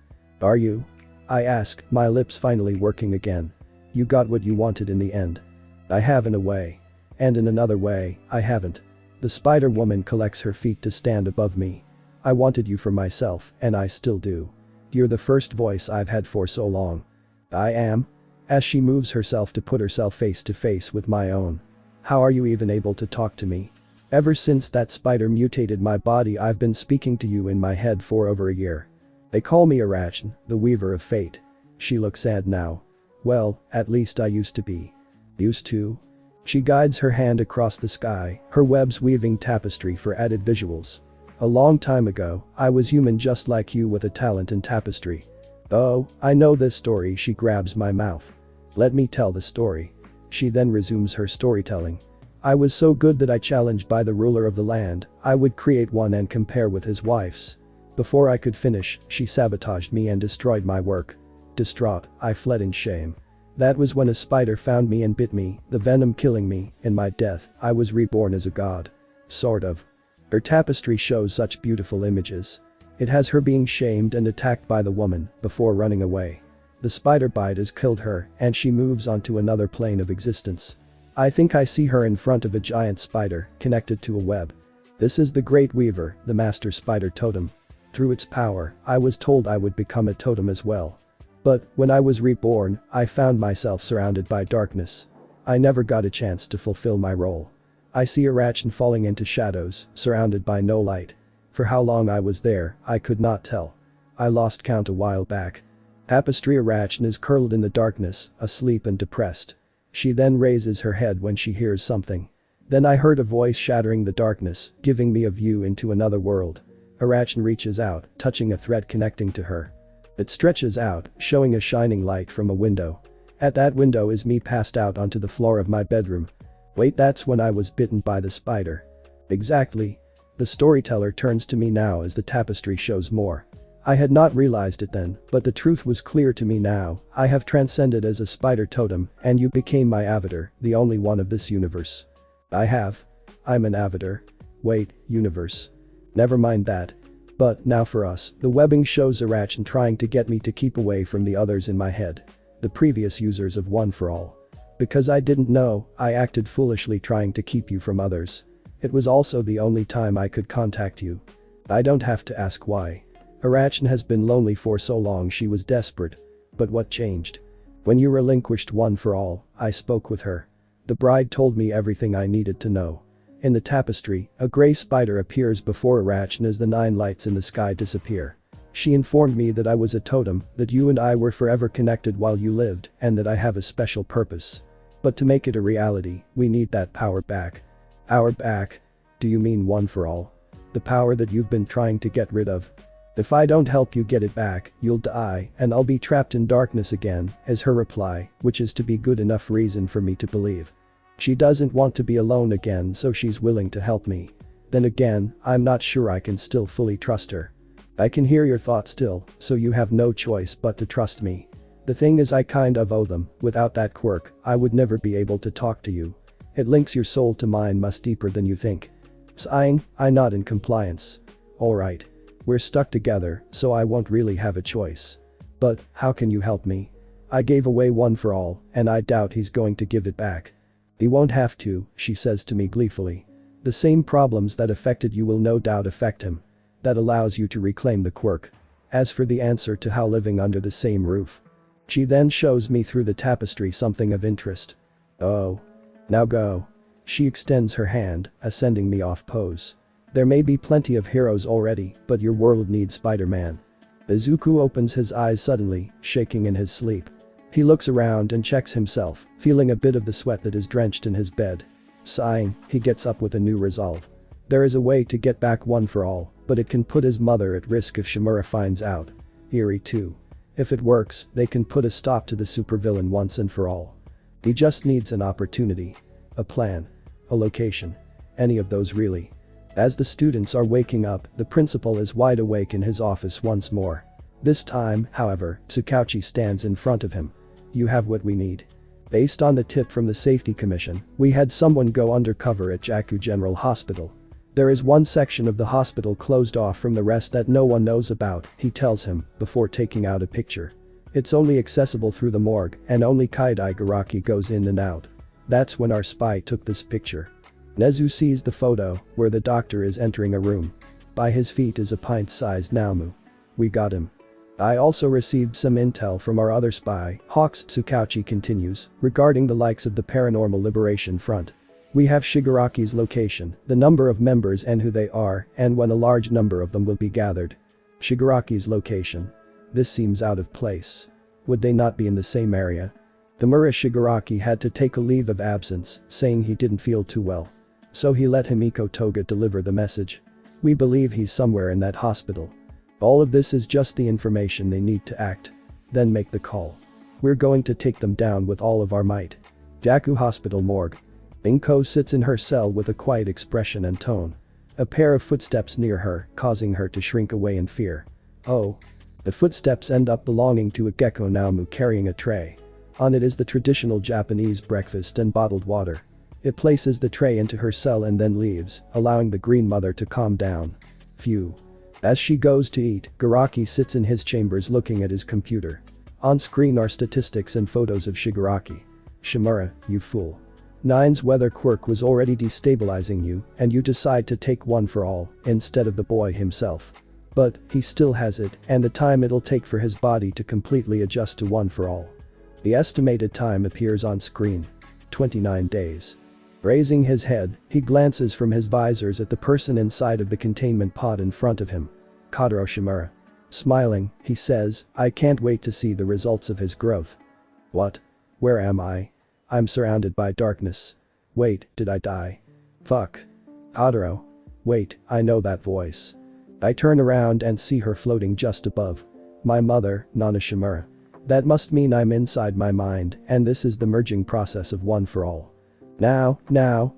Are you? I ask, my lips finally working again. You got what you wanted in the end. I have in a way. And in another way, I haven't. The Spider-Woman collects her feet to stand above me. I wanted you for myself, and I still do. You're the first voice I've had for so long. I am? As she moves herself to put herself face to face with my own. How are you even able to talk to me? Ever since that spider mutated my body, I've been speaking to you in my head for over a year. They call me Arachne, the weaver of fate. She looks sad now. Well, at least I used to be. Used to? She guides her hand across the sky, her webs weaving tapestry for added visuals. A long time ago, I was human just like you with a talent in tapestry. Oh, I know this story. She grabs my mouth. Let me tell the story. She then resumes her storytelling. I was so good that I challenged by the ruler of the land, I would create one and compare with his wife's. Before I could finish, she sabotaged me and destroyed my work. Distraught, I fled in shame. That was when a spider found me and bit me, the venom killing me. In my death, I was reborn as a god. Sort of. Her tapestry shows such beautiful images. It has her being shamed and attacked by the woman, before running away. The spider bite has killed her, and she moves on to another plane of existence. I think I see her in front of a giant spider, connected to a web. This is the Great Weaver, the master spider totem. Through its power, I was told I would become a totem as well. But, when I was reborn, I found myself surrounded by darkness. I never got a chance to fulfill my role. I see Arachne falling into shadows, surrounded by no light. For how long I was there, I could not tell. I lost count a while back. Tapestry Arachne is curled in the darkness, asleep and depressed. She then raises her head when she hears something. Then I heard a voice shattering the darkness, giving me a view into another world. Arachne reaches out, touching a thread connecting to her. It stretches out, showing a shining light from a window. At that window is me passed out onto the floor of my bedroom. Wait, that's when I was bitten by the spider. Exactly. The storyteller turns to me now as the tapestry shows more. I had not realized it then, but the truth was clear to me now. I have transcended as a spider totem, and you became my avatar, the only one of this universe. I'm an avatar. Wait, universe. Never mind that. But, now for us, the webbing shows Arachne trying to get me to keep away from the others in my head. The previous users of One for All. Because I didn't know, I acted foolishly trying to keep you from others. It was also the only time I could contact you. I don't have to ask why. Arachne has been lonely for so long she was desperate. But what changed? When you relinquished One for All, I spoke with her. The bride told me everything I needed to know. In the tapestry, a grey spider appears before Arachne as the 9 lights in the sky disappear. She informed me that I was a totem, that you and I were forever connected while you lived, and that I have a special purpose. But to make it a reality, we need that power back. Power back? Do you mean One for All? The power that you've been trying to get rid of? If I don't help you get it back, you'll die, and I'll be trapped in darkness again, is her reply, which is to be good enough reason for me to believe. She doesn't want to be alone again, so she's willing to help me. Then again, I'm not sure I can still fully trust her. I can hear your thoughts still, so you have no choice but to trust me. The thing is, I kind of owe them. Without that quirk, I would never be able to talk to you. It links your soul to mine much deeper than you think. Sighing, I nod in compliance. Alright. We're stuck together, so I won't really have a choice. But, how can you help me? I gave away One for All, and I doubt he's going to give it back. He won't have to, she says to me gleefully. The same problems that affected you will no doubt affect him. That allows you to reclaim the quirk. As for the answer to how living under the same roof. She then shows me through the tapestry something of interest. Oh. Now go. She extends her hand, sending me off pose. There may be plenty of heroes already, but your world needs Spider-Man. Izuku opens his eyes suddenly, shaking in his sleep. He looks around and checks himself, feeling a bit of the sweat that is drenched in his bed. Sighing, he gets up with a new resolve. There is a way to get back One for All, but it can put his mother at risk if Shimura finds out. Eerie too. If it works, they can put a stop to the supervillain once and for all. He just needs an opportunity. A plan. A location. Any of those really. As the students are waking up, the principal is wide awake in his office once more. This time, however, Tsukauchi stands in front of him. You have what we need. Based on the tip from the Safety Commission, we had someone go undercover at Jaku General Hospital. There is one section of the hospital closed off from the rest that no one knows about, he tells him, before taking out a picture. It's only accessible through the morgue, and only Kaidai Garaki goes in and out. That's when our spy took this picture. Nezu sees the photo, where the doctor is entering a room. By his feet is a pint-sized Naomu. We got him. I also received some intel from our other spy, Hawks, Tsukauchi continues, regarding the likes of the Paranormal Liberation Front. We have Shigaraki's location, the number of members and who they are, and when a large number of them will be gathered. Shigaraki's location. This seems out of place. Would they not be in the same area? Himura Shigaraki had to take a leave of absence, saying he didn't feel too well. So he let Himiko Toga deliver the message. We believe he's somewhere in that hospital. All of this is just the information they need to act. Then make the call. We're going to take them down with all of our might. Jaku Hospital Morgue. Inko sits in her cell with a quiet expression and tone. A pair of footsteps near her, causing her to shrink away in fear. Oh. The footsteps end up belonging to a gecko Naomu carrying a tray. On it is the traditional Japanese breakfast and bottled water. It places the tray into her cell and then leaves, allowing the green mother to calm down. Phew. As she goes to eat, Garaki sits in his chambers looking at his computer. On screen are statistics and photos of Shigaraki. Shimura, you fool. Nine's weather quirk was already destabilizing you, and you decide to take one for all, instead of the boy himself. But, he still has it, and the time it'll take for his body to completely adjust to one for all. The estimated time appears on screen. 29 days. Raising his head, he glances from his visors at the person inside of the containment pod in front of him. Kotaro Shimura. Smiling, he says, I can't wait to see the results of his growth. What? Where am I? I'm surrounded by darkness. Wait, did I die? Fuck. Kotaro. Wait, I know that voice. I turn around and see her floating just above. My mother, Nana Shimura. That must mean I'm inside my mind, and this is the merging process of one for all. Now,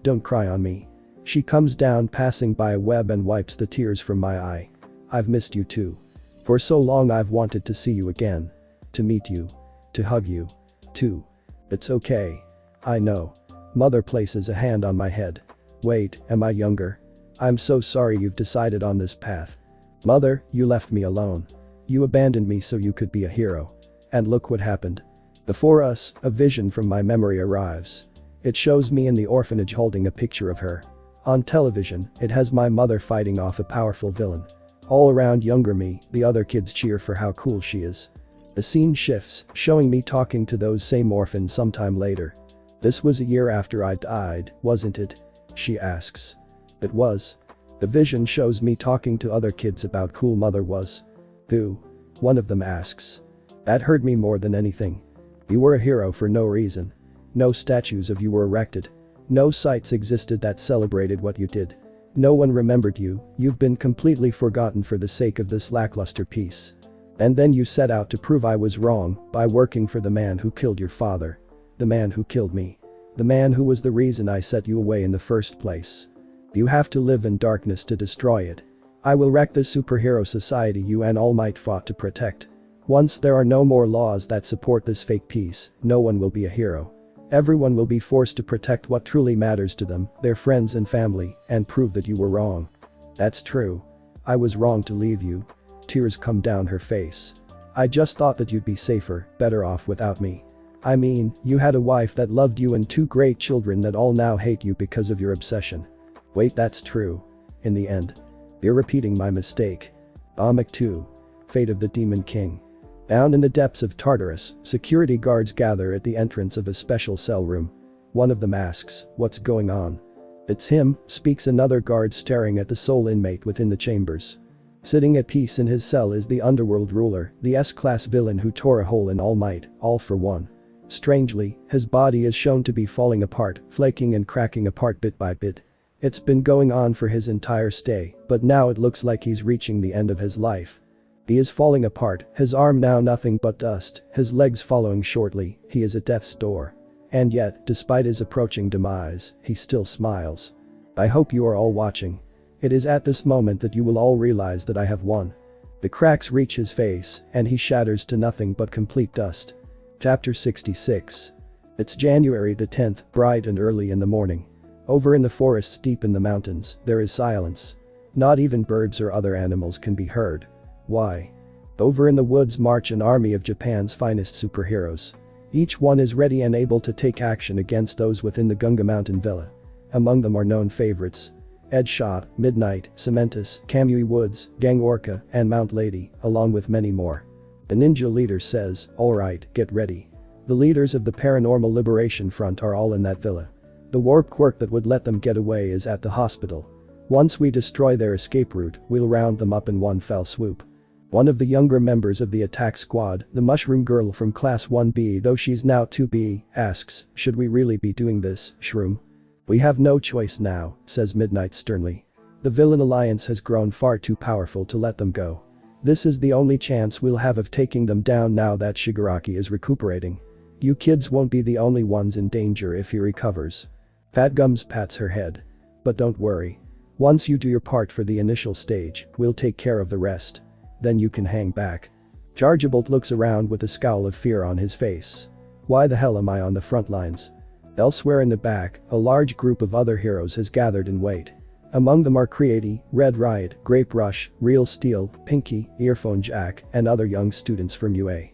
don't cry on me. She comes down passing by a web and wipes the tears from my eye. I've missed you too. For so long I've wanted to see you again. To meet you. To hug you. Too. It's okay. I know. Mother places a hand on my head. Wait, am I younger? I'm so sorry you've decided on this path. Mother, you left me alone. You abandoned me so you could be a hero. And look what happened. Before us, a vision from my memory arrives. It shows me in the orphanage holding a picture of her. On television, it has my mother fighting off a powerful villain. All around younger me, the other kids cheer for how cool she is. The scene shifts, showing me talking to those same orphans sometime later. This was a year after I died, wasn't it? She asks. It was. The vision shows me talking to other kids about cool mother was. Who? One of them asks. That hurt me more than anything. You were a hero for no reason. No statues of you were erected. No sites existed that celebrated what you did. No one remembered you, you've been completely forgotten for the sake of this lackluster piece. And then you set out to prove I was wrong by working for the man who killed your father. The man who killed me. The man who was the reason I set you away in the first place. You have to live in darkness to destroy it. I will wreck the superhero society you and All Might fought to protect. Once there are no more laws that support this fake peace, no one will be a hero. Everyone will be forced to protect what truly matters to them, their friends and family, and prove that you were wrong. That's true. I was wrong to leave you. Tears come down her face. I just thought that you'd be safer, better off without me. I mean, you had a wife that loved you and two great children that all now hate you because of your obsession. Wait, that's true. In the end. You're repeating my mistake. Amak 2. Fate of the Demon King. Down in the depths of Tartarus, security guards gather at the entrance of a special cell room. One of them asks, what's going on? It's him, speaks another guard staring at the sole inmate within the chambers. Sitting at peace in his cell is the underworld ruler, the S-class villain who tore a hole in All Might, all for one. Strangely, his body is shown to be falling apart, flaking and cracking apart bit by bit. It's been going on for his entire stay, but now it looks like he's reaching the end of his life. He is falling apart, his arm now nothing but dust, his legs following shortly, he is at death's door. And yet, despite his approaching demise, he still smiles. I hope you are all watching. It is at this moment that you will all realize that I have won. The cracks reach his face, and he shatters to nothing but complete dust. Chapter 66. It's January the 10th, bright and early in the morning. Over in the forests deep in the mountains, there is silence. Not even birds or other animals can be heard. Why? Over in the woods march an army of Japan's finest superheroes. Each one is ready and able to take action against those within the Gunga Mountain Villa. Among them are known favorites. Edshot, Midnight, Cementus, Kamui Woods, Gang Orca, and Mount Lady, along with many more. The ninja leader says, alright, get ready. The leaders of the Paranormal Liberation Front are all in that villa. The warp quirk that would let them get away is at the hospital. Once we destroy their escape route, we'll round them up in one fell swoop. One of the younger members of the attack squad, the mushroom girl from class 1B though she's now 2B, asks, should we really be doing this, Shroom? We have no choice now, says Midnight sternly. The villain alliance has grown far too powerful to let them go. This is the only chance we'll have of taking them down now that Shigaraki is recuperating. You kids won't be the only ones in danger if he recovers. Pat Gums pats her head. But don't worry. Once you do your part for the initial stage, we'll take care of the rest. Then you can hang back. Jarjabolt looks around with a scowl of fear on his face. Why the hell am I on the front lines? Elsewhere in the back, a large group of other heroes has gathered in wait. Among them are Creati, Red Riot, Grape Rush, Real Steel, Pinky, Earphone Jack, and other young students from UA.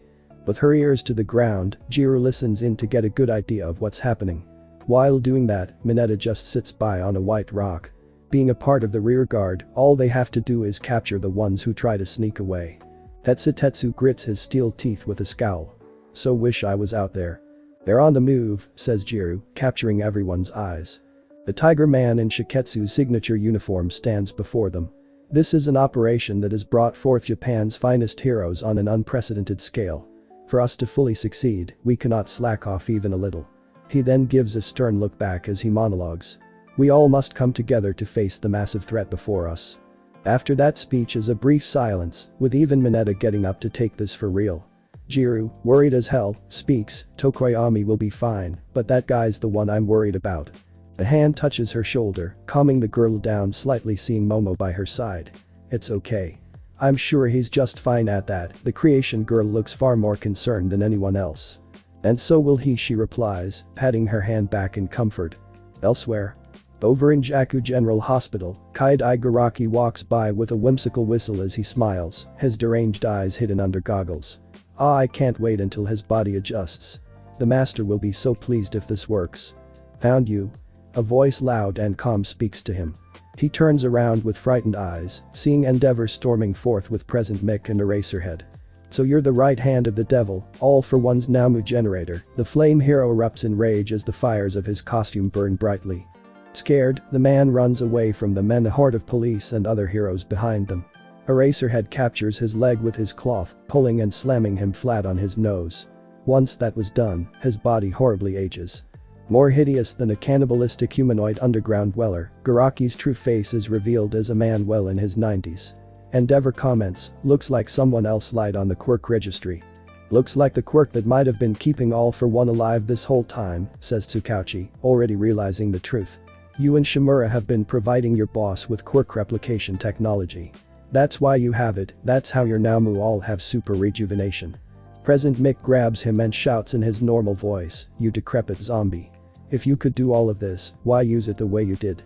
With her ears to the ground, Jiru listens in to get a good idea of what's happening. While doing that, Mineta just sits by on a white rock. Being a part of the rear guard, all they have to do is capture the ones who try to sneak away. Tetsutetsu grits his steel teeth with a scowl. So wish I was out there. They're on the move, says Jiru, capturing everyone's eyes. The Tiger Man in Shiketsu's signature uniform stands before them. This is an operation that has brought forth Japan's finest heroes on an unprecedented scale. For us to fully succeed, we cannot slack off even a little. He then gives a stern look back as he monologues. We all must come together to face the massive threat before us. After that speech is a brief silence, with even Mineta getting up to take this for real. Jiru, worried as hell, speaks, Tokoyami will be fine, but that guy's the one I'm worried about. A hand touches her shoulder, calming the girl down slightly, seeing Momo by her side. It's okay. I'm sure he's just fine at that. The creation girl looks far more concerned than anyone else. And so will he, she replies, patting her hand back in comfort. Elsewhere. Over in Jaku General Hospital, Kaidai Garaki walks by with a whimsical whistle as he smiles, his deranged eyes hidden under goggles. I can't wait until his body adjusts. The master will be so pleased if this works. Found you. A voice loud and calm speaks to him. He turns around with frightened eyes, seeing Endeavor storming forth with Present Mick and Eraserhead. So you're the right hand of the devil, all for one's Namu generator. The flame hero erupts in rage as the fires of his costume burn brightly. Scared, the man runs away from them and the horde of police and other heroes behind them. Eraserhead captures his leg with his cloth, pulling and slamming him flat on his nose. Once that was done, his body horribly ages. More hideous than a cannibalistic humanoid underground dweller, Garaki's true face is revealed as a man well in his 90s. Endeavor comments, looks like someone else lied on the quirk registry. Looks like the quirk that might have been keeping All for One alive this whole time, says Tsukauchi, already realizing the truth. You and Shimura have been providing your boss with quirk replication technology. That's why you have it, that's how your Namu all have super rejuvenation. Present Mick grabs him and shouts in his normal voice, you decrepit zombie. If you could do all of this, why use it the way you did?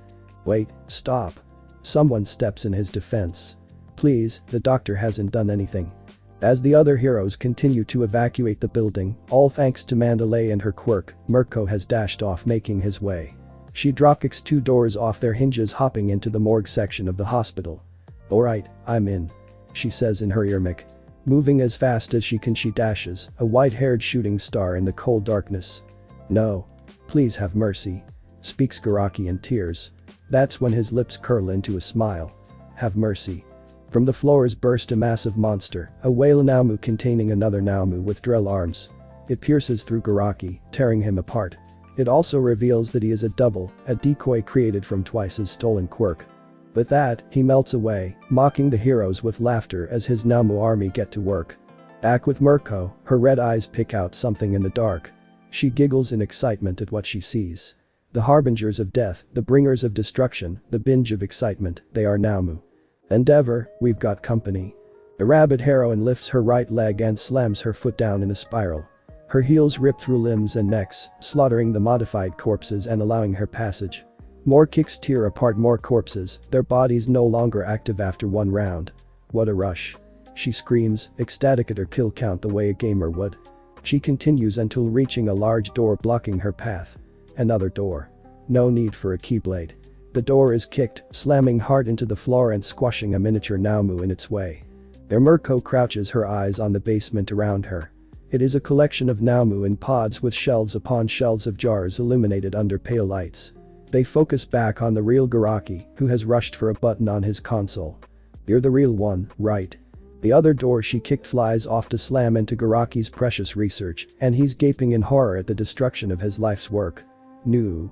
Wait, stop. Someone steps in his defense. Please, the doctor hasn't done anything. As the other heroes continue to evacuate the building, all thanks to Mandalay and her quirk, Mirko has dashed off, making his way. She dropkicks 2 doors off their hinges, hopping into the morgue section of the hospital. Alright, I'm in. She says in her ear mic. Moving as fast as she can, she dashes, a white-haired shooting star in the cold darkness. No. Please have mercy. Speaks Garaki in tears. That's when his lips curl into a smile. Have mercy. From the floors burst a massive monster, a whale Namu containing another Namu with drill arms. It pierces through Garaki, tearing him apart. It also reveals that he is a double, a decoy created from twice his stolen quirk. With that, he melts away, mocking the heroes with laughter as his Namu army get to work. Back with Mirko, her red eyes pick out something in the dark. She giggles in excitement at what she sees. The harbingers of death, the bringers of destruction, the binge of excitement, they are Namu. Endeavor, we've got company. The rabbit heroine lifts her right leg and slams her foot down in a spiral. Her heels rip through limbs and necks, slaughtering the modified corpses and allowing her passage. More kicks tear apart more corpses, their bodies no longer active after 1 round. What a rush. She screams, ecstatic at her kill count the way a gamer would. She continues until reaching a large door blocking her path. Another door. No need for a keyblade. The door is kicked, slamming hard into the floor and squashing a miniature Namu in its way. There Mirko crouches, her eyes on the basement around her. It is a collection of Namu in pods with shelves upon shelves of jars illuminated under pale lights. They focus back on the real Garaki, who has rushed for a button on his console. You're the real one, right? The other door she kicked flies off to slam into Garaki's precious research, and he's gaping in horror at the destruction of his life's work. No.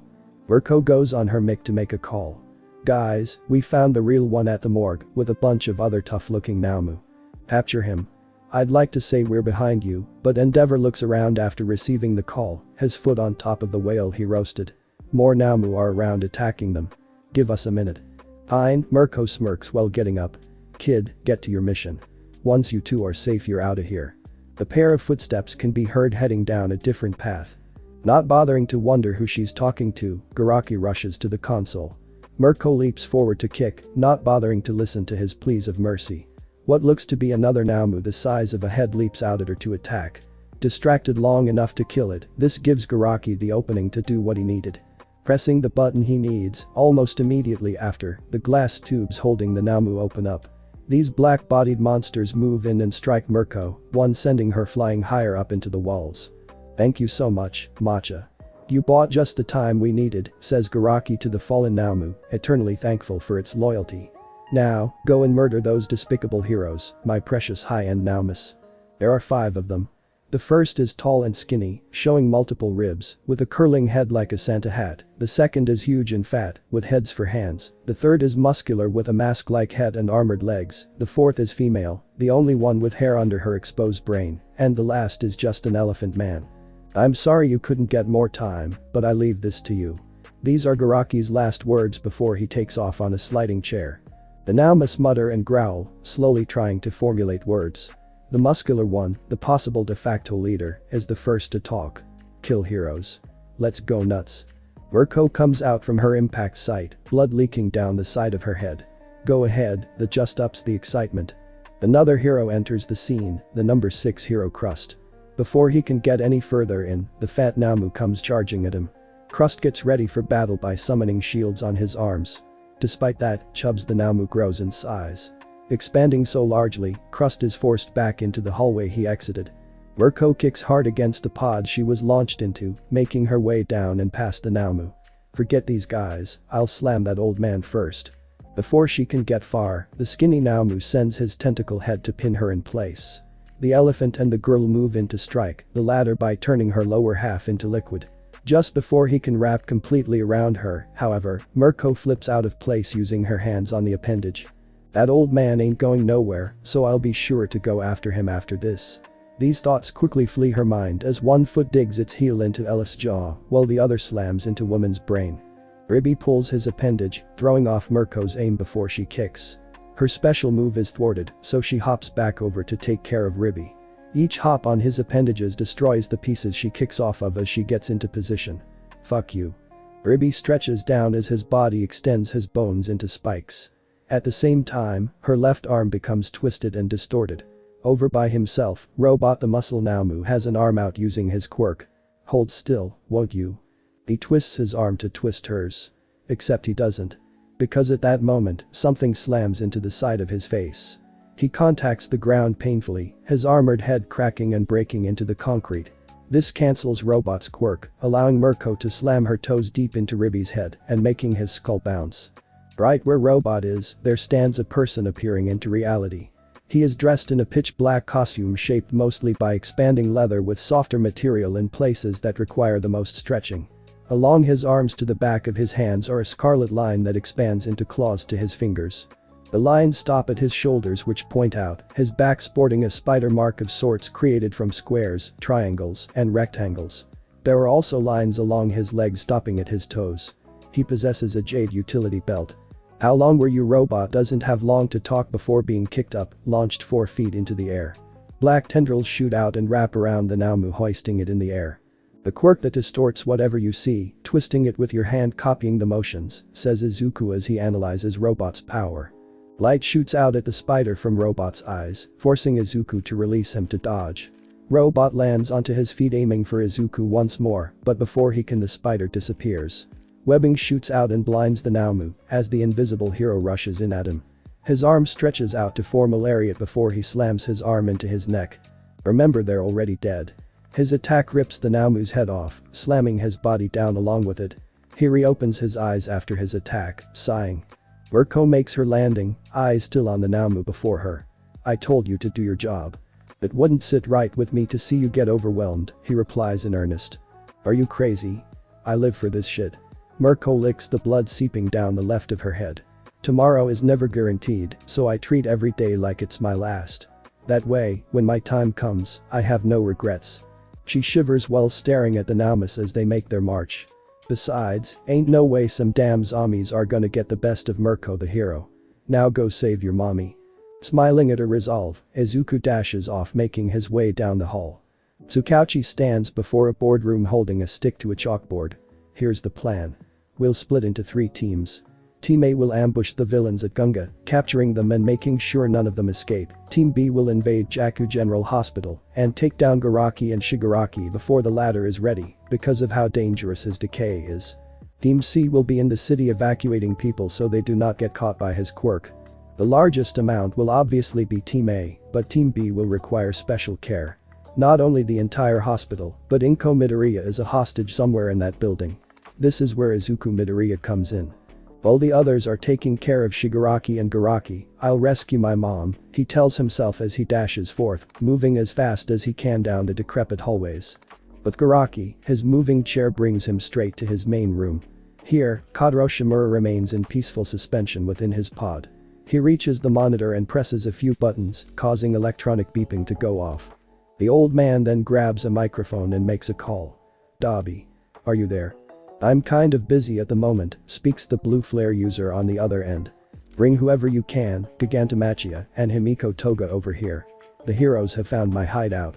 Mirko goes on her mic to make a call. Guys, we found the real one at the morgue, with a bunch of other tough-looking Namu. Capture him. I'd like to say we're behind you, but Endeavor looks around after receiving the call, his foot on top of the whale he roasted. More Namu are around attacking them. Give us a minute. Fine, Mirko smirks while getting up. Kid, get to your mission. Once you two are safe, you're out of here. A pair of footsteps can be heard heading down a different path. Not bothering to wonder who she's talking to, Garaki rushes to the console. Mirko leaps forward to kick, not bothering to listen to his pleas of mercy. What looks to be another Namu the size of a head leaps out at her to attack. Distracted long enough to kill it, this gives Garaki the opening to do what he needed. Pressing the button he needs, almost immediately after, the glass tubes holding the Namu open up. These black-bodied monsters move in and strike Mirko, one sending her flying higher up into the walls. Thank you so much, Matcha. You bought just the time we needed, says Garaki to the fallen Namu, eternally thankful for its loyalty. Now, go and murder those despicable heroes, my precious high-end Naumus. There are 5 of them. The first is tall and skinny, showing multiple ribs, with a curling head like a Santa hat. The second is huge and fat, with heads for hands. The third is muscular with a mask-like head and armored legs. The fourth is female, the only one with hair under her exposed brain. And the last is just an elephant man. I'm sorry you couldn't get more time, but I leave this to you. These are Garaki's last words before he takes off on a sliding chair. The Naumus mutter and growl, slowly trying to formulate words. The muscular one, the possible de facto leader, is the first to talk. Kill heroes. Let's go nuts. Mirko comes out from her impact site, blood leaking down the side of her head. Go ahead, that just ups the excitement. Another hero enters the scene, the number 6 hero Crust. Before he can get any further in, the fat Namu comes charging at him. Crust gets ready for battle by summoning shields on his arms. Despite that, Chubbs the Namu grows in size. Expanding so largely, Crust is forced back into the hallway he exited. Mirko kicks hard against the pod she was launched into, making her way down and past the Namu. Forget these guys, I'll slam that old man first. Before she can get far, the skinny Namu sends his tentacle head to pin her in place. The elephant and the girl move in to strike, the latter by turning her lower half into liquid. Just before he can wrap completely around her, however, Mirko flips out of place using her hands on the appendage. That old man ain't going nowhere, so I'll be sure to go after him after this. These thoughts quickly flee her mind as one foot digs its heel into Elif's jaw while the other slams into woman's brain. Ribby pulls his appendage, throwing off Mirko's aim before she kicks. Her special move is thwarted, so she hops back over to take care of Ribby. Each hop on his appendages destroys the pieces she kicks off of as she gets into position. Fuck you. Ribby stretches down as his body extends his bones into spikes. At the same time, her left arm becomes twisted and distorted. Over by himself, Robot the Muscle Namu has an arm out using his quirk. Hold still, won't you? He twists his arm to twist hers. Except he doesn't. Because at that moment, something slams into the side of his face. He contacts the ground painfully, his armored head cracking and breaking into the concrete. This cancels Robot's quirk, allowing Mirko to slam her toes deep into Ribby's head and making his skull bounce. Right where Robot is, there stands a person appearing into reality. He is dressed in a pitch-black costume shaped mostly by expanding leather with softer material in places that require the most stretching. Along his arms to the back of his hands are a scarlet line that expands into claws to his fingers. The lines stop at his shoulders which point out, his back sporting a spider mark of sorts created from squares, triangles, and rectangles. There are also lines along his legs stopping at his toes. He possesses a jade utility belt. How long were you? Robot doesn't have long to talk before being kicked up, launched 4 feet into the air. Black tendrils shoot out and wrap around the Namu, hoisting it in the air. The quirk that distorts whatever you see, twisting it with your hand, copying the motions, says Izuku as he analyzes Robot's power. Light shoots out at the spider from Robot's eyes, forcing Izuku to release him to dodge. Robot lands onto his feet aiming for Izuku once more, but before he can, the spider disappears. Webbing shoots out and blinds the Namu as the invisible hero rushes in at him. His arm stretches out to form a lariat before he slams his arm into his neck. Remember, they're already dead. His attack rips the Namu's head off, slamming his body down along with it. He reopens his eyes after his attack, sighing. Mirko makes her landing, eyes still on the Namu before her. I told you to do your job. It wouldn't sit right with me to see you get overwhelmed, he replies in earnest. Are you crazy? I live for this shit. Mirko licks the blood seeping down the left of her head. Tomorrow is never guaranteed, so I treat every day like it's my last. That way, when my time comes, I have no regrets. She shivers while staring at the Naumus as they make their march. Besides, ain't no way some damn zombies are gonna get the best of Mirko the hero. Now go save your mommy. Smiling at her resolve, Izuku dashes off making his way down the hall. Tsukauchi stands before a boardroom holding a stick to a chalkboard. Here's the plan. We'll split into 3 teams. Team A will ambush the villains at Gunga, capturing them and making sure none of them escape. Team B will invade Jaku General Hospital and take down Garaki and Shigaraki before the latter is ready because of how dangerous his decay is. Team C will be in the city evacuating people so they do not get caught by his quirk. The largest amount will obviously be Team A, but Team B will require special care. Not only the entire hospital, but Inko Midoriya is a hostage somewhere in that building. This is where Izuku Midoriya comes in. While the others are taking care of Shigaraki and Garaki, I'll rescue my mom, he tells himself as he dashes forth, moving as fast as he can down the decrepit hallways. With Garaki, his moving chair brings him straight to his main room. Here, Kadro Shimura remains in peaceful suspension within his pod. He reaches the monitor and presses a few buttons, causing electronic beeping to go off. The old man then grabs a microphone and makes a call. "Dobby. Are you there?" "I'm kind of busy at the moment," speaks the blue flare user on the other end. "Bring whoever you can, Gigantomachia and Himiko Toga over here. The heroes have found my hideout."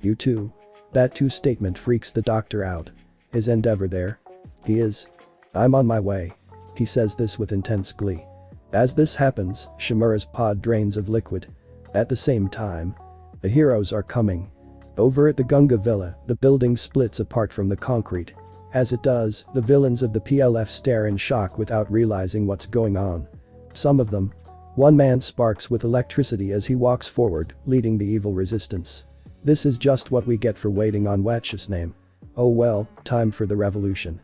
"You too?" That too statement freaks the doctor out. "Is Endeavor there?" "He is." "I'm on my way." He says this with intense glee. As this happens, Shimura's pod drains of liquid. At the same time, the heroes are coming. Over at the Gunga Villa, the building splits apart from the concrete. As it does, the villains of the PLF stare in shock without realizing what's going on. Some of them. One man sparks with electricity as he walks forward, leading the evil resistance. This is just what we get for waiting on Watch's name. Oh well, time for the revolution.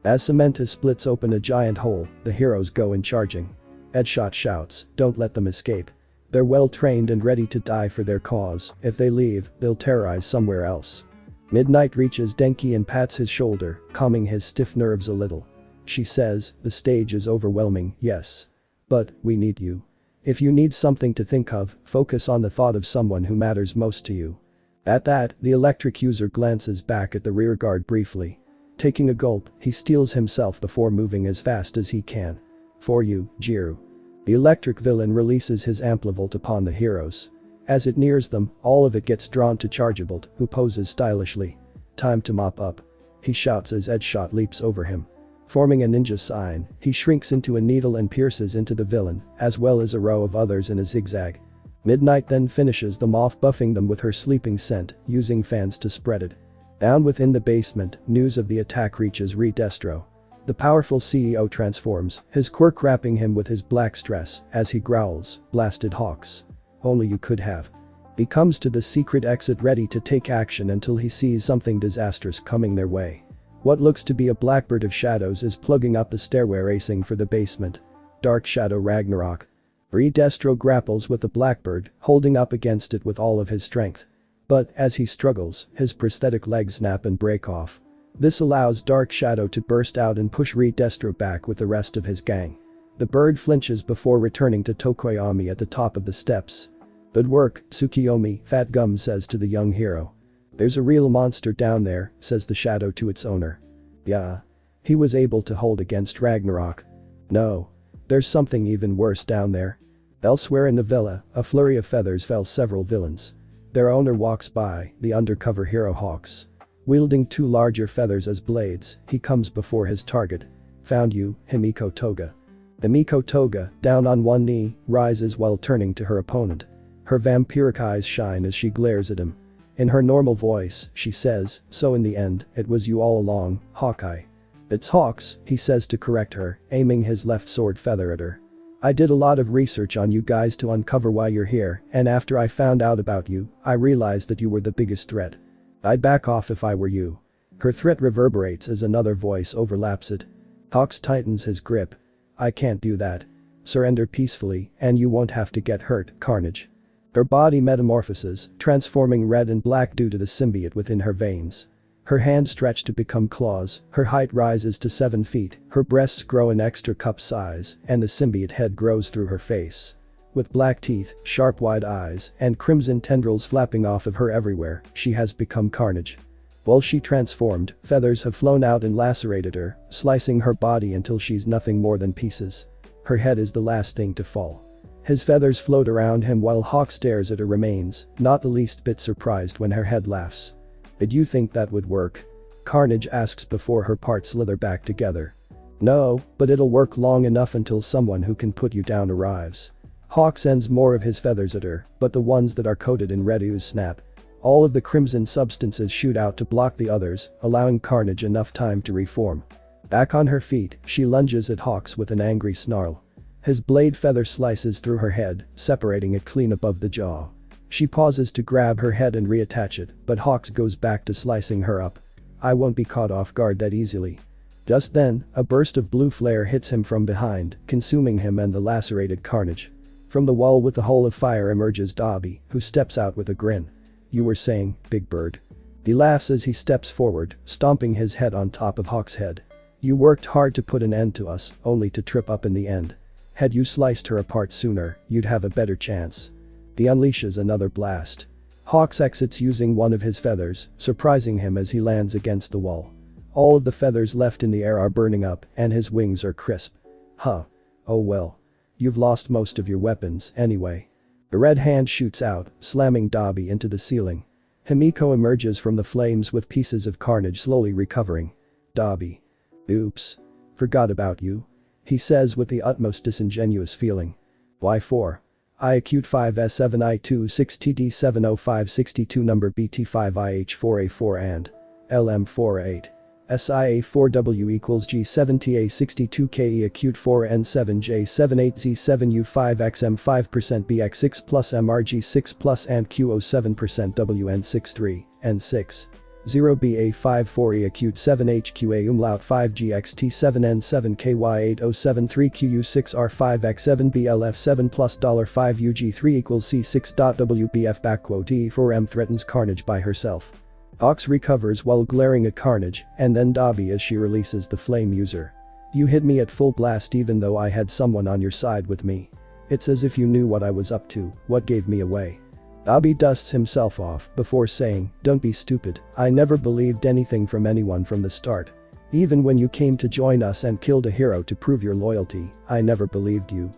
As Samantha splits open a giant hole, the heroes go in charging. Edshot shouts, "Don't let them escape. They're well trained and ready to die for their cause. If they leave, they'll terrorize somewhere else." Midnight reaches Denki and pats his shoulder, calming his stiff nerves a little. She says, "The stage is overwhelming, yes. But, we need you. If you need something to think of, focus on the thought of someone who matters most to you." At that, the electric user glances back at the rearguard briefly. Taking a gulp, he steels himself before moving as fast as he can. "For you, Jiru." The electric villain releases his amplivolt upon the heroes. As it nears them, all of it gets drawn to Chargebolt, who poses stylishly. "Time to mop up," he shouts as Edshot leaps over him. Forming a ninja sign, he shrinks into a needle and pierces into the villain, as well as a row of others in a zigzag. Midnight then finishes them off, buffing them with her sleeping scent, using fans to spread it. Down within the basement, news of the attack reaches Redestro. The powerful CEO transforms, his quirk wrapping him with his black stress, as he growls, "Blasted hawks. Only you could have." He comes to the secret exit ready to take action until he sees something disastrous coming their way. What looks to be a blackbird of shadows is plugging up the stairway racing for the basement. Dark Shadow Ragnarok. Redestro grapples with the blackbird, holding up against it with all of his strength. But, as he struggles, his prosthetic legs snap and break off. This allows Dark Shadow to burst out and push Redestro back with the rest of his gang. The bird flinches before returning to Tokoyami at the top of the steps. "Good work, Tsukiyomi," Fat Gum says to the young hero. "There's a real monster down there," says the shadow to its owner. "Yeah. He was able to hold against Ragnarok." "No. There's something even worse down there." Elsewhere in the villa, a flurry of feathers fell several villains. Their owner walks by, the undercover hero Hawks. Wielding 2 larger feathers as blades, he comes before his target. "Found you, Himiko Toga." Himiko Toga, down on one knee, rises while turning to her opponent. Her vampiric eyes shine as she glares at him. In her normal voice, she says, "So in the end, it was you all along, Hawkeye." "It's Hawks," he says to correct her, aiming his left sword feather at her. "I did a lot of research on you guys to uncover why you're here, and after I found out about you, I realized that you were the biggest threat. I'd back off if I were you." Her threat reverberates as another voice overlaps it. Hawks tightens his grip. "I can't do that. Surrender peacefully, and you won't have to get hurt, Carnage." Her body metamorphoses, transforming red and black due to the symbiote within her veins. Her hands stretch to become claws, her height rises to 7 feet, her breasts grow an extra cup size, and the symbiote head grows through her face. With black teeth, sharp wide eyes, and crimson tendrils flapping off of her everywhere, she has become Carnage. While she transformed, feathers have flown out and lacerated her, slicing her body until she's nothing more than pieces. Her head is the last thing to fall. His feathers float around him while Hawk stares at her remains, not the least bit surprised when her head laughs. Did you think that would work? Carnage asks before her parts slither back together. No, but it'll work long enough until someone who can put you down arrives. Hawk sends more of his feathers at her, but the ones that are coated in red ooze snap. All of the crimson substances shoot out to block the others, allowing Carnage enough time to reform. Back on her feet, she lunges at Hawks with an angry snarl. His blade feather slices through her head, separating it clean above the jaw. She pauses to grab her head and reattach it, but Hawks goes back to slicing her up. I won't be caught off guard that easily. Just then, a burst of blue flare hits him from behind, consuming him and the lacerated Carnage. From the wall with the hole of fire emerges Dobby, who steps out with a grin. You were saying, Big Bird. He laughs as he steps forward, stomping his head on top of Hawk's head. You worked hard to put an end to us, only to trip up in the end. Had you sliced her apart sooner, you'd have a better chance. He unleashes another blast. Hawks exits using one of his feathers, surprising him as he lands against the wall. All of the feathers left in the air are burning up, and his wings are crisp. Huh. Oh well. You've lost most of your weapons, anyway. A red hand shoots out, slamming Dobby into the ceiling. Himiko emerges from the flames with pieces of Carnage slowly recovering. Dobby. Oops. Forgot about you. He says with the utmost disingenuous feeling. Why for? I acute 5S7I26TD70562 number BT5IH4A4 and LM48. SIA4W equals G7TA62KE acute 4N7J78Z7U5XM5% BX6 plus MRG6 plus and Q07% WN63, N6. 0BA54E acute 7HQA umlaut 5GXT7N7KY8073QU6R5X7BLF7 plus $5UG3 equals C6.WBF E4M threatens Carnage by herself. Hawks recovers while glaring at Carnage, and then Dobby as she releases the flame user. You hit me at full blast even though I had someone on your side with me. It's as if you knew what I was up to, what gave me away. Dobby dusts himself off before saying, don't be stupid, I never believed anything from anyone from the start. Even when you came to join us and killed a hero to prove your loyalty, I never believed you.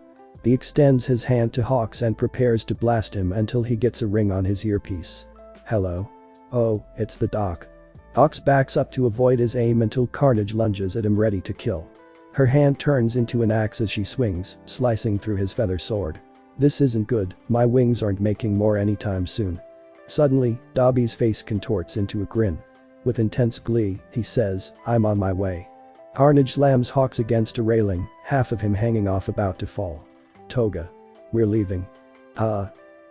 He extends his hand to Hawks and prepares to blast him until he gets a ring on his earpiece. Hello? Oh, it's the Doc. Hawks backs up to avoid his aim until Carnage lunges at him ready to kill. Her hand turns into an axe as she swings, slicing through his feather sword. This isn't good, my wings aren't making more anytime soon. Suddenly, Dobby's face contorts into a grin. With intense glee, he says, I'm on my way. Carnage slams Hawks against a railing, half of him hanging off about to fall. Toga. We're leaving.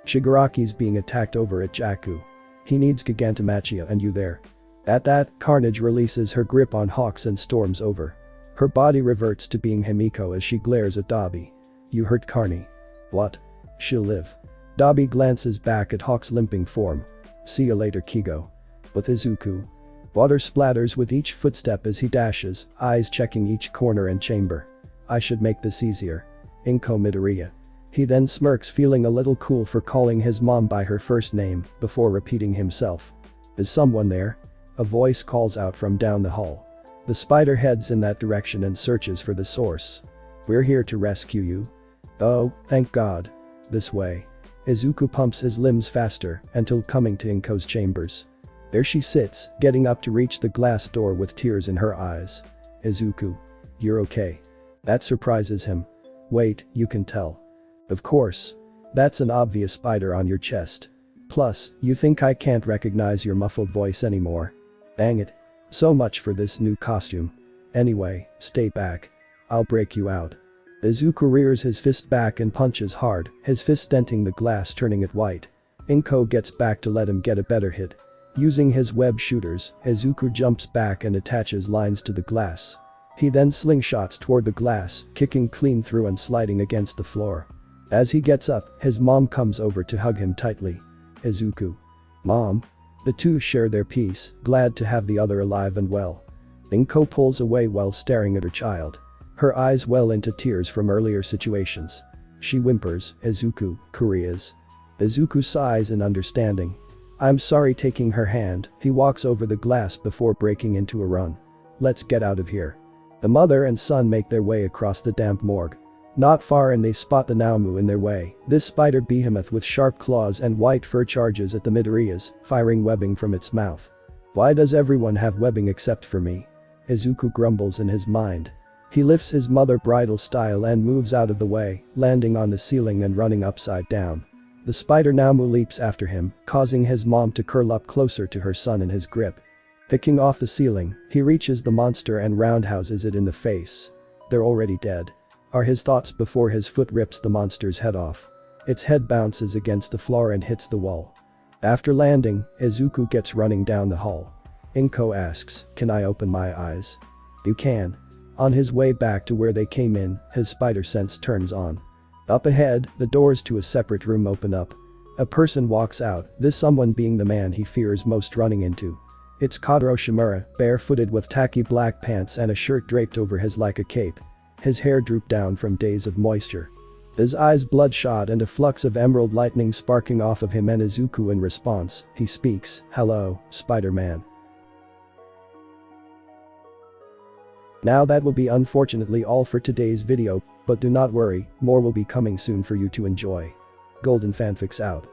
Shigaraki's being attacked over at Jakku. He needs Gigantomachia and you there. At that, Carnage releases her grip on Hawks and storms over. Her body reverts to being Himiko as she glares at Dobby. You hurt Carney. What? She'll live. Dobby glances back at Hawk's limping form. See you later, Kigo. With Izuku. Water splatters with each footstep as he dashes, eyes checking each corner and chamber. I should make this easier. Inko Midoriya. He then smirks, feeling a little cool for calling his mom by her first name, before repeating himself. Is someone there? A voice calls out from down the hall. The spider heads in that direction and searches for the source. We're here to rescue you. Oh, thank God. This way. Izuku pumps his limbs faster until coming to Inko's chambers. There she sits, getting up to reach the glass door with tears in her eyes. Izuku. You're okay. That surprises him. Wait, you can tell. Of course. That's an obvious spider on your chest. Plus, you think I can't recognize your muffled voice anymore? Dang it. So much for this new costume. Anyway, stay back. I'll break you out. Izuku rears his fist back and punches hard, his fist denting the glass, turning it white. Inko gets back to let him get a better hit. Using his web shooters, Izuku jumps back and attaches lines to the glass. He then slingshots toward the glass, kicking clean through and sliding against the floor. As he gets up, his mom comes over to hug him tightly. Izuku. Mom. The two share their peace, glad to have the other alive and well. Inko pulls away while staring at her child. Her eyes well into tears from earlier situations. She whimpers, Izuku, Korea's. Izuku sighs in understanding. I'm sorry, taking her hand, he walks over the glass before breaking into a run. Let's get out of here. The mother and son make their way across the damp morgue. Not far and they spot the Naomu in their way. This spider behemoth with sharp claws and white fur charges at the Midoriyas, firing webbing from its mouth. Why does everyone have webbing except for me? Izuku grumbles in his mind. He lifts his mother bridal style and moves out of the way, landing on the ceiling and running upside down. The spider Naomu leaps after him, causing his mom to curl up closer to her son in his grip. Picking off the ceiling, he reaches the monster and roundhouses it in the face. They're already dead, are his thoughts before his foot rips the monster's head off. Its head bounces against the floor and hits the wall. After landing, Izuku gets running down the hall. Inko asks, "Can I open my eyes?" "You can." On his way back to where they came in, his spider sense turns on. Up ahead, the doors to a separate room open up. A person walks out, this someone being the man he fears most running into. It's Kotaro Shimura, barefooted with tacky black pants and a shirt draped over his like a cape. His hair drooped down from days of moisture. His eyes bloodshot and a flux of emerald lightning sparking off of him and Izuku in response, he speaks, "Hello, Spider-Man." Now that will be unfortunately all for today's video, but do not worry, more will be coming soon for you to enjoy. Golden Fanfics out.